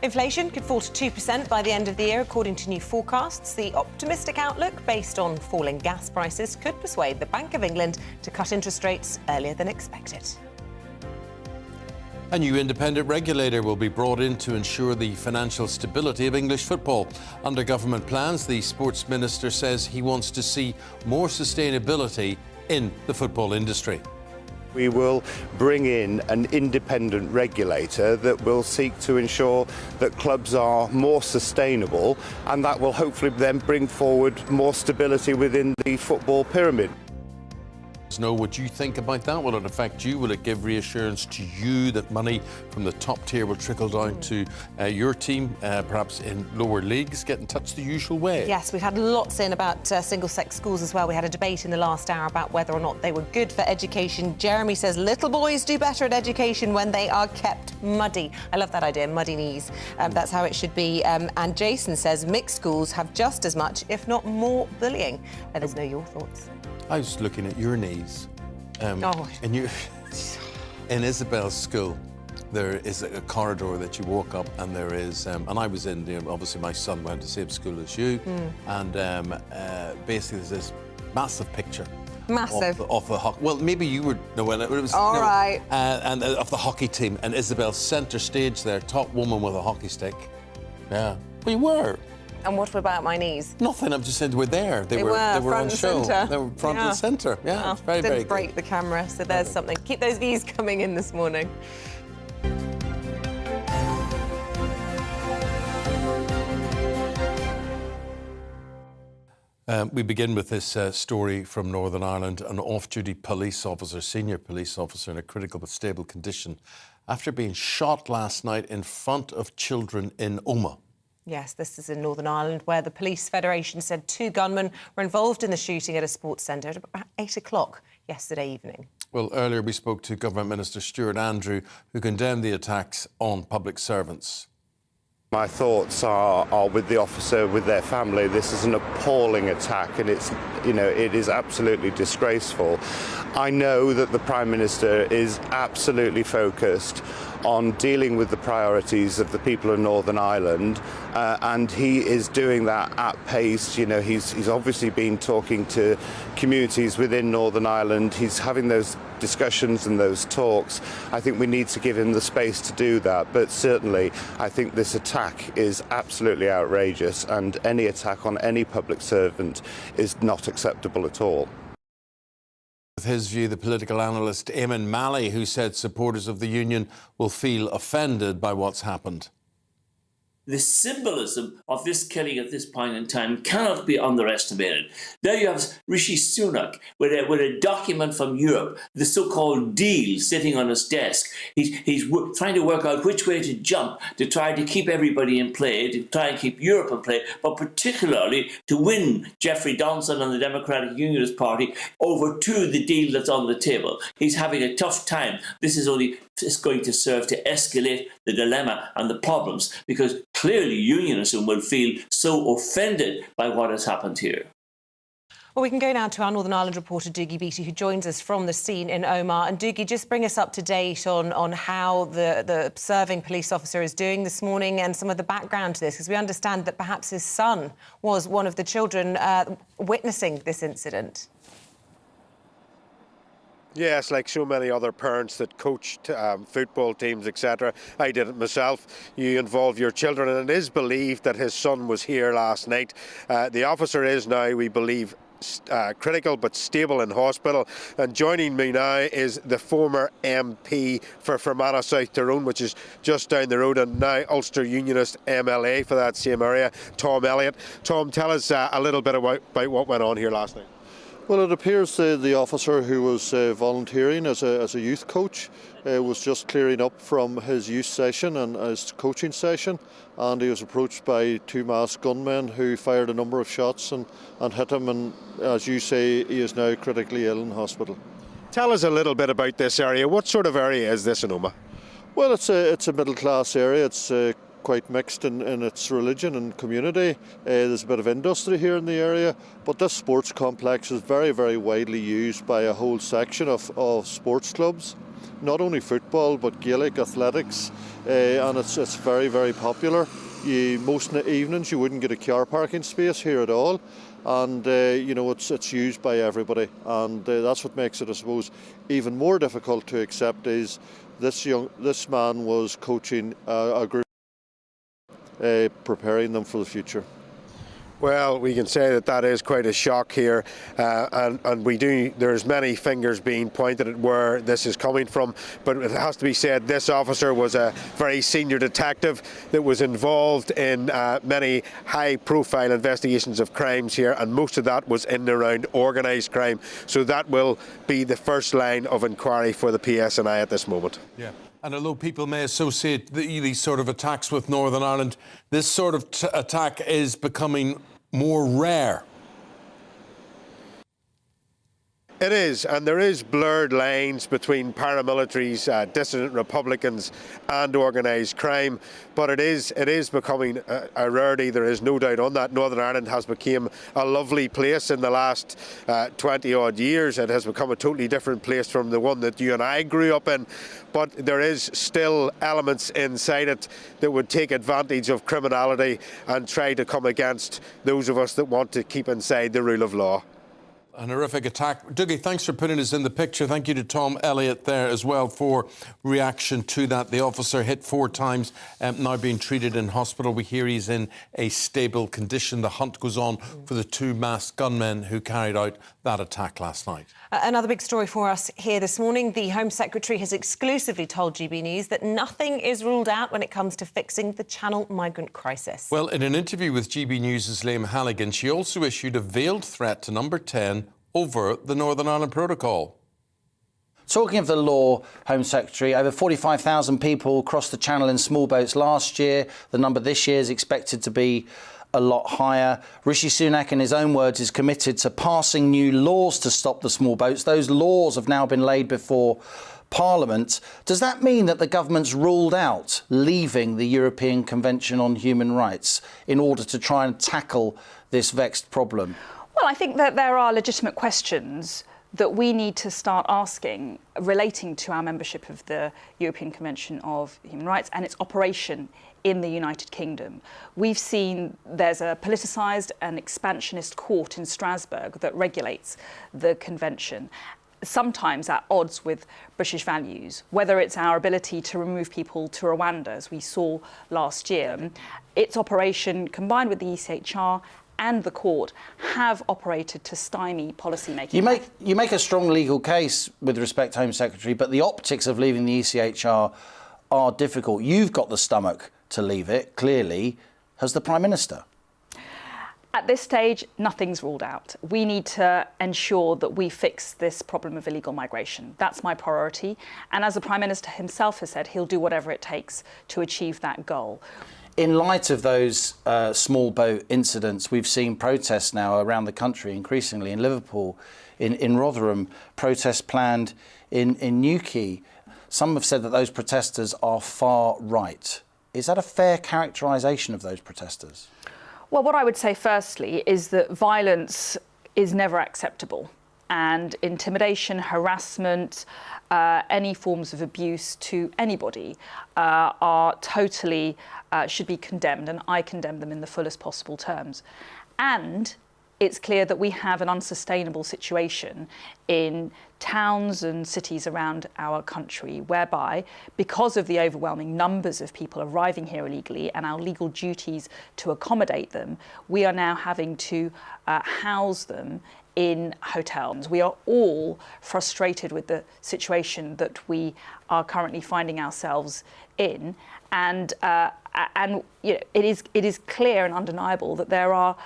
Inflation could fall to 2% by the end of the year, according to new forecasts. The optimistic outlook, based on falling gas prices, could persuade the Bank of England to cut interest rates earlier than expected. A new independent regulator will be brought in to ensure the financial stability of English football. Under government plans, the Sports Minister says he wants to see more sustainability in the football industry. We will bring in an independent regulator that will seek to ensure that clubs are more sustainable, and that will hopefully then bring forward more stability within the football pyramid. us know what you think about that. Will it affect you? Will it give reassurance to you that money from the top tier will trickle down to your team, perhaps in lower leagues? Get in touch the usual way. Yes, we've had lots in about single-sex schools as well. We had a debate in the last hour about whether or not they were good for education. Jeremy says little boys do better at education when they are kept muddy. I love that idea, muddy knees. That's how it should be. And Jason says mixed schools have just as much, if not more, bullying. Let us know your thoughts. I was looking at your knees. And you, in Isabel's school, there is a corridor that you walk up, and there is, and I was in, obviously my son went to the same school as you, and basically there's this massive picture. Massive. Of the hockey. Well, maybe you were. No, well, it was. All right. And of the hockey team, and Isabel centre stage there, top woman with a hockey stick. Yeah. We were. And what about my knees? Nothing. I'm just saying we're there. They were front on and show. centre. They were front and centre. Yeah. It's very, very Didn't break the camera, so there's something. Keep those views coming in this morning. We begin with this story from Northern Ireland. An off-duty police officer, senior police officer in a critical but stable condition after being shot last night in front of children in Omagh. Yes, this is in Northern Ireland, where the Police Federation said 2 gunmen were involved in the shooting at a sports centre at about 8 o'clock yesterday evening. Well, earlier we spoke to Government Minister Stuart Andrew, who condemned the attacks on public servants. My thoughts are with the officer, with their family. This is an appalling attack, and it's, it is absolutely disgraceful. I know that the Prime Minister is absolutely focused on dealing with the priorities of the people of Northern Ireland, and he is doing that at pace. He's obviously been talking to communities within Northern Ireland. He's having those discussions and those talks. I think we need to give him the space to do that, but certainly I think this attack is absolutely outrageous, and any attack on any public servant is not acceptable at all. With his view, the political analyst Eamonn Malley, who said supporters of the union will feel offended by what's happened. The symbolism of this killing at this point in time cannot be underestimated. There you have Rishi Sunak with a document from Europe, the so-called deal, sitting on his desk. He's trying to work out which way to jump to try to keep everybody in play, to try and keep Europe in play, but particularly to win Jeffrey Donson and the Democratic Unionist Party over to the deal that's on the table. He's having a tough time. This is going to serve to escalate the dilemma and the problems, because clearly unionism will feel so offended by what has happened here. Well, we can go now to our Northern Ireland reporter, Doogie Beattie, who joins us from the scene in Omagh. And Doogie, just bring us up to date on how the serving police officer is doing this morning and some of the background to this, because we understand that perhaps his son was one of the children witnessing this incident. Yes, like so many other parents that coached football teams, etc. I did it myself. You involve your children, and it is believed that his son was here last night. The officer is now, we believe, critical but stable in hospital. And joining me now is the former MP for Fermanagh South Tyrone, which is just down the road, and now Ulster Unionist MLA for that same area, Tom Elliott. Tom, tell us a little bit about what went on here last night. Well, it appears the officer who was volunteering as a youth coach was just clearing up from his youth session and his coaching session, and he was approached by 2 masked gunmen who fired a number of shots and hit him, and as you say, he is now critically ill in hospital. Tell us a little bit about this area. What sort of area is this in Omagh? Well, it's a middle class area. It's quite mixed in its religion and community. There's a bit of industry here in the area, but this sports complex is very, very widely used by a whole section of sports clubs, not only football but Gaelic athletics, and it's very, very popular. Most evenings you wouldn't get a car parking space here at all, and it's used by everybody, and that's what makes it, I suppose, even more difficult to accept. Is this man was coaching a group, preparing them for the future. Well, we can say that that is quite a shock here, and there's many fingers being pointed at where this is coming from, but it has to be said this officer was a very senior detective that was involved in many high-profile investigations of crimes here, and most of that was in and around organised crime, so that will be the first line of inquiry for the PSNI at this moment. Yeah. And although people may associate these sort of attacks with Northern Ireland, this sort of attack is becoming more rare. It is, and there is blurred lines between paramilitaries, dissident Republicans and organised crime, but it is becoming a rarity. There is no doubt on that. Northern Ireland has become a lovely place in the last 20-odd years. It has become a totally different place from the one that you and I grew up in, but there is still elements inside it that would take advantage of criminality and try to come against those of us that want to keep inside the rule of law. An horrific attack. Dougie, thanks for putting us in the picture. Thank you to Tom Elliott there as well for reaction to that. The officer hit 4 times, now being treated in hospital. We hear he's in a stable condition. The hunt goes on for the 2 masked gunmen who carried out that attack last night. Another big story for us here this morning. The Home Secretary has exclusively told GB News that nothing is ruled out when it comes to fixing the Channel migrant crisis. Well, in an interview with GB News' Liam Halligan, she also issued a veiled threat to Number 10 over the Northern Ireland Protocol. Talking of the law, Home Secretary, over 45,000 people crossed the Channel in small boats last year. The number this year is expected to be a lot higher. Rishi Sunak, in his own words, is committed to passing new laws to stop the small boats. Those laws have now been laid before Parliament. Does that mean that the government's ruled out leaving the European Convention on Human Rights in order to try and tackle this vexed problem? Well, I think that there are legitimate questions that we need to start asking relating to our membership of the European Convention of Human Rights and its operation in the United Kingdom. We've seen there's a politicised and expansionist court in Strasbourg that regulates the convention, sometimes at odds with British values, whether it's our ability to remove people to Rwanda, as we saw last year. Its operation, combined with the ECHR and the court, have operated to stymie policymaking. You make a strong legal case with respect to Home Secretary, but the optics of leaving the ECHR are difficult. You've got the stomach to leave it, clearly. Has the Prime Minister? At this stage, nothing's ruled out. We need to ensure that we fix this problem of illegal migration. That's my priority. And as the Prime Minister himself has said, he'll do whatever it takes to achieve that goal. In light of those small boat incidents, we've seen protests now around the country, increasingly in Liverpool, in Rotherham, protests planned in Newquay. Some have said that those protesters are far right. Is that a fair characterisation of those protesters? Well, what I would say firstly is that violence is never acceptable, and intimidation, harassment, any forms of abuse to anybody are totally should be condemned, and I condemn them in the fullest possible terms. And it's clear that we have an unsustainable situation in towns and cities around our country, whereby, because of the overwhelming numbers of people arriving here illegally and our legal duties to accommodate them, we are now having to house them in hotels. We are all frustrated with the situation that we are currently finding ourselves in, and you know, it is clear and undeniable that there are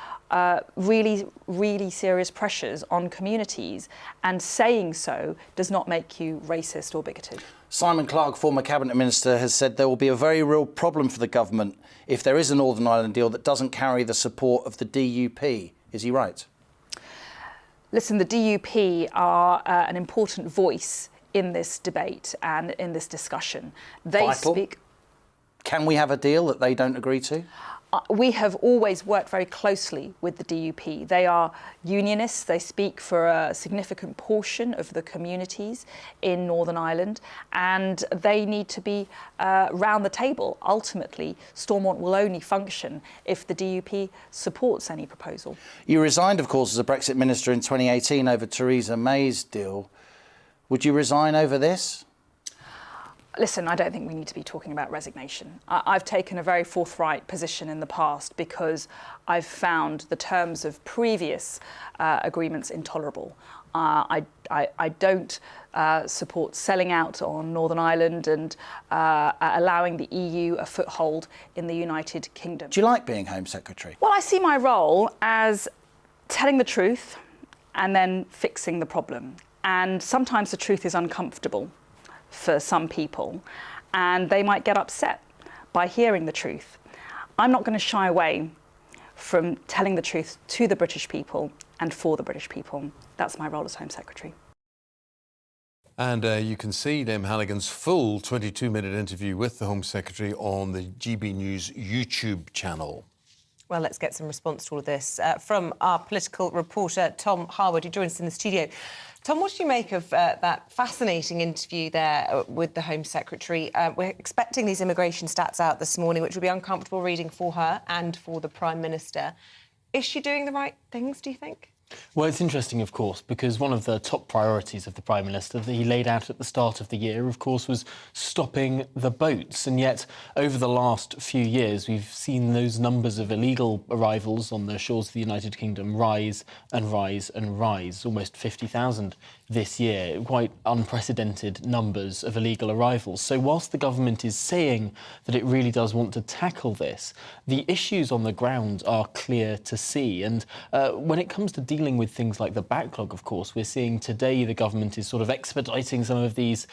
really serious pressures on communities, and saying so does not make you racist or bigoted. Simon Clarke, former Cabinet Minister, has said there will be a very real problem for the government if there is a Northern Ireland deal that doesn't carry the support of the DUP. Is he right? Listen, the DUP are an important voice in this debate and in this discussion. They Vital. speak. Can we have a deal that they don't agree to? We have always worked very closely with the DUP. They are unionists. They speak for a significant portion of the communities in Northern Ireland, and they need to be round the table. Ultimately, Stormont will only function if the DUP supports any proposal. You resigned, of course, as a Brexit minister in 2018 over Theresa May's deal. Would you resign over this? Listen, I don't think we need to be talking about resignation. I've taken a very forthright position in the past because I've found the terms of previous agreements intolerable. I don't support selling out on Northern Ireland and allowing the EU a foothold in the United Kingdom. Do you like being Home Secretary? Well, I see my role as telling the truth and then fixing the problem. And sometimes the truth is uncomfortable for some people, and they might get upset by hearing the truth. I'm not going to shy away from telling the truth to the British people and for the British people. That's my role as Home Secretary. And you can see Dame Halligan's full 22-minute interview with the Home Secretary on the GB News YouTube channel. Well, let's get some response to all of this from our political reporter, Tom Harwood, who joins us in the studio. Tom, what did you make of that fascinating interview there with the Home Secretary? We're expecting these immigration stats out this morning, which will be uncomfortable reading for her and for the Prime Minister. Is she doing the right things, do you think? Well, it's interesting, of course, because one of the top priorities of the Prime Minister that he laid out at the start of the year, of course, was stopping the boats. And yet, over the last few years, we've seen those numbers of illegal arrivals on the shores of the United Kingdom rise and rise and rise, almost 50,000 this year, quite unprecedented numbers of illegal arrivals. So whilst the government is saying that it really does want to tackle this, the issues on the ground are clear to see. And when it comes to dealing with things like the backlog, of course, we're seeing today the government is sort of expediting some of these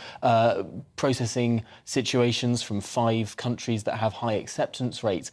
processing situations from 5 countries that have high acceptance rates.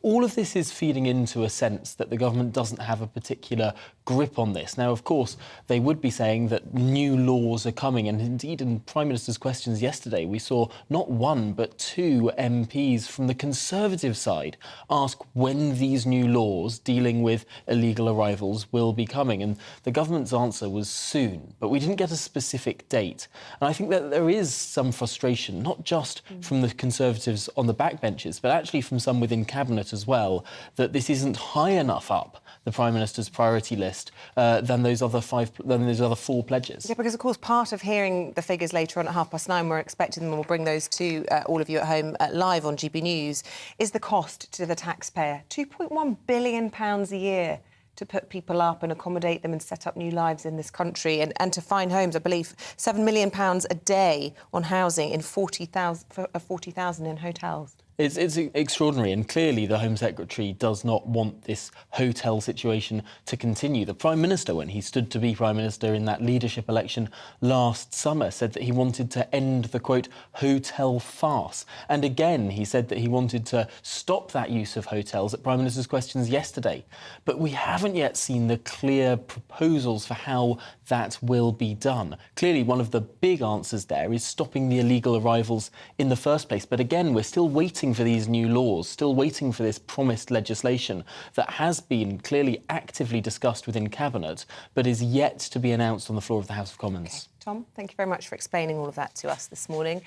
All of this is feeding into a sense that the government doesn't have a particular grip on this. Now, of course, they would be saying that new laws are coming, and indeed in Prime Minister's questions yesterday, we saw not 1 but 2 MPs from the Conservative side ask when these new laws dealing with illegal arrivals will be coming, and the government's answer was soon, but we didn't get a specific date. And I think that there is some frustration, not just from the Conservatives on the backbenches, but actually from some within Cabinet as well, that this isn't high enough up the Prime Minister's priority list than those other 4 pledges. Yeah, because of course part of hearing the figures later on at 9:30, we're expecting them, and we'll bring those to all of you at home live on GB News, is the cost to the taxpayer. £2.1 billion a year to put people up and accommodate them and set up new lives in this country, and to find homes, I believe £7 million a day on housing in 40,000 in hotels. It's extraordinary, and clearly the Home Secretary does not want this hotel situation to continue. The Prime Minister, when he stood to be Prime Minister in that leadership election last summer, said that he wanted to end the, quote, hotel farce. And again, he said that he wanted to stop that use of hotels at Prime Minister's questions yesterday. But we haven't yet seen the clear proposals for how that will be done. Clearly, one of the big answers there is stopping the illegal arrivals in the first place. But again, we're still waiting for these new laws, still waiting for this promised legislation that has been clearly actively discussed within Cabinet, but is yet to be announced on the floor of the House of Commons. Okay. Tom, thank you very much for explaining all of that to us this morning.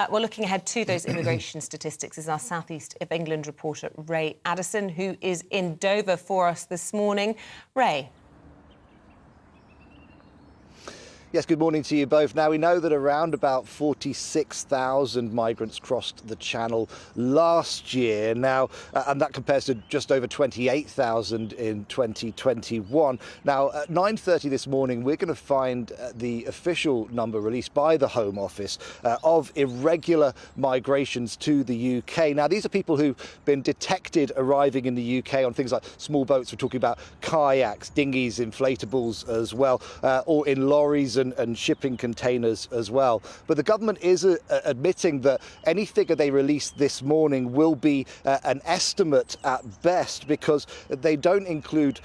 We're looking ahead to those immigration statistics is our South East of England reporter, Ray Addison, who is in Dover for us this morning. Ray. Yes, good morning to you both. Now, we know that around about 46,000 migrants crossed the Channel last year. Now, and that compares to just over 28,000 in 2021. Now, at 9:30 this morning, we're going to find the official number released by the Home Office of irregular migrations to the UK. Now, these are people who've been detected arriving in the UK on things like small boats. We're talking about kayaks, dinghies, inflatables as well, or in lorries and shipping containers as well. But the government is admitting that any figure they released this morning will be an estimate at best, because they don't include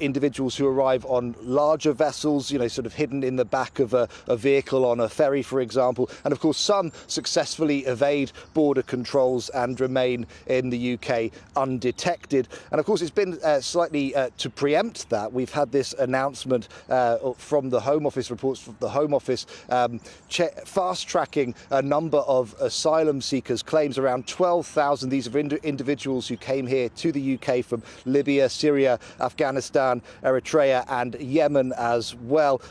individuals who arrive on larger vessels, you know, sort of hidden in the back of a vehicle on a ferry, for example. And of course, some successfully evade border controls and remain in the UK undetected. And of course, it's been slightly to preempt that. We've had this announcement from the Home Office, reports from the Home Office, fast-tracking a number of asylum seekers claims. Around 12,000. These are individuals who came here to the UK from Libya, Syria, Afghanistan, Eritrea and Yemen as well.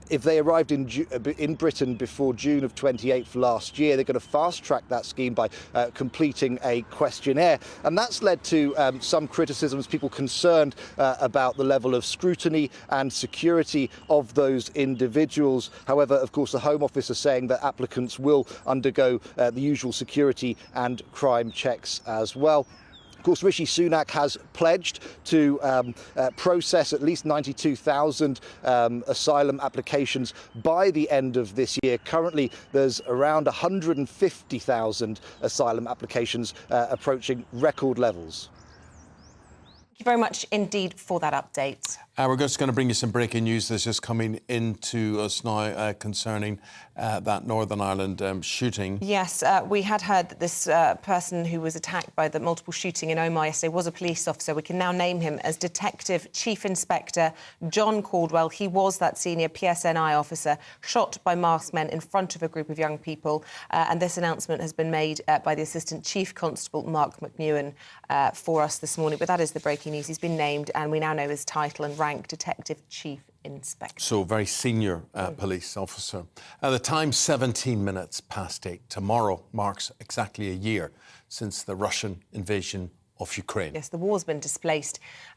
if they arrived in Britain before June of 28th last year, they're going to fast-track that scheme by completing a questionnaire. And that's led to some criticisms, people concerned about the level of scrutiny and security of those individuals. However, of course, the Home Office are saying that applicants will undergo the usual security and crime checks as well. Of course, Rishi Sunak has pledged to process at least 92,000 asylum applications by the end of this year. Currently, there's around 150,000 asylum applications approaching record levels. Thank you very much indeed for that update. We're just going to bring you some breaking news that's just coming into us now concerning that Northern Ireland shooting. Yes, we had heard that this person who was attacked by the multiple shooting in Omagh yesterday was a police officer. We can now name him as Detective Chief Inspector John Caldwell. He was that senior PSNI officer shot by masked men in front of a group of young people. And this announcement has been made by the Assistant Chief Constable Mark McNewan for us this morning. But that is the breaking news. He's been named and we now know his title and rank, Detective Chief Inspector. So, very senior police officer. At the time, 17 minutes past 8. Tomorrow marks exactly a year since the Russian invasion of Ukraine. Yes, the war's been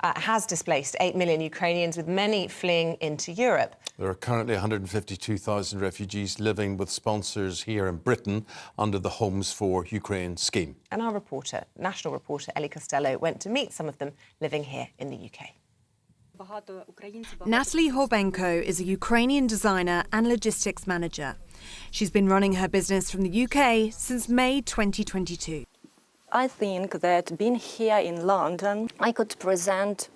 has displaced 8 million Ukrainians, with many fleeing into Europe. There are currently 152,000 refugees living with sponsors here in Britain under the Homes for Ukraine scheme. And our reporter, national reporter Ellie Costello, went to meet some of them living here in the UK. Natalie Horbenko is a Ukrainian designer and logistics manager. She's been running her business from the UK since May 2022. I think that being here in London, I could present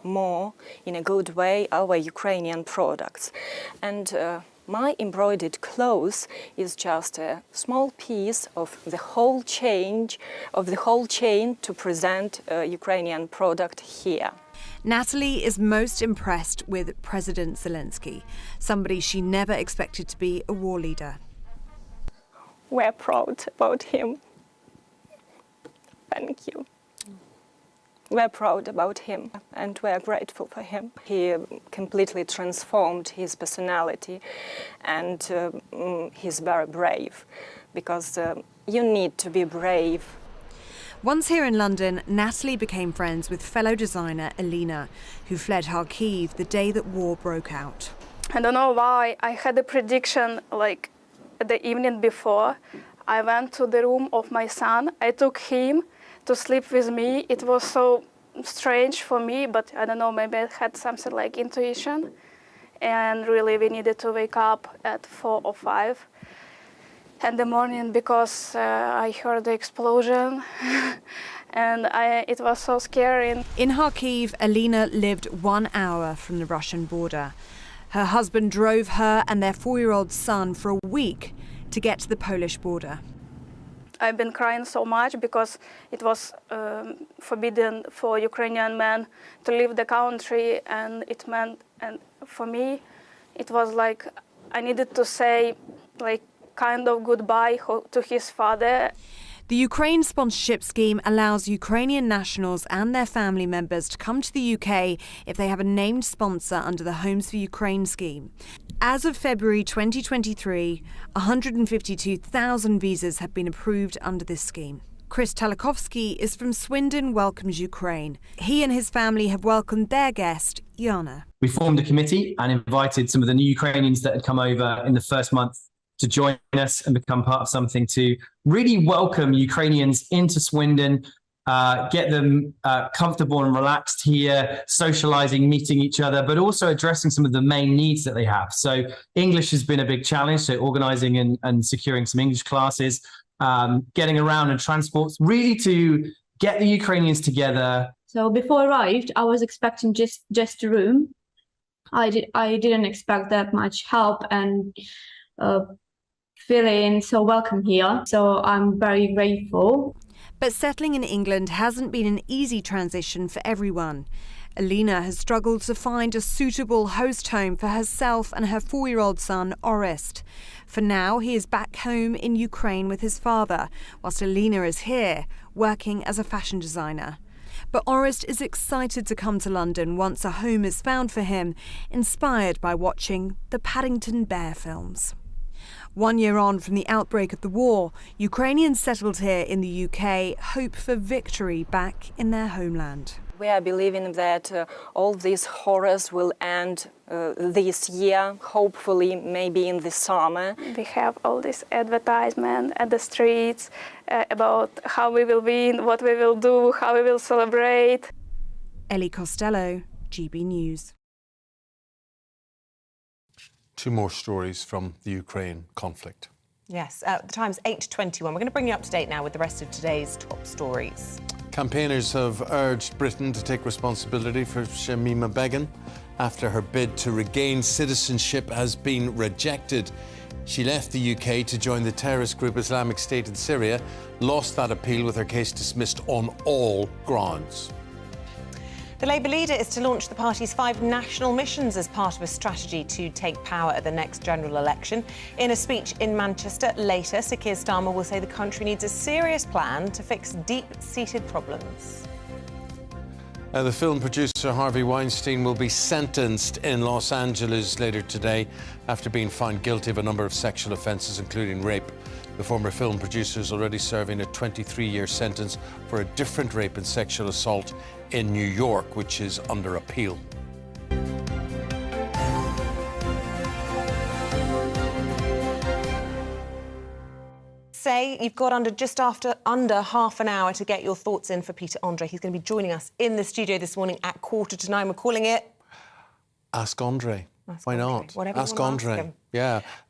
more in a good way our Ukrainian products. And my embroidered clothes is just a small piece of the whole chain to present a Ukrainian product here. Natalie is most impressed with President Zelensky, somebody she never expected to be a war leader. We're proud about him. Thank you. We're proud about him and we're grateful for him. He completely transformed his personality and he's very brave because you need to be brave. Once here in London, Natalie became friends with fellow designer Elena, who fled Kharkiv the day that war broke out. I don't know why. I had a prediction like the evening before. I went to the room of my son. I took him to sleep with me. It was so strange for me, but I don't know, maybe I had something like intuition. And really we needed to wake up at 4 or 5 in the morning because I heard the explosion and it was so scary. In Kharkiv, Elena lived 1 hour from the Russian border. Her husband drove her and their 4-year-old son for a week to get to the Polish border. I've been crying so much because it was forbidden for Ukrainian men to leave the country, and it meant, and for me, it was like I needed to say like kind of goodbye to his father. The Ukraine sponsorship scheme allows Ukrainian nationals and their family members to come to the UK if they have a named sponsor under the Homes for Ukraine scheme. As of February 2023, 152,000 visas have been approved under this scheme. Chris Talakovsky is from Swindon Welcomes Ukraine. He and his family have welcomed their guest, Yana. We formed a committee and invited some of the new Ukrainians that had come over in the first month to join us and become part of something to really welcome Ukrainians into Swindon, get them comfortable and relaxed here, socializing, meeting each other, but also addressing some of the main needs that they have. So English has been a big challenge, so organizing and securing some English classes, getting around and transports, really to get the Ukrainians together. So before I arrived, I was expecting just a room. I didn't expect that much help and feeling so welcome here. So I'm very grateful. But settling in England hasn't been an easy transition for everyone. Elena has struggled to find a suitable host home for herself and her 4-year-old son, Orest. For now, he is back home in Ukraine with his father, whilst Elena is here, working as a fashion designer. But Orist is excited to come to London once a home is found for him, inspired by watching the Paddington Bear films. 1 year on from the outbreak of the war, Ukrainians settled here in the UK hope for victory back in their homeland. We are believing that all these horrors will end this year, hopefully maybe in the summer. We have all this advertisement at the streets about how we will win, what we will do, how we will celebrate. Ellie Costello, GB News. Two more stories from the Ukraine conflict. Yes, the time's 8:21. We're going to bring you up to date now with the rest of today's top stories. Campaigners have urged Britain to take responsibility for Shamima Begum after her bid to regain citizenship has been rejected. She left the UK to join the terrorist group Islamic State in Syria, lost that appeal with her case dismissed on all grounds. The Labour leader is to launch the party's 5 national missions as part of a strategy to take power at the next general election. In a speech in Manchester later, Sir Keir Starmer will say the country needs a serious plan to fix deep-seated problems. The film producer Harvey Weinstein will be sentenced in Los Angeles later today after being found guilty of a number of sexual offences, including rape. The former film producer is already serving a 23-year sentence for a different rape and sexual assault in New York, which is under appeal. Say you've got under half an hour to get your thoughts in for Peter Andre. He's going to be joining us in the studio this morning at 9:15. We're calling it Ask Andre. Why not? Whatever Ask you want to Andre. ask him.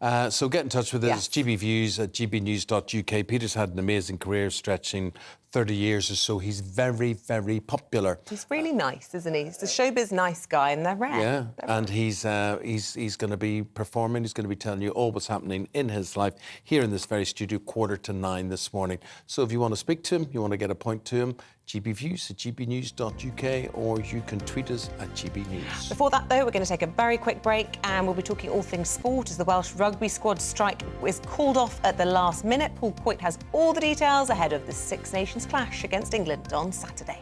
Yeah. So get in touch with us. Yes. GBViews at gbnews.uk. Peter's had an amazing career stretching 30 years or so. He's very, very popular. He's really nice, isn't he? He's a showbiz nice guy, and they're rare. Yeah, and he's going to be performing. He's going to be telling you all what's happening in his life here in this very studio, 8:45 this morning. So if you want to speak to him, you want to get a point to him, GBViews at gbnews.uk, or you can tweet us at GBnews. Before that, though, we're going to take a very quick break, and we'll be talking all things sport as the Welsh rugby squad strike is called off at the last minute. Paul Coit has all the details ahead of the Six Nations clash against England on Saturday.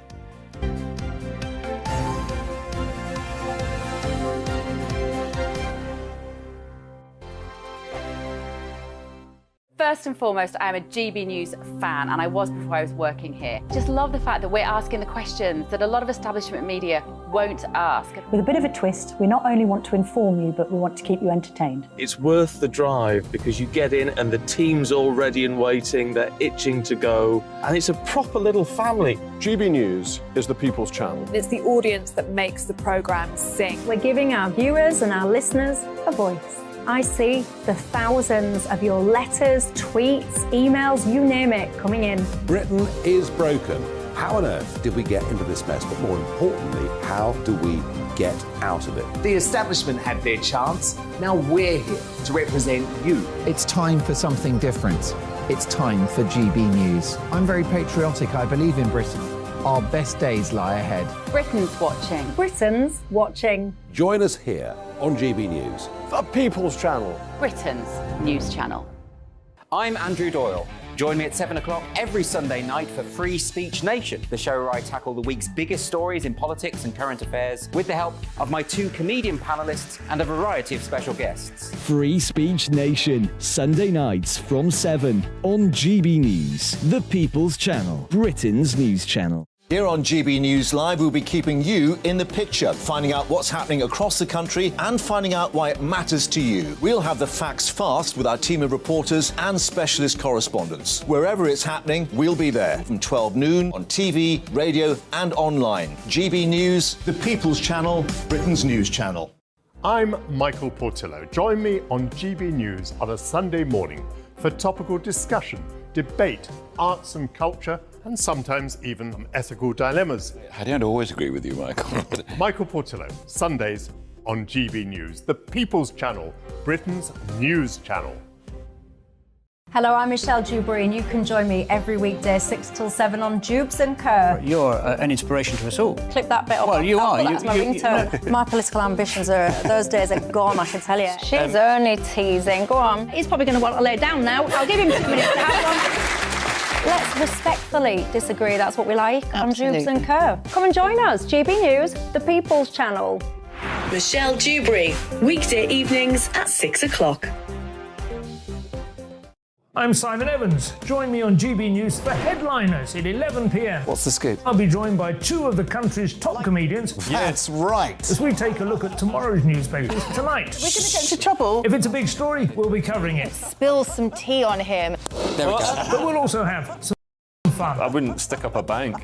First and foremost, I'm a GB News fan, and I was before I was working here. Just love the fact that we're asking the questions that a lot of establishment media won't ask. With a bit of a twist, we not only want to inform you, but we want to keep you entertained. It's worth the drive because you get in and the team's all ready and waiting, they're itching to go, and it's a proper little family. GB News is the people's channel. It's the audience that makes the programme sing. We're giving our viewers and our listeners a voice. I see the thousands of your letters, tweets, emails, you name it, coming in. Britain is broken. How on earth did we get into this mess? But more importantly, how do we get out of it? The establishment had their chance. Now we're here to represent you. It's time for something different. It's time for GB News. I'm very patriotic. I believe in Britain. Our best days lie ahead. Britain's watching. Britain's watching. Join us here on GB News. The People's Channel. Britain's news channel. I'm Andrew Doyle. Join me at 7 o'clock every Sunday night for Free Speech Nation, the show where I tackle the week's biggest stories in politics and current affairs with the help of my 2 comedian panellists and a variety of special guests. Free Speech Nation, Sunday nights from 7 on GB News, the People's Channel, Britain's news channel. Here on GB News Live, we'll be keeping you in the picture, finding out what's happening across the country and finding out why it matters to you. We'll have the facts fast with our team of reporters and specialist correspondents. Wherever it's happening, we'll be there from 12 noon on TV, radio and online. GB News, the People's Channel, Britain's news channel. I'm Michael Portillo. Join me on GB News on a Sunday morning for topical discussion, debate, arts and culture, and sometimes even ethical dilemmas. I don't always agree with you, Michael. Michael Portillo, Sundays on GB News, the People's Channel, Britain's news channel. Hello, I'm Michelle Dewberry, and you can join me every weekday 6 till 7 on Jubes and Kerr. You're an inspiration to us all. Clip that bit up. Well, you are. That's my ringtone. My political ambitions those days are gone, I can tell you. She's only teasing. Go on. He's probably going to want to lay down now. I'll give him 2 minutes to have one. let's respectfully disagree. That's what we like on Absolutely. Jubes and Co. Come and join us. GB News, the People's Channel. Michelle Dewberry, weekday evenings at 6 o'clock. I'm Simon Evans. Join me on GB News for Headliners at 11 p.m. What's the scoop? I'll be joined by two of the country's top comedians. That's right. As we take a look at tomorrow's newspapers tonight. We're going to get into trouble. If it's a big story, we'll be covering it. Spill some tea on him. There we go. But we'll also have some fun. I wouldn't stick up a bank.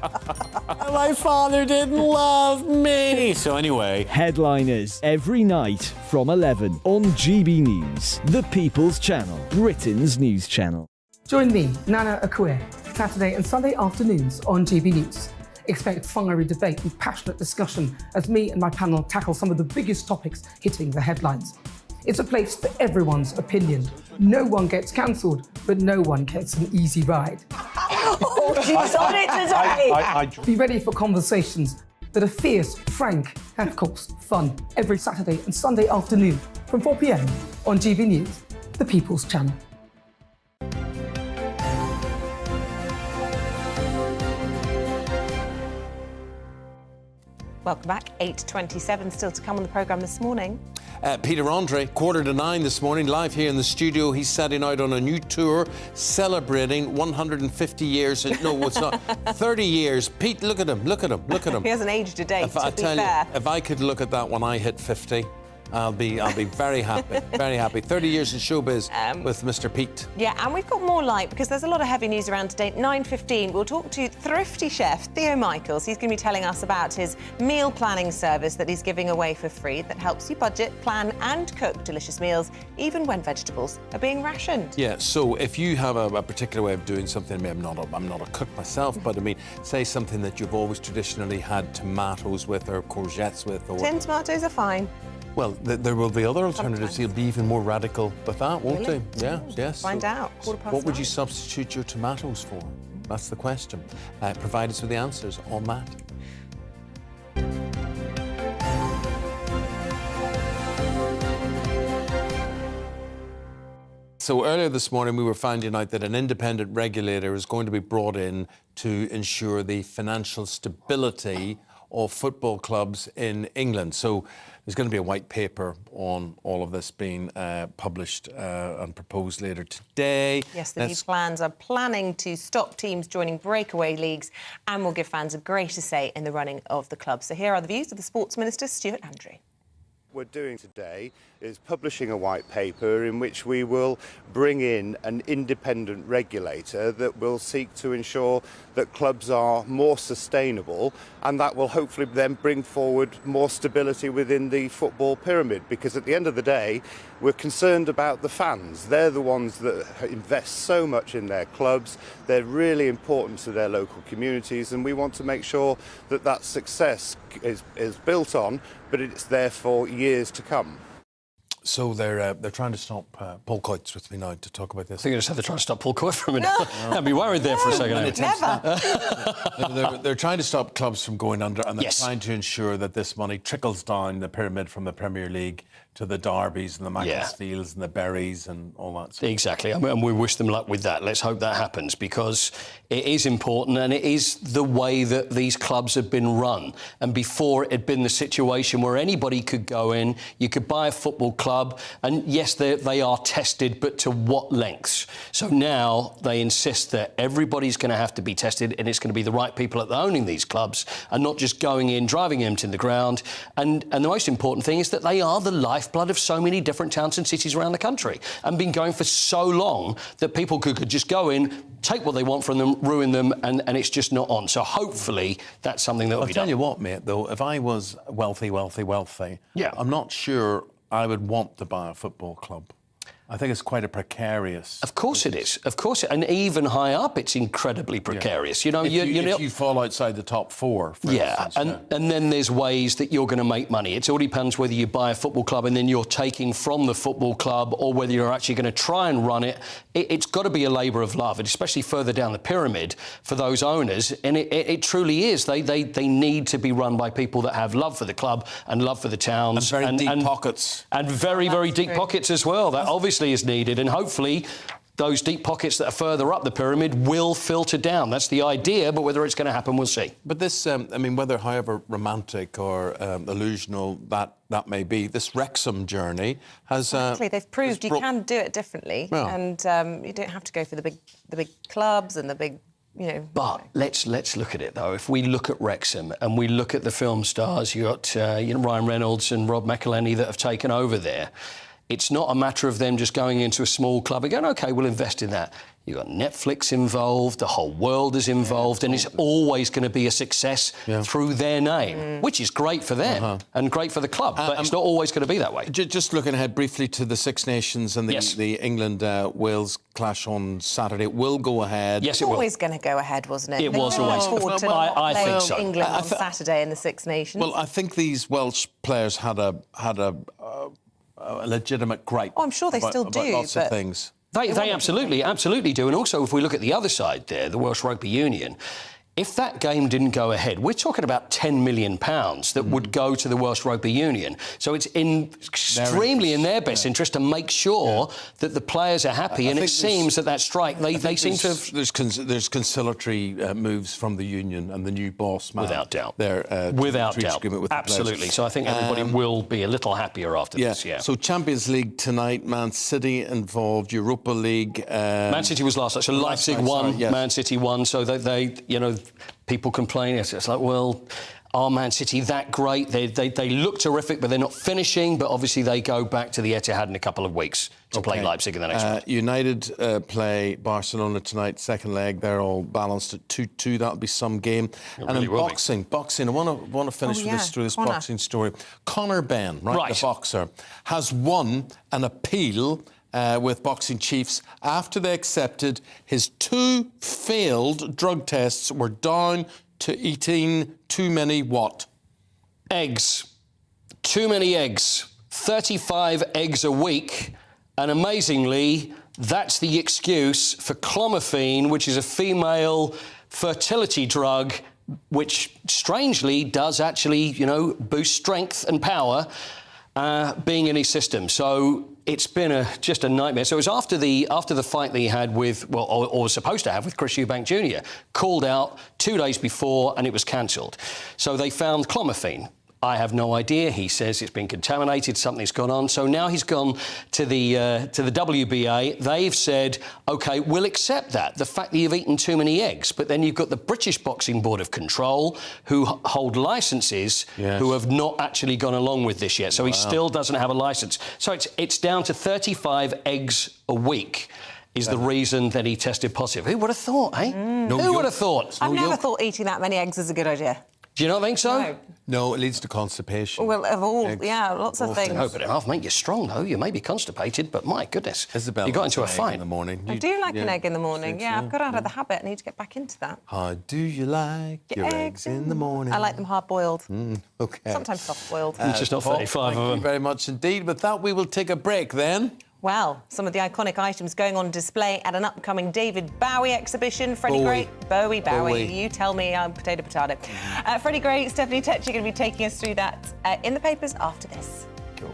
My father didn't love me. So anyway, Headliners every night from 11 on GB News, the People's Channel, Britain's news channel. Join me, Nana Akue, Saturday and Sunday afternoons on GB News. Expect fiery debate and passionate discussion as me and my panel tackle some of the biggest topics hitting the headlines. It's a place for everyone's opinion. No one gets cancelled, but no one gets an easy ride. Oh, she's on it today. Be ready for conversations that are fierce, frank, and of course, fun. Every Saturday and Sunday afternoon from 4 p.m. on GB News, the People's Channel. Welcome back. 8:27 still to come on the programme this morning. Peter Andre, 8:45 this morning, live here in the studio. He's setting out on a new tour celebrating 150 years. No, it's not. 30 years. Pete, look at him. Look at him. Look at him. He hasn't aged a day, If I tell you, if I could look at that when I hit 50, I'll be very happy. Very happy. 30 years in showbiz with Mr. Pete. Yeah, and we've got more light because there's a lot of heavy news around today. 9:15, we'll talk to thrifty chef Theo Michaels. He's going to be telling us about his meal planning service that he's giving away for free that helps you budget, plan and cook delicious meals, even when vegetables are being rationed. Yeah, so if you have a particular way of doing something, I mean, I'm not a cook myself, but I mean, say something that you've always traditionally had tomatoes with or courgettes with. Or Tin tomatoes are fine. Well, there will be other alternatives. You'll be even more radical with that, won't Really? they? Yeah, yes. Find out. What would you substitute your tomatoes for? That's the question. Provide us with the answers on that. So earlier this morning, we were finding out that an independent regulator is going to be brought in to ensure the financial stability of football clubs in England. So there's going to be a white paper on all of this being published and proposed later today. Yes, the new plans are planning to stop teams joining breakaway leagues and will give fans a greater say in the running of the club. So here are the views of the Sports Minister, Stuart Andrew. We're doing today is publishing a white paper in which we will bring in an independent regulator that will seek to ensure that clubs are more sustainable, and that will hopefully then bring forward more stability within the football pyramid, because at the end of the day we're concerned about the fans. They're the ones that invest so much in their clubs. They're really important to their local communities, and we want to make sure that that success is built on, but it's there for years to come. So they're trying to stop Paul Coates with me now to talk about this. I think I just said they're trying to stop Paul Coates for a minute. I'd be worried there for a second. They're trying to stop clubs from going under, and they're trying to ensure that this money trickles down the pyramid from the Premier League to the Derbys and the Macclesfields and the Berries and all that. Exactly, and we wish them luck with that. Let's hope that happens, because it is important, and it is the way that these clubs have been run. And before, it had been the situation where anybody could go in, you could buy a football club, and yes, they are tested, but to what lengths? So now they insist that everybody's going to have to be tested, and it's going to be the right people that are owning these clubs, and not just going in, driving them to the ground. And the most important thing is that they are the lifeblood of so many different towns and cities around the country, and been going for so long that people could just go in, take what they want from them, ruin them, and it's just not on. So hopefully that's something that will be done. I'll tell you what, mate, though, if I was wealthy, I'm not sure I would want to buy a football club. I think it's quite a precarious... Of course it is. Of course. And even high up, it's incredibly precarious. Yeah. If you fall outside the top four, for instance. And then there's ways that you're going to make money. It all depends whether you buy a football club and then you're taking from the football club, or whether you're actually going to try and run it. It's got to be a labour of love, and especially further down the pyramid for those owners. And it truly is. They need to be run by people that have love for the club and love for the towns. And very deep pockets. And very, very deep pockets as well. That obviously is needed, and hopefully those deep pockets that are further up the pyramid will filter down. That's the idea, but whether it's going to happen, we'll see. But this, I mean, whether however romantic or illusional that may be, this Wrexham journey has... Exactly, they've proved you can do it differently, and you don't have to go for the big clubs and the big... But let's look at it though. If we look at Wrexham and we look at the film stars, you got Ryan Reynolds and Rob McElhenney that have taken over there. It's not a matter of them just going into a small club and going, OK, we'll invest in that. You've got Netflix involved, the whole world is involved, and it's always going to be a success through their name, which is great for them and great for the club, but it's not always going to be that way. Just looking ahead briefly to the Six Nations and the England-Wales clash on Saturday, it will go ahead. Yes, it will. Always going to go ahead, wasn't it? It was always. I think so. England on Saturday in the Six Nations. Well, I think these Welsh players had a legitimate gripe. Oh, I'm sure they still do. About lots of things. They absolutely do. And also, if we look at the other side there, the Welsh Rugby Union, if that game didn't go ahead, we're talking about £10 million that would go to the Welsh Rugby Union. So it's extremely in their best interest to make sure that the players are happy. And it seems that strike, they seem to have... There's conciliatory moves from the union and the new boss man. Without doubt. Without doubt. With Absolutely. So I think everybody will be a little happier after this, So Champions League tonight, Man City involved, Europa League... Man City was last night. So Leipzig won, Man City won. So they people complain. It's like, well, are Man City that great? They look terrific, but they're not finishing. But obviously, they go back to the Etihad in a couple of weeks to play Leipzig in the next round. United play Barcelona tonight, second leg. They're all balanced at 2-2. That'll be some game. And in boxing. I want to finish through this boxing story. Conor Benn, the boxer, has won an appeal with boxing chiefs after they accepted his 2 failed drug tests were down to eating too many what? Eggs. Too many eggs. 35 eggs a week. And amazingly, that's the excuse for clomiphene, which is a female fertility drug, which strangely does actually, boost strength and power, being in his system. So it's been just a nightmare. So it was after the fight that he had with, or was supposed to have with Chris Eubank Jr., called out 2 days before and it was cancelled. So they found clomiphene. I have no idea. He says it's been contaminated, something's gone on. So now he's gone to the WBA. They've said, OK, we'll accept that, the fact that you've eaten too many eggs. But then you've got the British Boxing Board of Control, who hold licences, who have not actually gone along with this yet. So he still doesn't have a licence. So it's down to 35 eggs a week is the reason that he tested positive. Who would have thought, eh? Who would have thought? I've never thought eating that many eggs is a good idea. Do you not think so? No, it leads to constipation. Well, lots of things. No, but it'll make you strong, though. You may be constipated, but my goodness, Isabel, you got into a fight in the morning. I do like an egg in the morning. I've got out of the habit. I need to get back into that. How do you like your eggs in the morning? I like them hard-boiled. OK. Sometimes soft-boiled. Just not 35 of them. Thank you very much indeed. With that, we will take a break then. Well, some of the iconic items going on display at an upcoming David Bowie exhibition. Freddie Gray... Bowie. You tell me I'm potato. Freddie Gray, Stephanie Tetch are going to be taking us through that in the papers after this. Cool.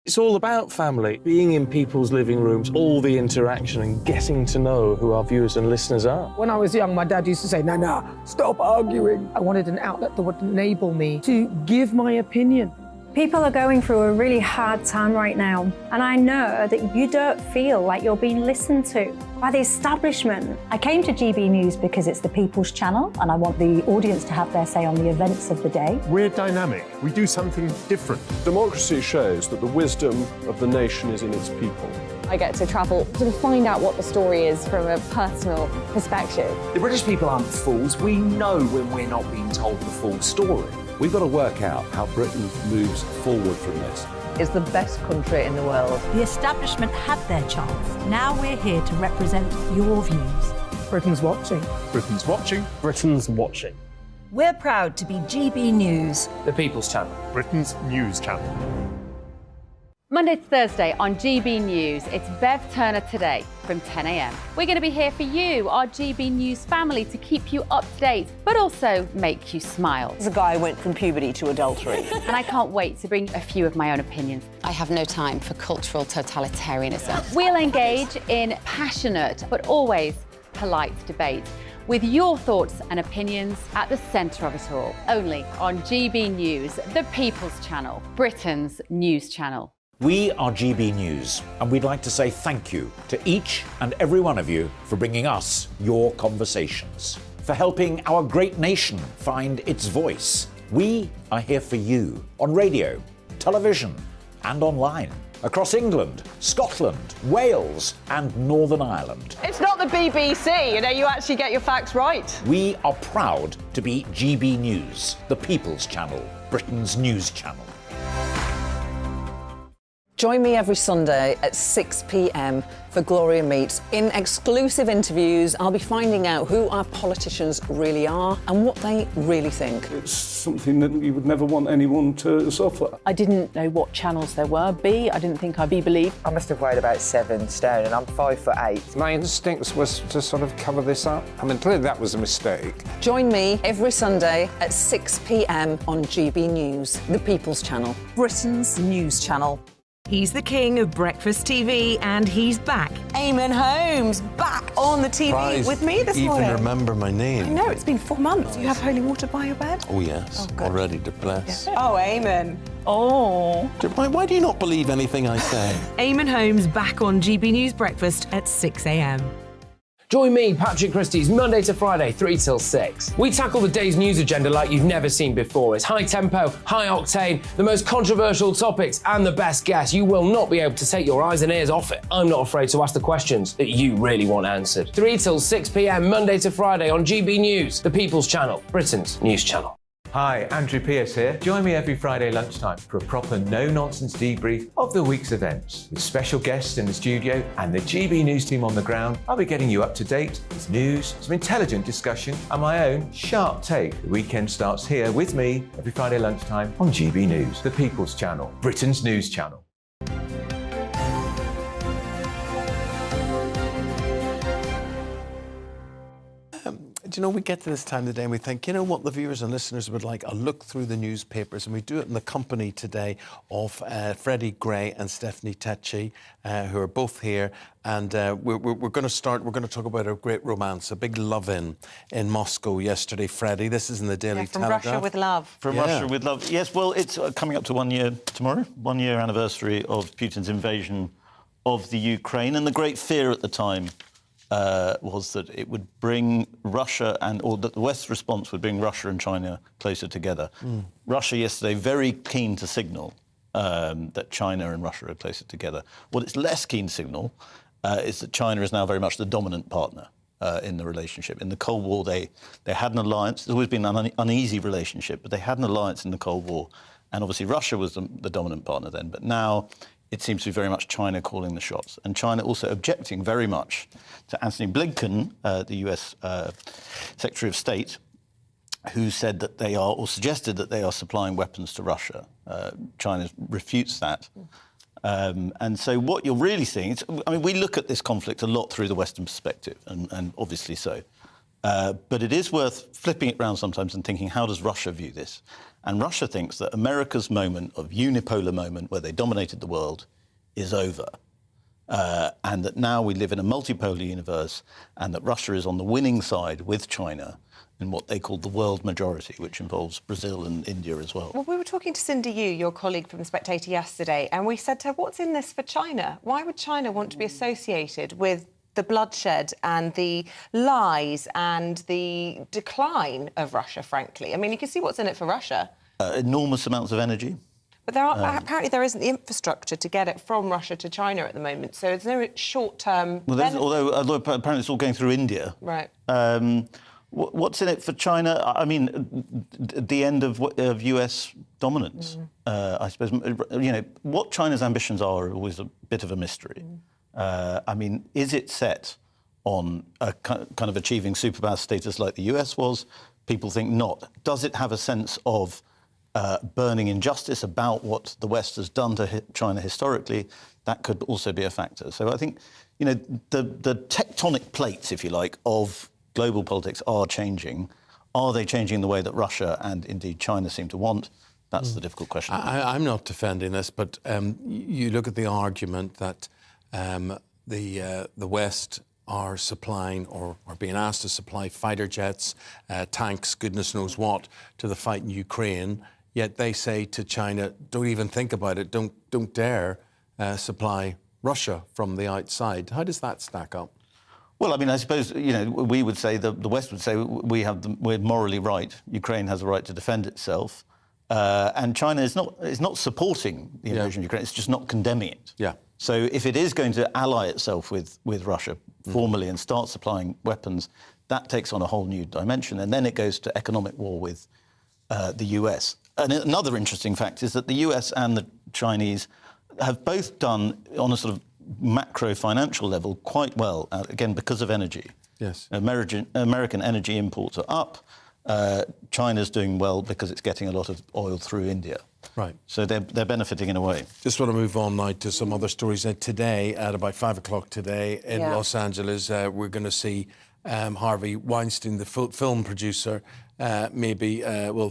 It's all about family, being in people's living rooms, all the interaction and getting to know who our viewers and listeners are. When I was young, my dad used to say, Nana, stop arguing. I wanted an outlet that would enable me to give my opinion. People are going through a really hard time right now, and I know that you don't feel like you're being listened to by the establishment. I came to GB News because it's the People's Channel, and I want the audience to have their say on the events of the day. We're dynamic. We do something different. Democracy shows that the wisdom of the nation is in its people. I get to travel to find out what the story is from a personal perspective. The British people aren't fools. We know when we're not being told the full story. We've got to work out how Britain moves forward from this. It's the best country in the world. The establishment had their chance. Now we're here to represent your views. Britain's watching. Britain's watching. Britain's watching. We're proud to be GB News. The People's Channel. Britain's news channel. Monday to Thursday on GB News, it's Bev Turner Today from 10 a.m. We're going to be here for you, our GB News family, to keep you up to date, but also make you smile. The guy went from puberty to adultery. And I can't wait to bring a few of my own opinions. I have no time for cultural totalitarianism. We'll engage in passionate, but always polite debate, with your thoughts and opinions at the centre of it all. Only on GB News, the People's Channel, Britain's news channel. We are GB News, and we'd like to say thank you to each and every one of you for bringing us your conversations, for helping our great nation find its voice. We are here for you on radio, television, and online, across England, Scotland, Wales, and Northern Ireland. It's not the BBC, you actually get your facts right. We are proud to be GB News, the People's Channel, Britain's news channel. Join me every Sunday at 6 p.m. for Gloria Meets. In exclusive interviews, I'll be finding out who our politicians really are and what they really think. It's something that you would never want anyone to suffer. I didn't know what channels there were. I didn't think I'd be believed. I must have weighed about 7 stone and I'm 5'8". My instincts was to sort of cover this up. I mean, clearly that was a mistake. Join me every Sunday at 6 p.m. on GB News, the People's Channel, Britain's news channel. He's the king of breakfast TV, and he's back. Eamonn Holmes, back on the TV with me this morning. Even remember my name. I know, it's been 4 months. You have holy water by your bed? Oh, yes. Oh, already depressed. Yeah. Oh, Eamonn. Oh. Why do you not believe anything I say? Eamonn Holmes back on GB News Breakfast at 6 a.m. Join me, Patrick Christie's, Monday to Friday, 3 till 6. We tackle the day's news agenda like you've never seen before. It's high tempo, high octane, the most controversial topics, and the best guests. You will not be able to take your eyes and ears off it. I'm not afraid to ask the questions that you really want answered. 3 till 6 p.m, Monday to Friday on GB News, the People's Channel, Britain's news channel. Hi, Andrew Pierce here. Join me every Friday lunchtime for a proper no-nonsense debrief of the week's events. With special guests in the studio and the GB News team on the ground, I'll be getting you up to date with news, some intelligent discussion, and my own sharp take. The weekend starts here with me every Friday lunchtime on GB News, the People's Channel, Britain's news channel. Do you know, we get to this time of the day and we think, you know what the viewers and listeners would like? I'll look through the newspapers, and we do it in the company today of Freddie Gray and Stephanie Tecci, who are both here. And we're going to talk about a great romance, a big love-in Moscow yesterday, Freddie. This is in the Daily Telegraph. From Russia with love. From Russia with love. Yes, well, it's coming up to 1 year tomorrow, 1 year anniversary of Putin's invasion of the Ukraine. And the great fear at the time was that it would bring Russia or that the West's response would bring Russia and China closer together. Russia yesterday very keen to signal that China and Russia are closer together. What it's less keen to signal is that China is now very much the dominant partner in the relationship. In the Cold War, they had an alliance. There's always been an uneasy relationship, but they had an alliance in the Cold War. And obviously Russia was the dominant partner then. But now it seems to be very much China calling the shots, and China also objecting very much to Antony Blinken, the US Secretary of State, who said that they are, or suggested that they are supplying weapons to Russia. China refutes that. And so what you're really seeing, we look at this conflict a lot through the Western perspective, and obviously so. But it is worth flipping it around sometimes and thinking, how does Russia view this? And Russia thinks that America's moment of unipolar moment, where they dominated the world, is over. And that now we live in a multipolar universe, and that Russia is on the winning side with China in what they call the world majority, which involves Brazil and India as well. Well, we were talking to Cindy Yu, your colleague from The Spectator, yesterday, and we said to her, what's in this for China? Why would China want to be associated with the bloodshed and the lies and the decline of Russia, frankly? I mean, you can see what's in it for Russia. Enormous amounts of energy. But apparently there isn't the infrastructure to get it from Russia to China at the moment, so there's no short-term... Well, although apparently it's all going through India. Right. What's in it for China? I mean, the end of US dominance, I suppose. You know, what China's ambitions are always a bit of a mystery. I mean, is it set on a kind of achieving superpower status like the US was? People think not. Does it have a sense of burning injustice about what the West has done to China historically, that could also be a factor. So I think, you know, the tectonic plates, if you like, of global politics are changing. Are they changing the way that Russia and indeed China seem to want? That's the difficult question. I'm not defending this, but you look at the argument that the West are supplying or are being asked to supply fighter jets, tanks, goodness knows what, to the fight in Ukraine. Yet they say to China, don't even think about it, don't dare supply Russia from the outside. How does that stack up? Well, I mean, I suppose, you know, we would say, the West would say we're morally right. Ukraine has a right to defend itself. And China is not supporting the invasion of Ukraine, it's just not condemning it. Yeah. So if it is going to ally itself with Russia formally and start supplying weapons, that takes on a whole new dimension. And then it goes to economic war with the US. And another interesting fact is that the US and the Chinese have both done, on a sort of macro financial level, quite well, again, because of energy. Yes. American energy imports are up. China's doing well because it's getting a lot of oil through India. Right. So they're benefiting in a way. Just want to move on now to some other stories. Today, at about 5 o'clock today in Los Angeles, we're going to see Harvey Weinstein, the film producer, maybe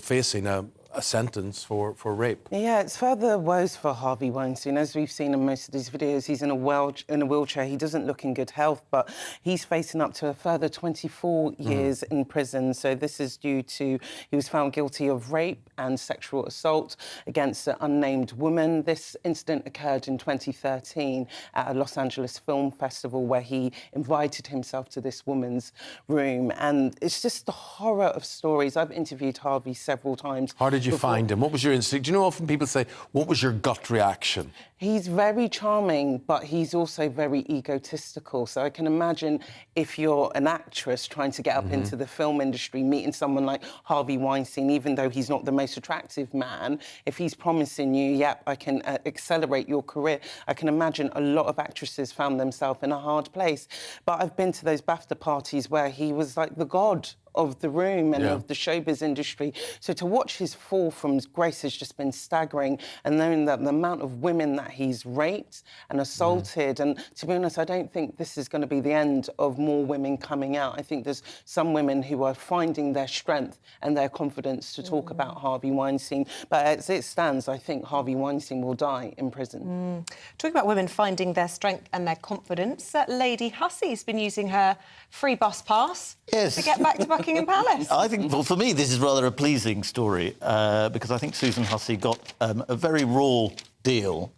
facing a sentence for rape. Yeah, it's further woes for Harvey Weinstein. As we've seen in most of these videos, he's in a wheelchair. He doesn't look in good health, but he's facing up to a further 24 years in prison. So this is due to, he was found guilty of rape and sexual assault against an unnamed woman. This incident occurred in 2013 at a Los Angeles film festival where he invited himself to this woman's room. And it's just the horror of stories. I've interviewed Harvey several times. How did you find him? What was your instinct? Do you know, often people say, what was your gut reaction? He's very charming, but he's also very egotistical. So I can imagine if you're an actress trying to get up into the film industry, meeting someone like Harvey Weinstein, even though he's not the most attractive man, if he's promising you, yep, I can accelerate your career, I can imagine a lot of actresses found themselves in a hard place. But I've been to those BAFTA parties where he was like the god of the room and of the showbiz industry. So to watch his fall from grace has just been staggering, and knowing that the amount of women that he's raped and assaulted, and to be honest, I don't think this is going to be the end of more women coming out. I think there's some women who are finding their strength and their confidence to talk about Harvey Weinstein. But as it stands, I think Harvey Weinstein will die in prison. Talking about women finding their strength and their confidence, Lady Hussey's been using her free bus pass to get back to Buckingham Palace. I think, well, for me, this is rather a pleasing story because I think Susan Hussey got a very raw deal.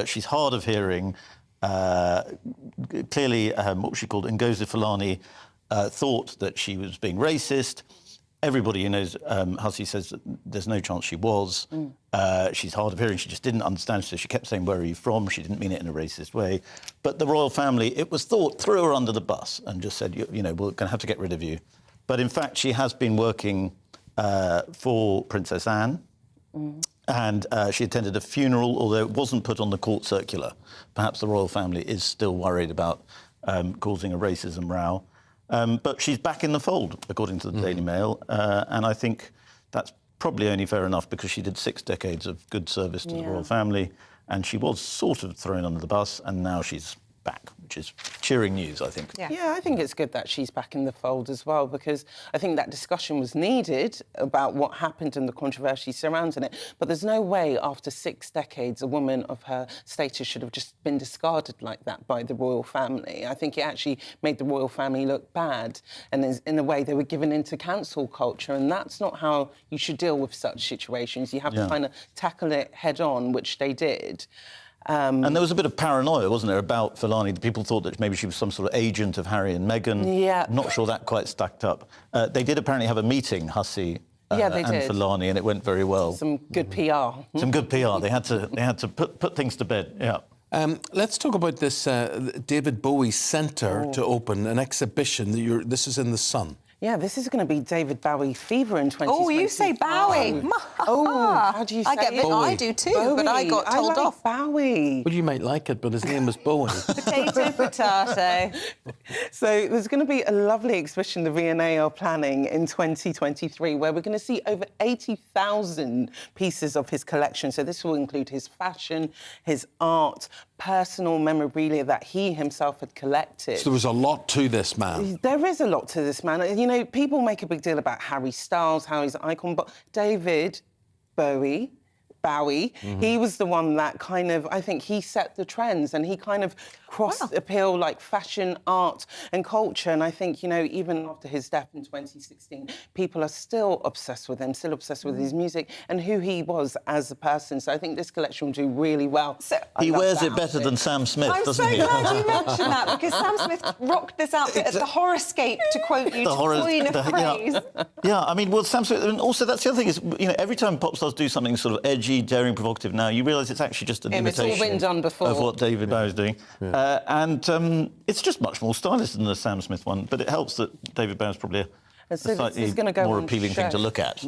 She's hard of hearing. Clearly, what she called Ngozi Fulani thought that she was being racist. Everybody who knows Hussey says that there's no chance she was. She's hard of hearing. She just didn't understand, so she kept saying, where are you from? She didn't mean it in a racist way. But the royal family, it was thought, threw her under the bus and just said, you know, we're going to have to get rid of you. But in fact, she has been working for Princess Anne. And she attended a funeral, although it wasn't put on the court circular. Perhaps the royal family is still worried about causing a racism row. But she's back in the fold, according to the Daily Mail. And I think that's probably only fair enough because she did 6 decades of good service to the royal family. And she was sort of thrown under the bus, and now she's back, which is cheering news, I think. Yeah, I think it's good that she's back in the fold as well, because I think that discussion was needed about what happened and the controversy surrounding it. But there's no way after 6 decades a woman of her status should have just been discarded like that by the royal family. I think it actually made the royal family look bad, and in a way they were given into cancel culture, and that's not how you should deal with such situations. You have to kind of tackle it head on, which they did. And there was a bit of paranoia, wasn't there, about Fulani? People thought that maybe she was some sort of agent of Harry and Meghan. Yeah. I'm not sure that quite stacked up. They did apparently have a meeting, Hussey and Fulani, and it went very well. Some good PR. Some good PR. They had to put things to bed, Let's talk about this David Bowie Centre to open, an exhibition. This is in the Sun. Yeah, this is going to be David Bowie fever in 2020. Oh, you say Bowie. How do you say I get it? I do too, but I got told I like off. Bowie. Well, you might like it, but his name was Bowie. Potato, potato. So there's going to be a lovely exhibition the V&A are planning in 2023 where we're going to see over 80,000 pieces of his collection. So this will include his fashion, his art, personal memorabilia that he himself had collected. So there was a lot to this man. There is a lot to this man. You know, people make a big deal about Harry Styles, how he's an icon, but David Bowie, he was the one that kind of, I think he set the trends and he kind of crossed appeal like fashion, art and culture. And I think, you know, even after his death in 2016, people are still obsessed with him, still obsessed with his music and who he was as a person. So I think this collection will do really well. So, he wears it better than Sam Smith, doesn't he? I'm so glad you mentioned that because Sam Smith rocked this outfit at the Horoscape, to quote you, to coin a phrase. Yeah, I mean, well, Sam Smith, and also that's the other thing is, you know, every time pop stars do something sort of edgy, daring, provocative now, you realise it's actually just an imitation it's all been done before. of what David Bowie's doing. It's just much more stylish than the Sam Smith one, but it helps that David Bowie's probably a slightly more appealing thing to look at.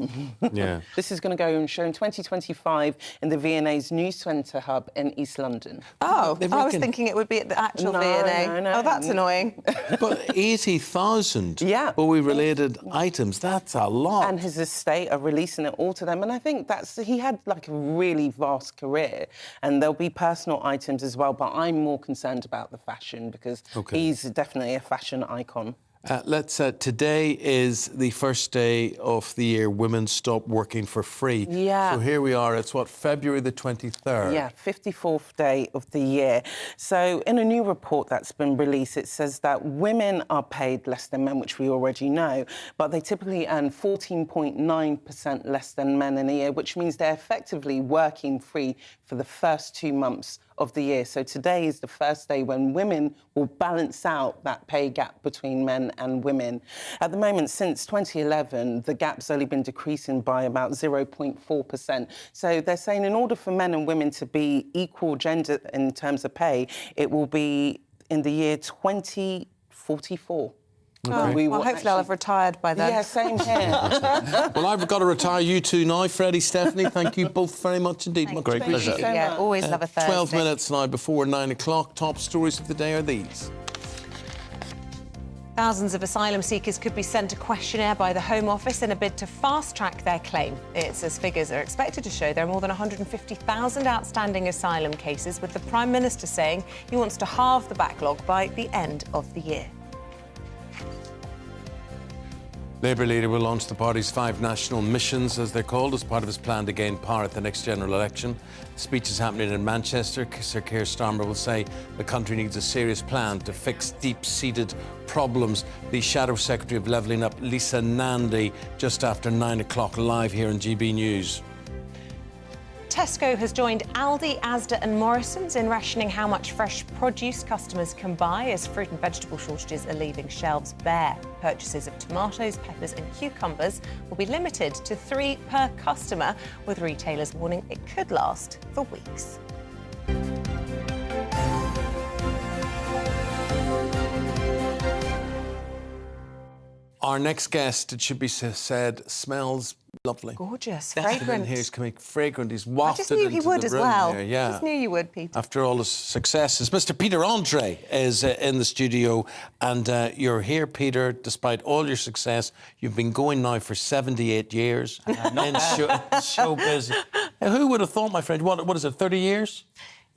Yeah. This is going to go and show in 2025 in the V&A's News Centre hub in East London. Oh, I was thinking it would be at the actual V&A. No. Oh, that's annoying. But 80,000 Bowie-related items, that's a lot. And his estate are releasing it all to them. And I think he had like a really vast career. And there'll be personal items as well. But I'm more concerned about the fashion because he's definitely a fashion icon. Today is the first day of the year women stop working for free. Yeah. So here we are, it's February the 23rd? Yeah, 54th day of the year. So in a new report that's been released, it says that women are paid less than men, which we already know, but they typically earn 14.9% less than men in a year, which means they're effectively working free for the first 2 months of the year. So today is the first day when women will balance out that pay gap between men and women. At the moment, since 2011, the gap's only been decreasing by about 0.4%. So they're saying in order for men and women to be equal gender in terms of pay, it will be in the year 2044. Okay. Well, hopefully I'll have retired by then. Yeah, same here. Well, I've got to retire you two now. Freddie, Stephanie, thank you both very much indeed. My great pleasure. So yeah, always love a Thursday. 12 minutes now before 9 o'clock. Top stories of the day are these. Thousands of asylum seekers could be sent a questionnaire by the Home Office in a bid to fast-track their claim. It's as figures are expected to show there are more than 150,000 outstanding asylum cases, with the Prime Minister saying he wants to halve the backlog by the end of the year. Labour leader will launch the party's 5 national missions, as they're called, as part of his plan to gain power at the next general election. The speech is happening in Manchester. Sir Keir Starmer will say the country needs a serious plan to fix deep-seated problems. The Shadow Secretary of Levelling Up, Lisa Nandy, just after 9 o'clock live here on GB News. Tesco has joined Aldi, Asda and Morrisons in rationing how much fresh produce customers can buy as fruit and vegetable shortages are leaving shelves bare. Purchases of tomatoes, peppers and cucumbers will be limited to 3 per customer, with retailers warning it could last for weeks. Our next guest, it should be said, smells lovely. Gorgeous, fragrant. He's coming fragrant. He's wafted I just knew he into would the as room well. here. Yeah. I just knew you would, Peter. After all his successes, Mr. Peter Andre is in the studio, and you're here, Peter, despite all your success. You've been going now for 78 years in showbiz. Who would have thought, my friend? What is it, 30 years?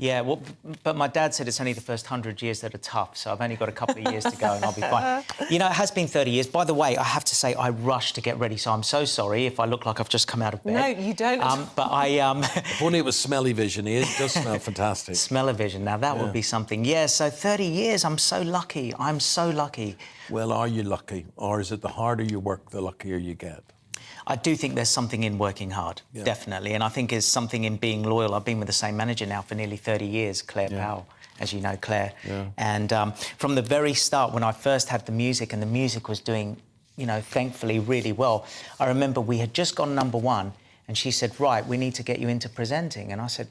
Yeah, well, but my dad said it's only the first 100 years that are tough, so I've only got a couple of years to go and I'll be fine. You know, it has been 30 years. By the way, I have to say I rushed to get ready, so I'm so sorry if I look like I've just come out of bed. No, you don't. But I... If only it was smelly vision. He does smell fantastic. Smell-o-vision, now that would be something. Yeah, so 30 years, I'm so lucky. I'm so lucky. Well, are you lucky? Or is it the harder you work, the luckier you get? I do think there's something in working hard, definitely. And I think there's something in being loyal. I've been with the same manager now for nearly 30 years, Claire Powell, as you know, Claire. Yeah. And from the very start, when I first had the music and the music was doing, you know, thankfully really well, I remember we had just gone #1 and she said, right, we need to get you into presenting. And I said,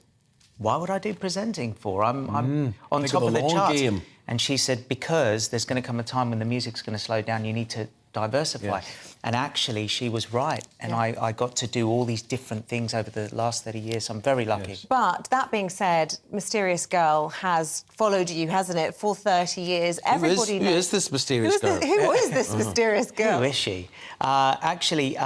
why would I do presenting for? I'm on top of the charts. Game. And she said, because there's going to come a time when the music's going to slow down, you need to diversify. And actually, she was right. And I got to do all these different things over the last 30 years. I'm very lucky. But that being said, Mysterious Girl has followed you, hasn't it, for 30 years? Everybody knows. Who is this mysterious girl? Who is this mysterious girl? Who is she? Actually,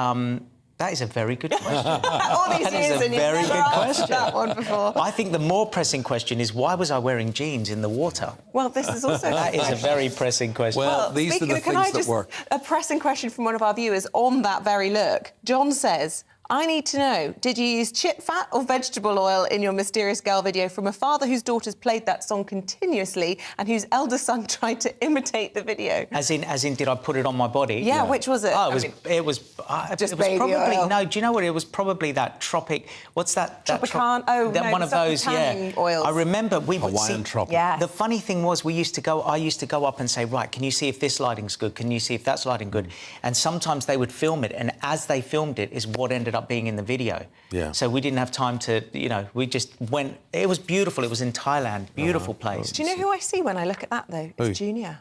that is a very good question. All these years and you've never asked that one before. I think the more pressing question is, why was I wearing jeans in the water? Well, this is also that is a very pressing question. Well, these are the things that work. A pressing question from one of our viewers on that very look. John says, I need to know, did you use chip fat or vegetable oil in your Mysterious Girl video from a father whose daughters played that song continuously and whose elder son tried to imitate the video? As in, did I put it on my body? Yeah, which was it? Oh, it was just it was baby probably oil. no. Do you know what? It was probably that tropic. What's that? Tropican. One of those. Yeah. Oils. I remember we would Hawaiian see. tropic. Yeah. The funny thing was, I used to go up and say, right, can you see if this lighting's good? Can you see if that's lighting good? And sometimes they would film it, and as they filmed it, is what ended up being in the video. Yeah. So we didn't have time to, we just went. It was beautiful. It was in Thailand. Beautiful place. Do you know who I see when I look at that, though? It's Junior.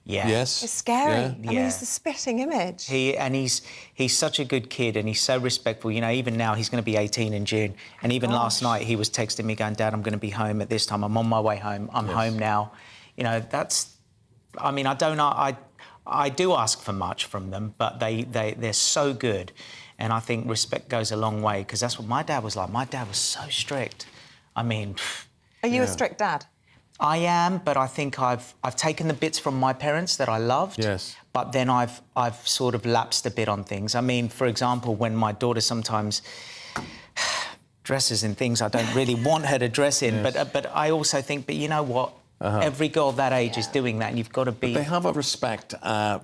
Yeah. Yes. It's scary. Yeah. I mean, he's the spitting image. He's such a good kid, and he's so respectful. Even now, he's going to be 18 in June. And even last night, he was texting me going, Dad, I'm going to be home at this time. I'm on my way home. I'm home now. That's... I mean, I do ask for much from them, but they're so good. And I think respect goes a long way, because that's what my dad was like. My dad was so strict. I mean... Are you a strict dad? I am, but I think I've taken the bits from my parents that I loved. Yes. But then I've sort of lapsed a bit on things. I mean, for example, when my daughter sometimes dresses in things I don't really want her to dress in, but I also think, but you know what? Every girl that age is doing that, and you've got to be... But they have a respect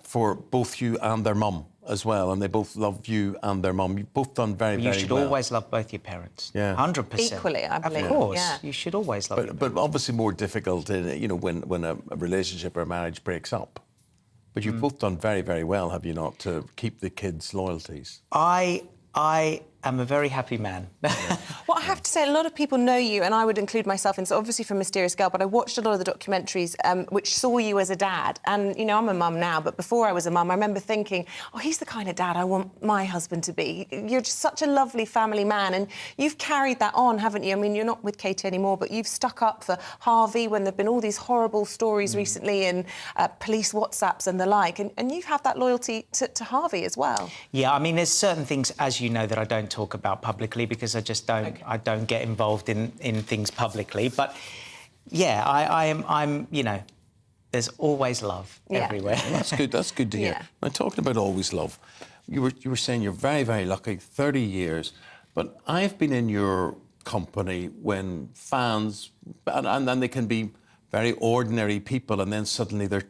for both you and their mum as well, and they both love you and their mum. You've both done very, very well. You should always love both your parents. Yeah. 100%. Equally, I believe. Of course. You should always love your parents. But obviously more difficult, when a relationship or a marriage breaks up. But you've both done very, very well, have you not, to keep the kids' loyalties? I am a very happy man. Well, I have to say, a lot of people know you, and I would include myself in, so obviously from Mysterious Girl, but I watched a lot of the documentaries which saw you as a dad. And, I'm a mum now, but before I was a mum, I remember thinking, oh, he's the kind of dad I want my husband to be. You're just such a lovely family man, and you've carried that on, haven't you? I mean, you're not with Katie anymore, but you've stuck up for Harvey when there've been all these horrible stories recently and police WhatsApps and the like, and you've had that loyalty to Harvey as well. Yeah, I mean, there's certain things, as you know, that I don't talk about publicly because I just don't. I don't get involved in things publicly. But yeah, I'm. There's always love everywhere. Well, that's good. That's good to hear. Yeah. Now, talking about always love, you were saying you're very, very lucky, 30 years. But I've been in your company when fans, and they can be very ordinary people, and then suddenly they're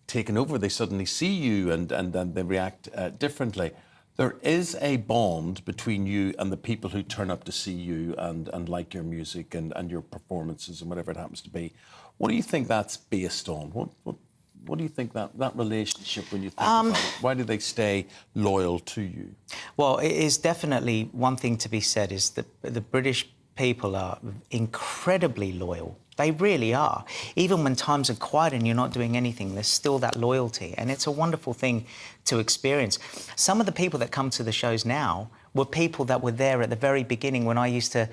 taken over. They suddenly see you, and they react differently. There is a bond between you and the people who turn up to see you and like your music and your performances and whatever it happens to be. What do you think that's based on? What do you think that relationship, when you think about it, why do they stay loyal to you? Well, it is definitely one thing to be said is that the British people are incredibly loyal. They really are. Even when times are quiet and you're not doing anything, there's still that loyalty. And it's a wonderful thing to experience. Some of the people that come to the shows now were people that were there at the very beginning when I used to...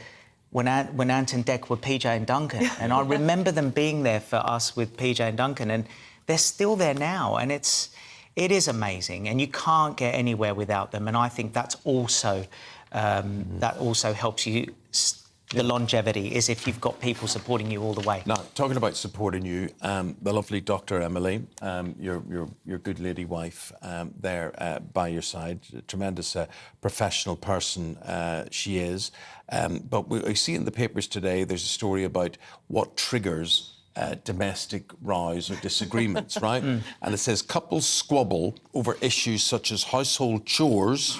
When Ant and Dec were PJ and Duncan. And I remember them being there for us with PJ and Duncan. And they're still there now. And it is amazing. And you can't get anywhere without them. And I think that's also... that also helps you... The longevity is if you've got people supporting you all the way. Now, talking about supporting you, the lovely Dr. Emily, your good lady wife there by your side, a tremendous professional person she is. But I see in the papers today there's a story about what triggers domestic rows or disagreements, right? And it says couples squabble over issues such as household chores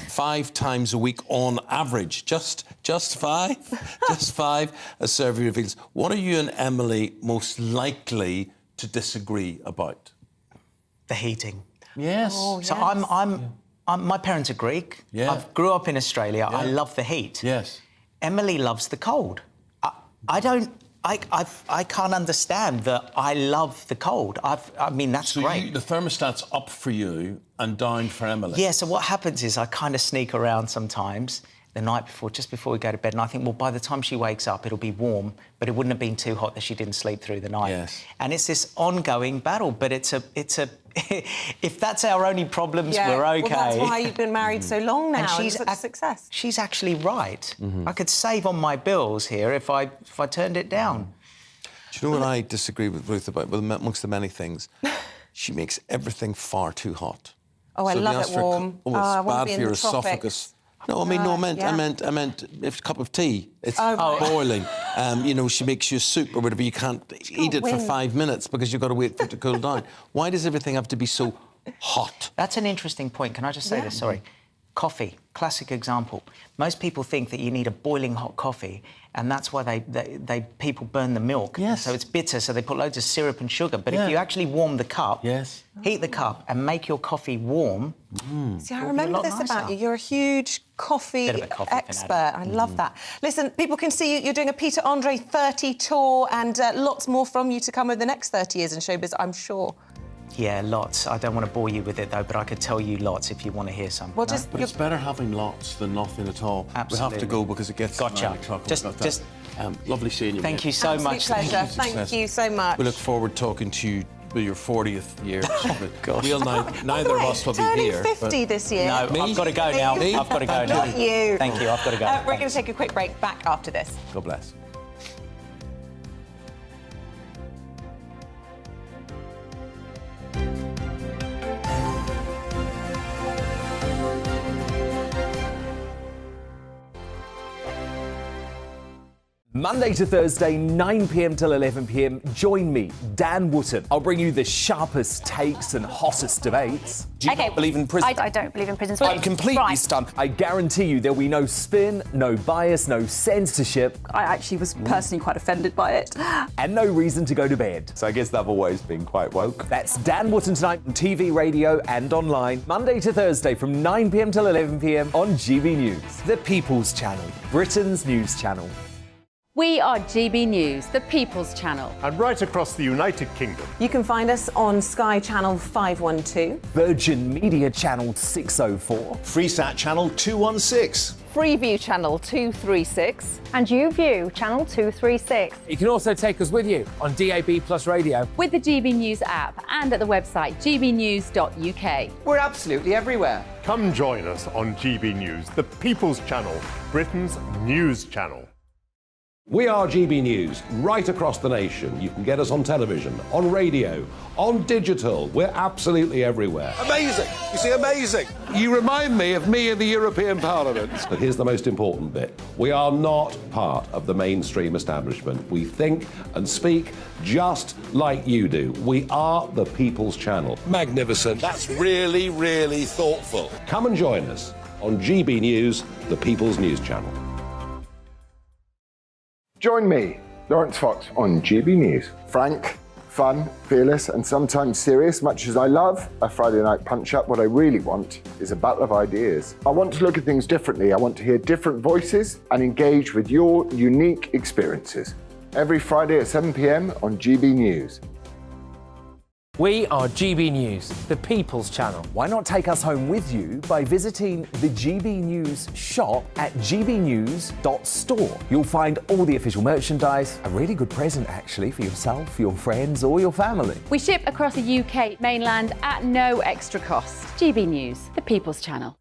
5 times a week on average. Just 5? Just 5, a survey reveals. What are you and Emily most likely to disagree about? The heating. Yes. Oh, yes. So my parents are Greek. Yeah. I grew up in Australia. I love the heat. Yes. Emily loves the cold. I can't understand that I love the cold. I mean, that's great. The thermostat's up for you and down for Emily. Yeah, so what happens is I kind of sneak around sometimes the night before, just before we go to bed, and I think, well, by the time she wakes up, it'll be warm, but it wouldn't have been too hot that she didn't sleep through the night. Yes. And it's this ongoing battle, but it's a if that's our only problems, we're OK. Well, that's why you've been married so long now, and she's such a success. She's actually right. I could save on my bills here if I turned it down. Do you know what I disagree with Ruth about, amongst the many things? She makes everything far too hot. Oh, I love it warm. It's bad for your esophagus. No, I mean, no, I meant if a cup of tea, it's boiling. You know, she makes you a soup or whatever. You can't eat it for 5 minutes because you've got to wait for it to cool down. Why does everything have to be so hot? That's an interesting point. Can I just say this? Sorry. Coffee, classic example. Most people think that you need a boiling hot coffee, and that's why people burn the milk. Yes. So it's bitter, so they put loads of syrup and sugar. But if you actually warm the cup, heat the cup, and make your coffee warm... See, I remember this about you. You're a huge coffee expert. I love that. Listen, people can see you. You're doing a Peter Andre 30 tour, and lots more from you to come over the next 30 years in showbiz, I'm sure. Yeah, lots. I don't want to bore you with it, though, but I could tell you lots if you want to hear some. Well, but it's better having lots than nothing at all. Absolutely. We have to go because it gets 9 o'clock. Just lovely seeing you. Thank you so much. Pleasure. Thank you so much. We look forward to talking to you with your 40th year. Gosh. Neither of us will be here. Turning 50 this year. No, I've got to go now. I've got to go now. Not you. Thank you. I've got to go. We're going to take a quick break. Back after this. God bless. Monday to Thursday, 9 p.m. till 11 p.m. Join me, Dan Wootton. I'll bring you the sharpest takes and hottest debates. Do you not believe in prison? I don't believe in prison. I'm completely stunned. I guarantee you there'll be no spin, no bias, no censorship. I actually was personally quite offended by it. And no reason to go to bed. So I guess they've always been quite woke. That's Dan Wootton tonight on TV, radio and online. Monday to Thursday from 9 p.m. till 11 p.m. on GB News. The People's Channel, Britain's news channel. We are GB News, the People's Channel. And right across the United Kingdom. You can find us on Sky Channel 512. Virgin Media Channel 604. Freesat Channel 216. Freeview Channel 236. And YouView Channel 236. You can also take us with you on DAB+ radio. With the GB News app and at the website gbnews.uk. We're absolutely everywhere. Come join us on GB News, the People's Channel, Britain's news channel. We are GB News, right across the nation. You can get us on television, on radio, on digital. We're absolutely everywhere. Amazing! You see, amazing! You remind me of me in the European Parliament. But here's the most important bit. We are not part of the mainstream establishment. We think and speak just like you do. We are the People's Channel. Magnificent. That's really, really thoughtful. Come and join us on GB News, the People's News Channel. Join me, Lawrence Fox, on GB News. Frank, fun, fearless, and sometimes serious. Much as I love a Friday night punch-up, what I really want is a battle of ideas. I want to look at things differently. I want to hear different voices and engage with your unique experiences. Every Friday at 7 p.m. on GB News. We are GB News, the People's Channel. Why not take us home with you by visiting the GB News shop at gbnews.store. You'll find all the official merchandise, a really good present actually for yourself, your friends or your family. We ship across the UK mainland at no extra cost. GB News, the People's Channel.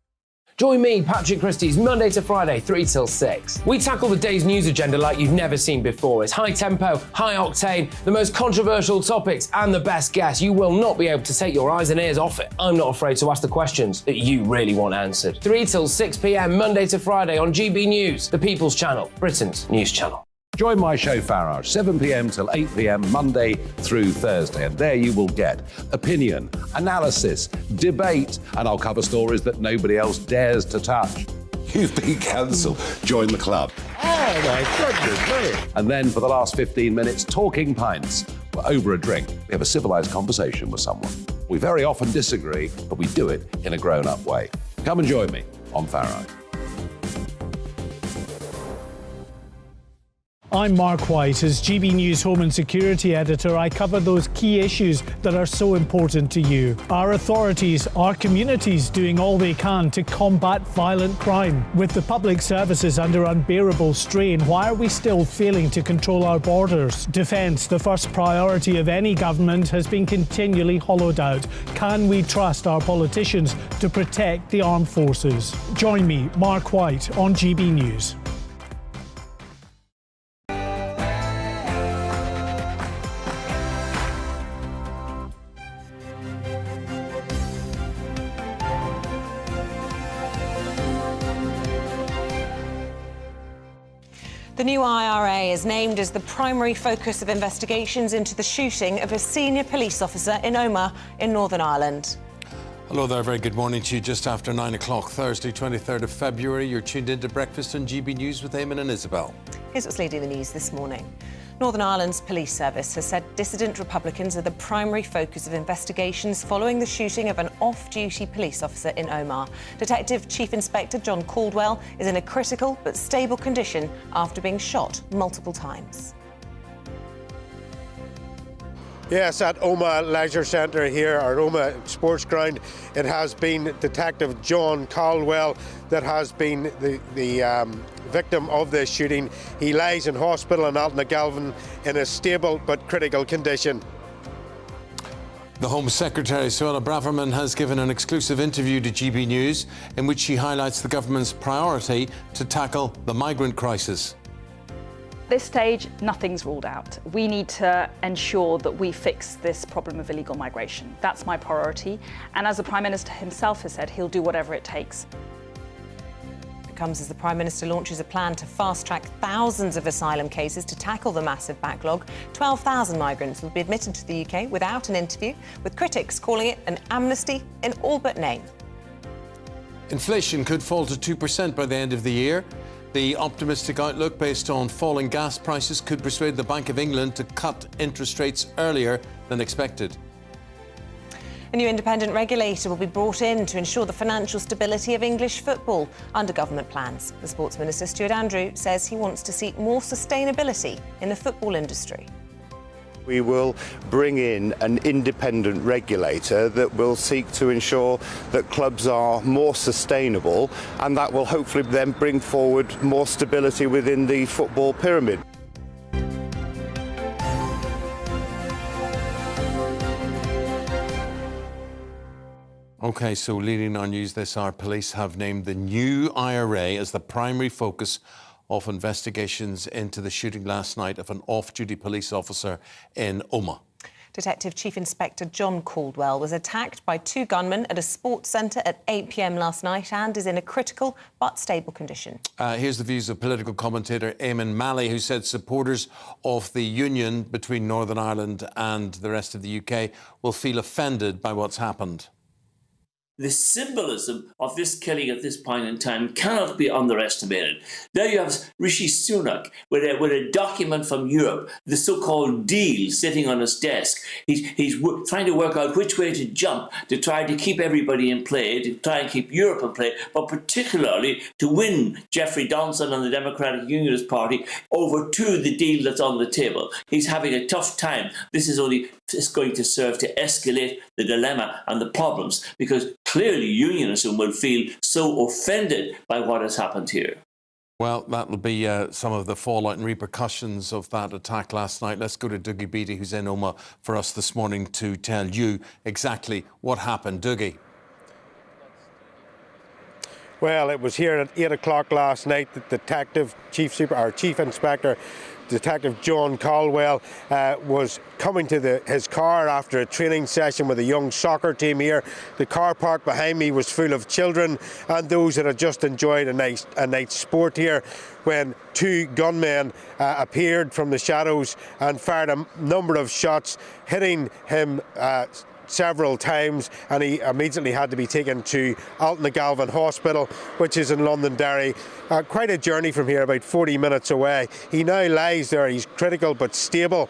Join me, Patrick Christie's Monday to Friday, 3 till 6. We tackle the day's news agenda like you've never seen before. It's high tempo, high octane, the most controversial topics and the best guests. You will not be able to take your eyes and ears off it. I'm not afraid to ask the questions that you really want answered. 3 till 6 p.m. Monday to Friday on GB News, the People's Channel, Britain's news channel. Join my show Farage, 7 p.m. till 8 p.m. Monday through Thursday. And there you will get opinion, analysis, debate, and I'll cover stories that nobody else dares to touch. You've been cancelled. Join the club. Oh, my goodness, brilliant. And then for the last 15 minutes, talking pints. We're over a drink. We have a civilised conversation with someone. We very often disagree, but we do it in a grown-up way. Come and join me on Farage. I'm Mark White. As GB News Home and Security Editor, I cover those key issues that are so important to you. Our authorities, our communities doing all they can to combat violent crime. With the public services under unbearable strain, why are we still failing to control our borders? Defence, the first priority of any government, has been continually hollowed out. Can we trust our politicians to protect the armed forces? Join me, Mark White, on GB News. The new IRA is named as the primary focus of investigations into the shooting of a senior police officer in Omagh in Northern Ireland. Hello there, very good morning to you. Just after 9 o'clock, Thursday, 23rd of February. You're tuned into Breakfast on GB News with Eamonn and Isabel. Here's what's leading the news this morning. Northern Ireland's police service has said dissident Republicans are the primary focus of investigations following the shooting of an off-duty police officer in Omagh. Detective Chief Inspector John Caldwell is in a critical but stable condition after being shot multiple times. Yes, at Omagh Leisure Centre here, or Omagh Sports Ground, it has been Detective John Caldwell that has been the victim of this shooting. He lies in hospital in Altnagalvin in a stable but critical condition. The Home Secretary, Suella Braverman, has given an exclusive interview to GB News in which she highlights the government's priority to tackle the migrant crisis. At this stage, nothing's ruled out. We need to ensure that we fix this problem of illegal migration. That's my priority. And as the Prime Minister himself has said, he'll do whatever it takes. It comes as the Prime Minister launches a plan to fast-track thousands of asylum cases to tackle the massive backlog. 12,000 migrants will be admitted to the UK without an interview, with critics calling it an amnesty in all but name. Inflation could fall to 2% by the end of the year. The optimistic outlook based on falling gas prices could persuade the Bank of England to cut interest rates earlier than expected. A new independent regulator will be brought in to ensure the financial stability of English football under government plans. The Sports Minister, Stuart Andrew, says he wants to see more sustainability in the football industry. We will bring in an independent regulator that will seek to ensure that clubs are more sustainable, and that will hopefully then bring forward more stability within the football pyramid. OK, so leading our news this hour, police have named the new IRA as the primary focus of investigations into the shooting last night of an off-duty police officer in Omagh. Detective Chief Inspector John Caldwell was attacked by two gunmen at a sports centre at 8 p.m. last night and is in a critical but stable condition. Here's the views of political commentator Eamonn Malley, who said supporters of the union between Northern Ireland and the rest of the UK will feel offended by what's happened. The symbolism of this killing at this point in time cannot be underestimated. There you have Rishi Sunak with a document from Europe, the so-called deal, sitting on his desk. He's trying to work out which way to jump to try to keep everybody in play, to try and keep Europe in play, but particularly to win Jeffrey Donson and the Democratic Unionist Party over to the deal that's on the table. He's having a tough time. This is only going to serve to escalate the dilemma and the problems, because clearly unionism will feel so offended by what has happened here. Well, that'll be some of the fallout and repercussions of that attack last night. Let's go to Dougie Beattie, who's in Omagh for us this morning to tell you exactly what happened. Dougie. Well, it was here at 8 o'clock last night that Chief Inspector Detective John Caldwell was coming to his car after a training session with a young soccer team here. The car park behind me was full of children and those that had just enjoyed a night's sport here, when two gunmen appeared from the shadows and fired a number of shots, hitting him several times, and he immediately had to be taken to Altnagalvin Hospital, which is in Londonderry. Quite a journey from here, about 40 minutes away. He now lies there. He's critical but stable.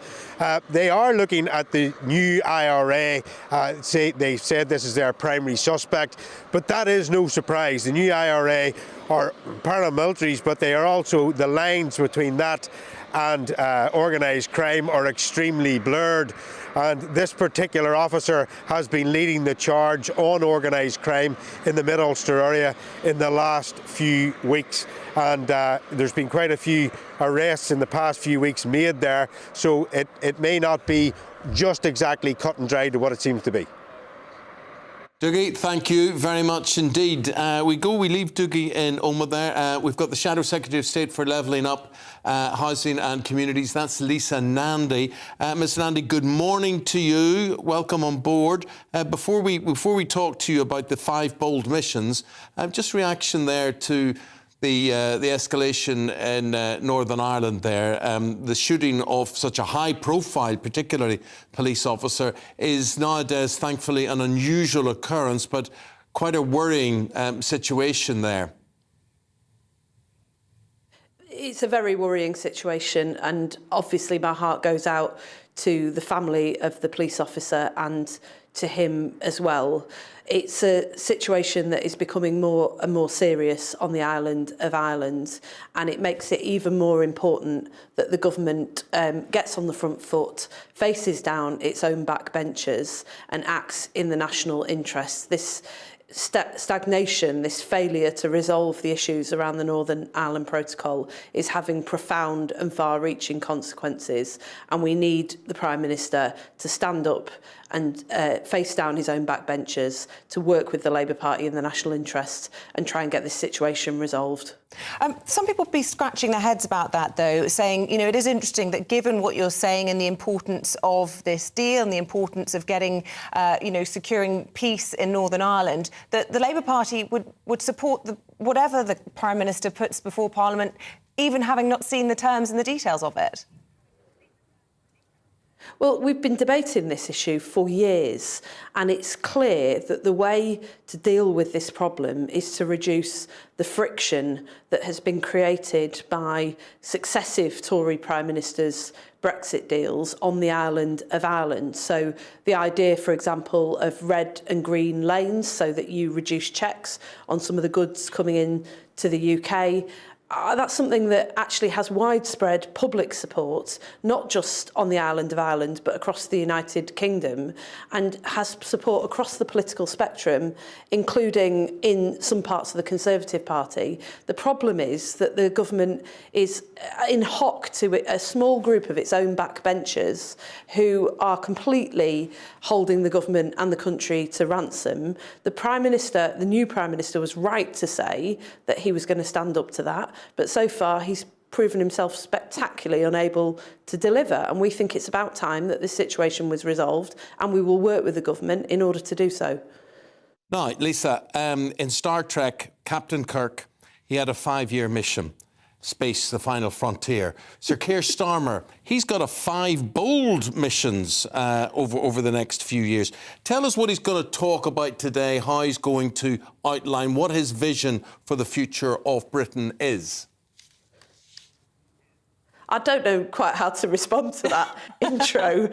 They are looking at the new IRA. They said this is their primary suspect, but that is no surprise. The new IRA are paramilitaries, but they are also the lines between that and organised crime are extremely blurred. And this particular officer has been leading the charge on organised crime in the Mid-Ulster area in the last few weeks. And there's been quite a few arrests in the past few weeks made there, so it may not be just exactly cut and dried to what it seems to be. Dougie, thank you very much indeed. We leave Dougie in Omagh there. We've got the Shadow Secretary of State for Levelling Up Housing and Communities. That's Lisa Nandy. Ms Nandy, good morning to you. Welcome on board. Before we talk to you about the 5 bold missions, just reaction there to the escalation in Northern Ireland there. The shooting of such a high-profile, particularly police officer, is nowadays, thankfully, an unusual occurrence, but quite a worrying situation there. It's a very worrying situation, and obviously my heart goes out to the family of the police officer and to him as well. It's a situation that is becoming more and more serious on the island of Ireland, and it makes it even more important that the government gets on the front foot, faces down its own backbenchers and acts in the national interest. This stagnation, this failure to resolve the issues around the Northern Ireland Protocol is having profound and far-reaching consequences, and we need the Prime Minister to stand up and face down his own backbenchers, to work with the Labour Party in the national interest and try and get this situation resolved. Some people be scratching their heads about that, though, saying, you know, it is interesting that given what you're saying and the importance of this deal and the importance of getting, securing peace in Northern Ireland, that the Labour Party would support whatever the Prime Minister puts before Parliament, even having not seen the terms and the details of it. Well, we've been debating this issue for years, and it's clear that the way to deal with this problem is to reduce the friction that has been created by successive Tory Prime Ministers' Brexit deals on the island of Ireland. So the idea, for example, of red and green lanes so that you reduce checks on some of the goods coming in to the UK. That's something that actually has widespread public support, not just on the island of Ireland, but across the United Kingdom, and has support across the political spectrum, including in some parts of the Conservative Party. The problem is that the government is in hock to a small group of its own backbenchers who are completely holding the government and the country to ransom. The Prime Minister, the new Prime Minister, was right to say that he was going to stand up to that. But so far, he's proven himself spectacularly unable to deliver. And we think it's about time that this situation was resolved, and we will work with the government in order to do so. Now, Lisa, in Star Trek, Captain Kirk, he had a 5-year mission. Space, the final frontier. Sir Keir Starmer, he's got 5 bold missions over the next few years. Tell us what he's going to talk about today, how he's going to outline what his vision for the future of Britain is. I don't know quite how to respond to that intro,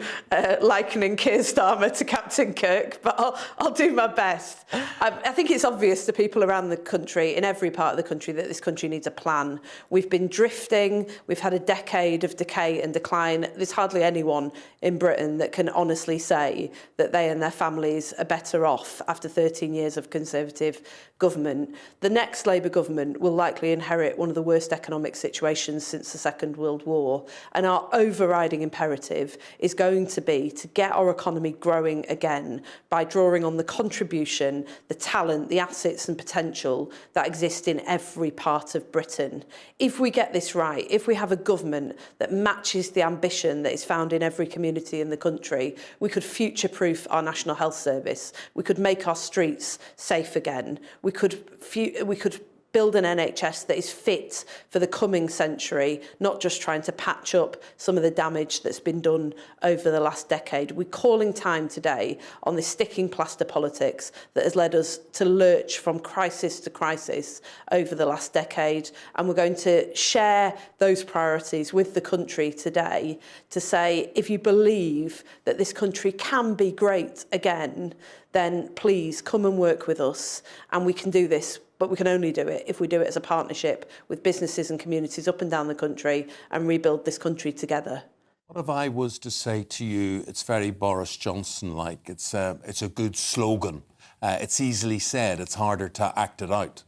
likening Keir Starmer to Captain Kirk, but I'll do my best. I think it's obvious to people around the country, in every part of the country, that this country needs a plan. We've been drifting, we've had a decade of decay and decline. There's hardly anyone in Britain that can honestly say that they and their families are better off after 13 years of Conservative government. The next Labour government will likely inherit one of the worst economic situations since the Second World War, and our overriding imperative is going to be to get our economy growing again by drawing on the contribution, the talent, the assets and potential that exist in every part of Britain. If we get this right, if we have a government that matches the ambition that is found in every community in the country, we could future-proof our National Health Service, we could make our streets safe again, we could build an NHS that is fit for the coming century, not just trying to patch up some of the damage that's been done over the last decade. We're calling time today on this sticking plaster politics that has led us to lurch from crisis to crisis over the last decade. And we're going to share those priorities with the country today to say, if you believe that this country can be great again, then please come and work with us, and we can do this but we can only do it if we do it as a partnership with businesses and communities up and down the country and rebuild this country together. What if I was to say to you, it's very Boris Johnson-like, it's a good slogan, it's easily said, it's harder to act it out?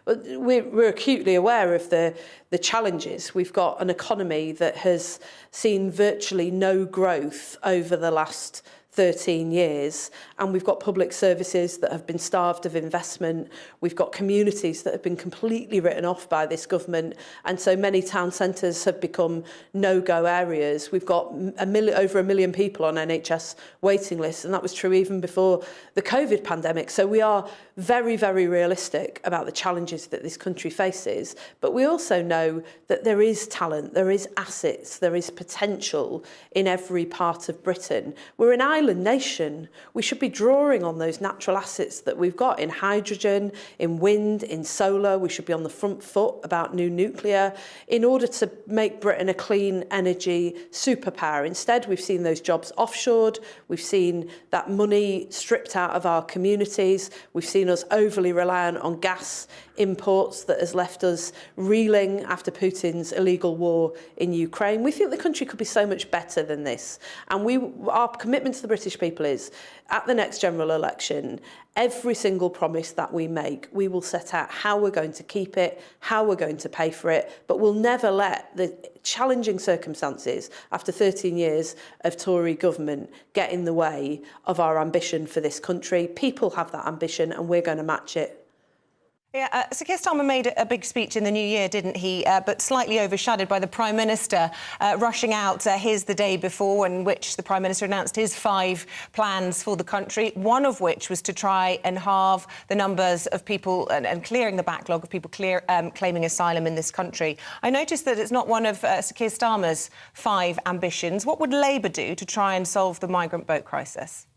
We're acutely aware of the challenges. We've got an economy that has seen virtually no growth over the last 13 years, and we've got public services that have been starved of investment. We've got communities that have been completely written off by this government, and so many town centres have become no-go areas. We've got over 1 million people on NHS waiting lists, and that was true even before the COVID pandemic. So we are very, very realistic about the challenges that this country faces, but we also know that there is talent, there is assets, there is potential in every part of Britain. We're an island nation. We should be drawing on those natural assets that we've got in hydrogen, in wind, in solar. We should be on the front foot about new nuclear in order to make Britain a clean energy superpower. Instead, we've seen those jobs offshored. We've seen that money stripped out of our communities. We've seen us overly reliant on gas imports that has left us reeling after Putin's illegal war in Ukraine. We think the country could be so much better than this. And our commitment to the British people is, at the next general election, every single promise that we make, we will set out how we're going to keep it, how we're going to pay for it, but we'll never let the challenging circumstances after 13 years of Tory government get in the way of our ambition for this country. People have that ambition and we're going to match it. Yeah, so Keir Starmer made a big speech in the new year, didn't he? But slightly overshadowed by the Prime Minister rushing out his the day before, in which the Prime Minister announced his 5 plans for the country, one of which was to try and halve the numbers of people and clearing the backlog of people claiming asylum in this country. I noticed that it's not one of Sir Keir Starmer's 5 ambitions. What would Labour do to try and solve the migrant boat crisis?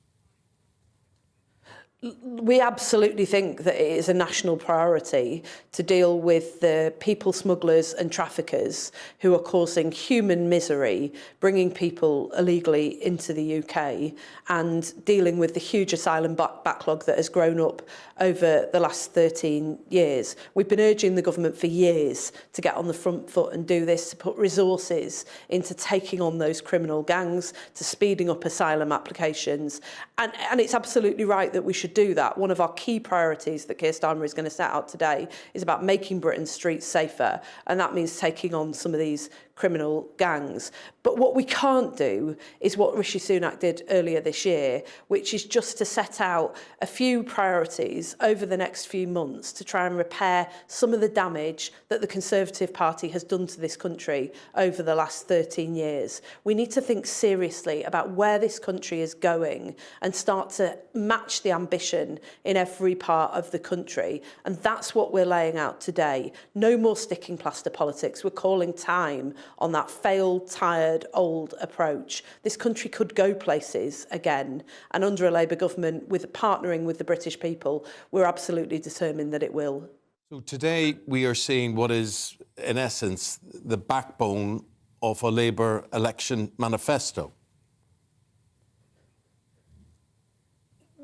We absolutely think that it is a national priority to deal with the people smugglers and traffickers who are causing human misery, bringing people illegally into the UK and dealing with the huge asylum backlog that has grown up over the last 13 years. We've been urging the government for years to get on the front foot and do this, to put resources into taking on those criminal gangs, to speeding up asylum applications. And it's absolutely right that we should do that. One of our key priorities that Keir Starmer is going to set out today is about making Britain's streets safer, and that means taking on some of these criminal gangs. But what we can't do is what Rishi Sunak did earlier this year, which is just to set out a few priorities over the next few months to try and repair some of the damage that the Conservative Party has done to this country over the last 13 years. We need to think seriously about where this country is going and start to match the ambition in every part of the country. And that's what we're laying out today. No more sticking plaster politics. We're calling time on that failed, tired, old approach. This country could go places again, and under a Labour government, with partnering with the British people, we're absolutely determined that it will. So today we are seeing what is, in essence, the backbone of a Labour election manifesto.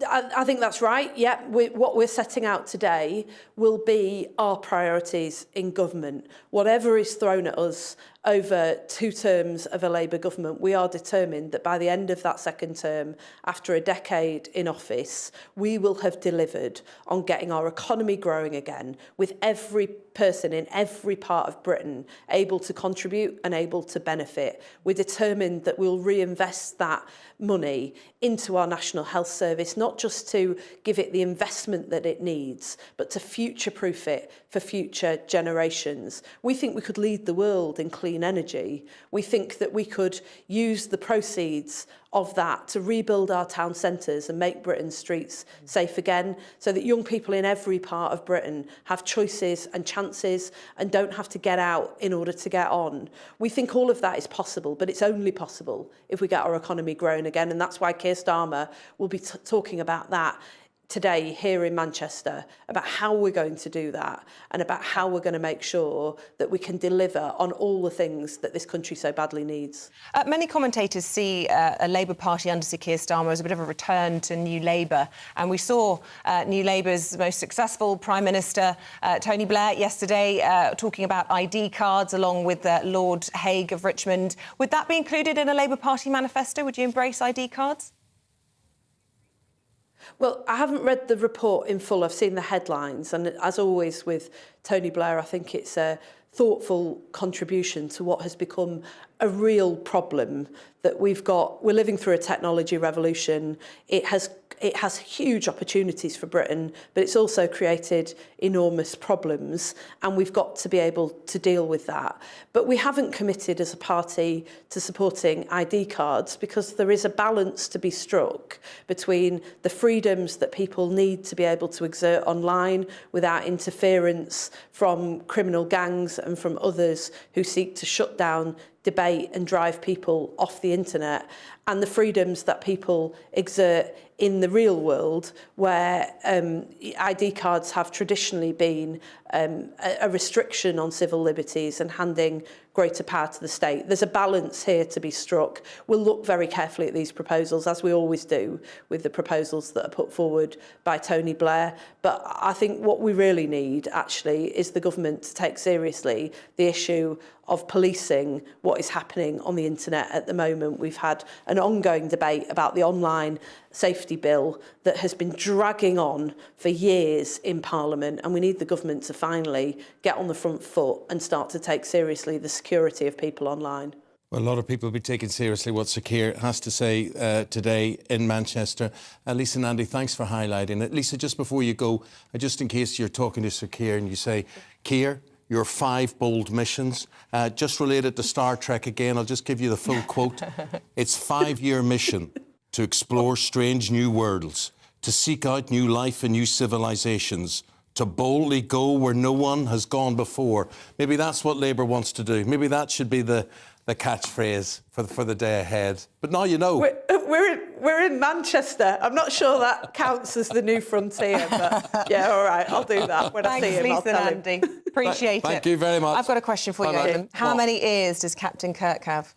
I think that's right, yeah. What we're setting out today will be our priorities in government. Whatever is thrown at us over 2 terms of a Labour government, we are determined that by the end of that second term, after a decade in office, we will have delivered on getting our economy growing again, with every person in every part of Britain able to contribute and able to benefit. We're determined that we'll reinvest that money into our National Health Service, not just to give it the investment that it needs, but to future-proof it for future generations. We think we could lead the world in clean energy. We think that we could use the proceeds of that to rebuild our town centres and make Britain's streets safe again, so that young people in every part of Britain have choices and chances and don't have to get out in order to get on. We think all of that is possible, but it's only possible if we get our economy growing again, and that's why Keir Starmer will be talking about that today here in Manchester about how we're going to do that and about how we're going to make sure that we can deliver on all the things that this country so badly needs. Many commentators see a Labour Party under Sir Keir Starmer as a bit of a return to New Labour, and we saw New Labour's most successful Prime Minister, Tony Blair, yesterday talking about ID cards along with Lord Hague of Richmond. Would that be included in a Labour Party manifesto? Would you embrace ID cards? Well, I haven't read the report in full. I've seen the headlines. And as always with Tony Blair, I think it's a thoughtful contribution to what has become a real problem that we've got. We're living through a technology revolution. It has huge opportunities for Britain, but it's also created enormous problems, and we've got to be able to deal with that. But we haven't committed as a party to supporting ID cards because there is a balance to be struck between the freedoms that people need to be able to exert online without interference from criminal gangs and from others who seek to shut down debate and drive people off the internet, and the freedoms that people exert in the real world, where ID cards have traditionally been a restriction on civil liberties and handing greater power to the state. There's a balance here to be struck. We'll look very carefully at these proposals, as we always do with the proposals that are put forward by Tony Blair. But I think what we really need, actually, is the government to take seriously the issue of policing what is happening on the internet at the moment. We've had an ongoing debate about the online safety bill that has been dragging on for years in Parliament, and we need the government to finally get on the front foot and start to take seriously the security of people online. Well, a lot of people will be taking seriously what Sir Keir has to say today in Manchester. Lisa and Andy, thanks for highlighting it. Lisa, just before you go, just in case you're talking to Sir Keir and you say, Keir, your 5 bold missions, just related to Star Trek again, I'll just give you the full quote. It's 5-year mission to explore strange new worlds, to seek out new life and new civilisations, to boldly go where no one has gone before. Maybe that's what Labour wants to do. Maybe that should be the catchphrase for the day ahead. But now you know. We're in Manchester. I'm not sure that counts as the new frontier, but yeah, all right, I'll do that. When I see him, I'll tell him. Andy. Appreciate it. Thank you very much. I've got a question for you, Eamonn. How many ears does Captain Kirk have?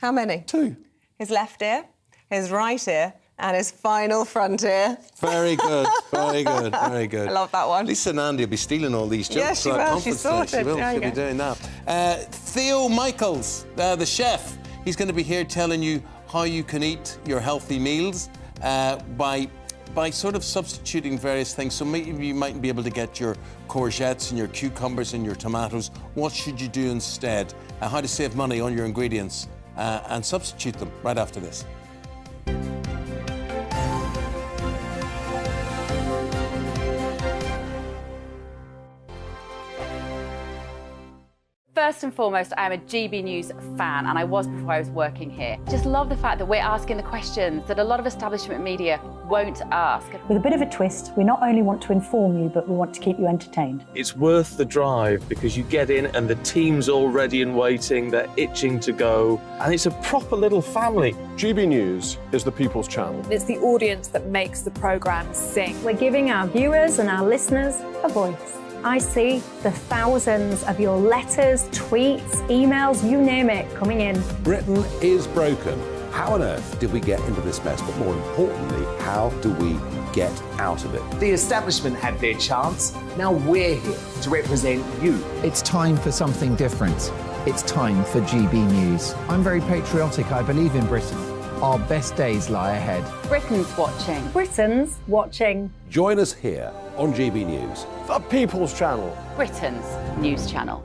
How many? 2. His left ear, his right ear, and his final front ear. Very good, very good, very good. I love that one. Lisa and Andy will be stealing all these jokes. Yes, she will. She's sorted. She will. She'll be doing that. Theo Michaels, the chef, he's going to be here telling you how you can eat your healthy meals by sort of substituting various things. So maybe you mightn't be able to get your courgettes and your cucumbers and your tomatoes. What should you do instead? How to save money on your ingredients and substitute them right after this. First and foremost, I am a GB News fan, and I was before I was working here. Just love the fact that we're asking the questions that a lot of establishment media won't ask. With a bit of a twist, we not only want to inform you, but we want to keep you entertained. It's worth the drive because you get in and the team's all ready and waiting, they're itching to go, and it's a proper little family. GB News is the people's channel. It's the audience that makes the programme sing. We're giving our viewers and our listeners a voice. I see the thousands of your letters, tweets, emails, you name it, coming in. Britain is broken. How on earth did we get into this mess? But more importantly, how do we get out of it? The establishment had their chance. Now we're here to represent you. It's time for something different. It's time for GB News. I'm very patriotic. I believe in Britain. Our best days lie ahead. Britain's watching. Britain's watching. Join us here on GB News. The people's channel. Britain's news channel.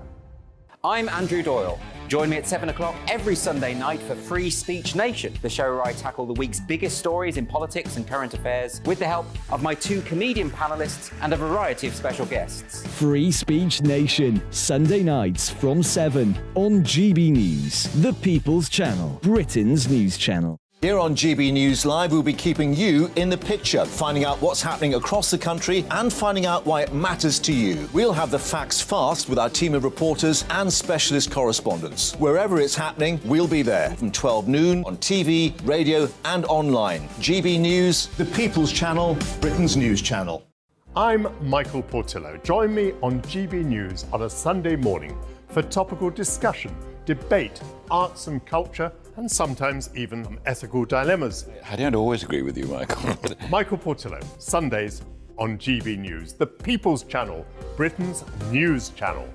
I'm Andrew Doyle. Join me at 7 o'clock every Sunday night for Free Speech Nation, the show where I tackle the week's biggest stories in politics and current affairs with the help of my 2 comedian panellists and a variety of special guests. Free Speech Nation, Sunday nights from 7 on GB News, the people's channel, Britain's news channel. Here on GB News Live, we'll be keeping you in the picture, finding out what's happening across the country and finding out why it matters to you. We'll have the facts fast with our team of reporters and specialist correspondents. Wherever it's happening, we'll be there from 12 noon on TV, radio and online. GB News, the People's Channel, Britain's news channel. I'm Michael Portillo. Join me on GB News on a Sunday morning for topical discussion, debate, arts and culture, and sometimes even ethical dilemmas. I don't always agree with you, Michael. Michael Portillo, Sundays on GB News, the People's Channel, Britain's news channel.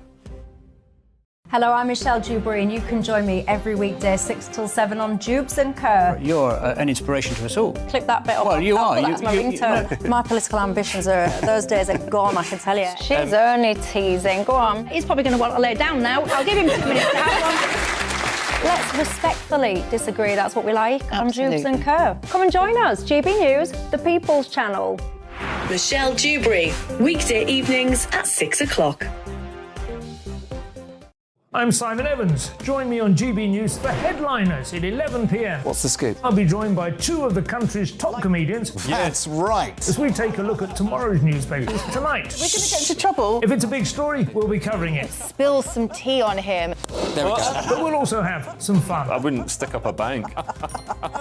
Hello, I'm Michelle Dewberry, and you can join me every weekday 6 till 7 on Jubes and Kerr. You're an inspiration to us all. Clip that bit up. Well, you are. That's my ringtone. My political ambitions those days are gone, I can tell you. She's only teasing. Go on. He's probably going to want to lay down now. I'll give him 2 minutes to have one. Let's respectfully disagree. That's what we like on Jubes and Kerr. Come and join us. GB News, the People's Channel. Michelle Dewberry, weekday evenings at 6 o'clock. I'm Simon Evans. Join me on GB News for Headliners at 11 p.m. What's the scoop? I'll be joined by 2 of the country's top comedians. That's right. As we take a look at tomorrow's newspapers tonight. We're going to get into trouble. If it's a big story, we'll be covering it. Spill some tea on him. There we go. But we'll also have some fun. I wouldn't stick up a bank.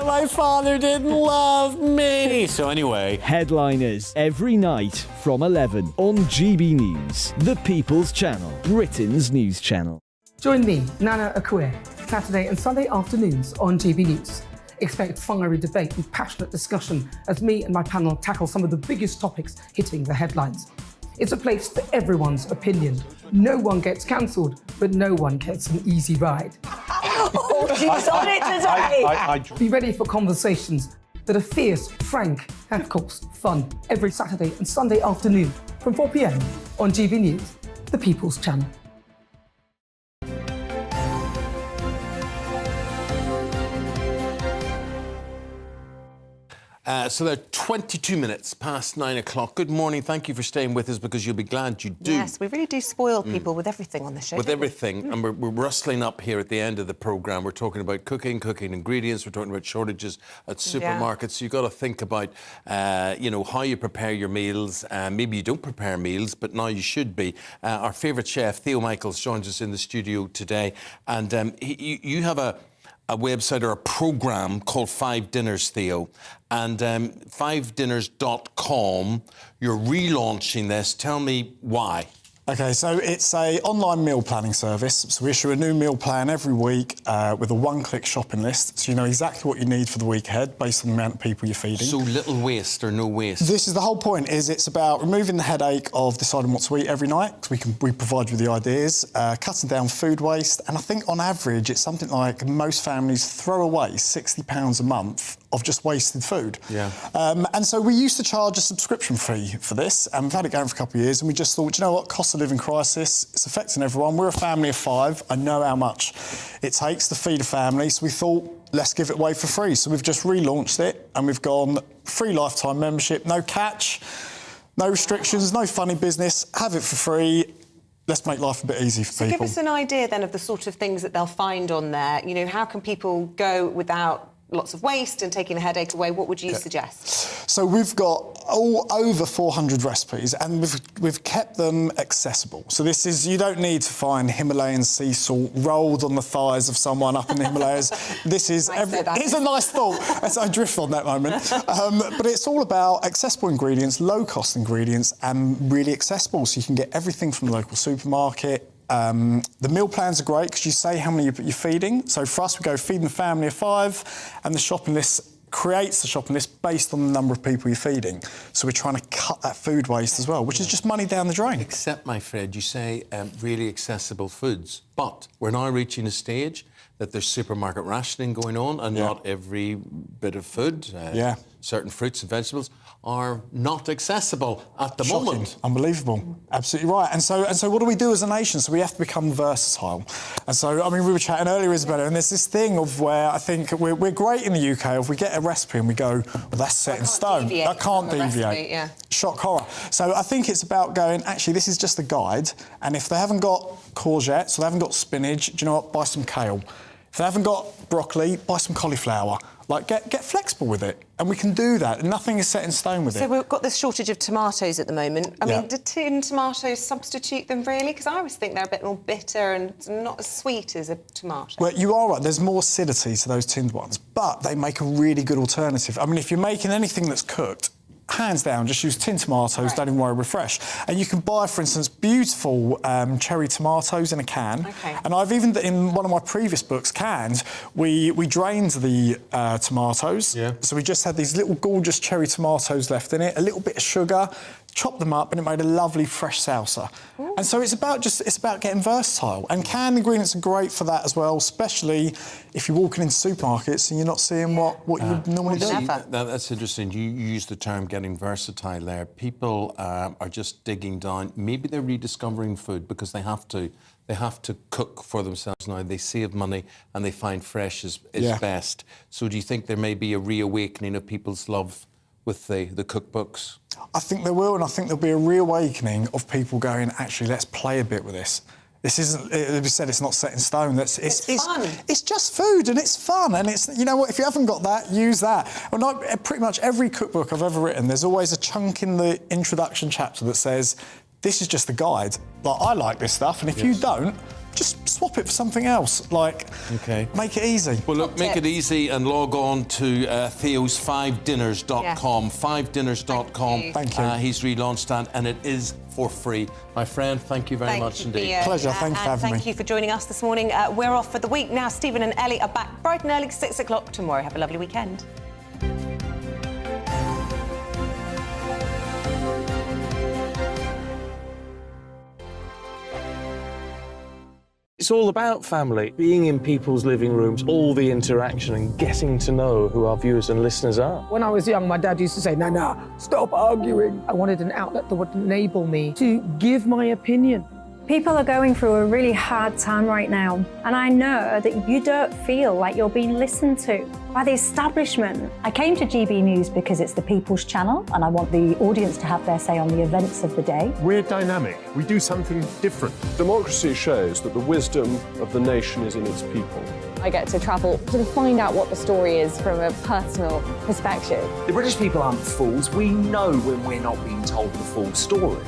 My father didn't love me. So anyway. Headliners every night from 11 on GB News, the People's Channel, Britain's news channel. Join me, Nana Akue, Saturday and Sunday afternoons on GB News. Expect fiery debate and passionate discussion as me and my panel tackle some of the biggest topics hitting the headlines. It's a place for everyone's opinion. No one gets cancelled, but no one gets an easy ride. Oh, she's on it today. Be ready for conversations that are fierce, frank, and of course, fun. Every Saturday and Sunday afternoon from 4 p.m. on GB News, the People's Channel. So they're 22 minutes past 9 o'clock. Good morning. Thank you for staying with us because you'll be glad you do. Yes, we really do spoil people with everything on the show. With everything. And we're rustling up here at the end of the programme. We're talking about cooking ingredients. We're talking about shortages at supermarkets. Yeah. So you've got to think about, how you prepare your meals. Maybe you don't prepare meals, but now you should be. Our favourite chef, Theo Michaels, joins us in the studio today. And you have a website or a programme called 5 Dinners, Theo, and 5dinners.com. You're relaunching this. Tell me why. OK, so it's an online meal planning service. So we issue a new meal plan every week with a one-click shopping list. So you know exactly what you need for the week ahead based on the amount of people you're feeding. So little waste or no waste? This is the whole point, is it's about removing the headache of deciding what to eat every night, because we provide you with the ideas, cutting down food waste. And I think on average, it's something like most families throw away £60 a month of just wasted food. Yeah. And so we used to charge a subscription fee for this, and we've had it going for a couple of years, and we just thought, you know what, cost of living crisis, it's affecting everyone. We're a family of 5. I know how much it takes to feed a family, so we thought, let's give it away for free. So we've just relaunched it, and we've gone free lifetime membership, no catch, no restrictions, no funny business, have it for free. Let's make life a bit easy for people. So give us an idea then of the sort of things that they'll find on there. You know, how can people go without lots of waste and taking the headache away? What would you suggest? So we've got over 400 recipes, and we've kept them accessible. So this is, you don't need to find Himalayan sea salt rolled on the thighs of someone up in the Himalayas. This is it's a nice thought. As I drift on that moment. But it's all about accessible ingredients, low-cost ingredients, and really accessible. So you can get everything from the local supermarket. The meal plans are great because you say how many you're feeding. So for us, we go feeding the family of 5, and the shopping list creates the shopping list based on the number of people you're feeding. So we're trying to cut that food waste as well, which is just money down the drain. Except, my Fred, you say really accessible foods, but we're now reaching a stage that there's supermarket rationing going on, and not every bit of food, certain fruits and vegetables, are not accessible at the moment. Unbelievable. Absolutely right. And so what do we do as a nation? So we have to become versatile. And so, I mean, we were chatting earlier, Isabel, and there's this thing of where I think we're great in the UK. If we get a recipe and we go, well, that's set in stone. I can't deviate. Recipe, Shock horror. So I think it's about going, actually, this is just a guide. And if they haven't got courgettes or they haven't got spinach, do you know what? Buy some kale. If they haven't got broccoli, buy some cauliflower. Like, get flexible with it. And we can do that. Nothing is set in stone with it. So we've got this shortage of tomatoes at the moment. I mean, do tin tomatoes substitute them, really? Because I always think they're a bit more bitter and not as sweet as a tomato. Well, you are right. There's more acidity to those tinned ones, but they make a really good alternative. I mean, if you're making anything that's cooked, hands down, just use tin tomatoes, don't even worry, refresh. And you can buy, for instance, beautiful cherry tomatoes in a can. Okay. And I've even, in one of my previous books, Canned, we drained the tomatoes. Yeah. So we just had these little gorgeous cherry tomatoes left in it, a little bit of sugar, chopped them up, and it made a lovely fresh salsa. Ooh. And so it's about getting versatile. And canned ingredients are great for that as well, especially if you're walking into supermarkets and you're not seeing what you would normally do. That's interesting. You use the term getting versatile there. People are just digging down. Maybe they're rediscovering food because they have to. They have to cook for themselves now. They save money and they find fresh is best. So do you think there may be a reawakening of people's love with the cookbooks? I think there will, and I think there'll be a reawakening of people going, actually, let's play a bit with this. This isn't, as we said, it's not set in stone. It's fun. It's just food and it's fun. And it's, you know what, if you haven't got that, use that. Well, pretty much every cookbook I've ever written, there's always a chunk in the introduction chapter that says, this is just a guide. Like, I like this stuff, and if you don't, just swap it for something else. Like, make it easy. Well, look, make it easy and log on to Theo's 5dinners.com. 5dinners.com. Thank you. He's relaunched that, and it is for free. My friend, thank you very much indeed. Pleasure. Thank you for having me. Thank you for joining us this morning. We're off for the week now. Stephen and Ellie are back bright and early, 6 o'clock tomorrow. Have a lovely weekend. It's all about family, being in people's living rooms, all the interaction and getting to know who our viewers and listeners are. When I was young, my dad used to say, Nana, stop arguing. I wanted an outlet that would enable me to give my opinion. People are going through a really hard time right now, and I know that you don't feel like you're being listened to by the establishment. I came to GB News because it's the People's Channel, and I want the audience to have their say on the events of the day. We're dynamic. We do something different. Democracy shows that the wisdom of the nation is in its people. I get to travel to find out what the story is from a personal perspective. The British people aren't fools. We know when we're not being told the full story.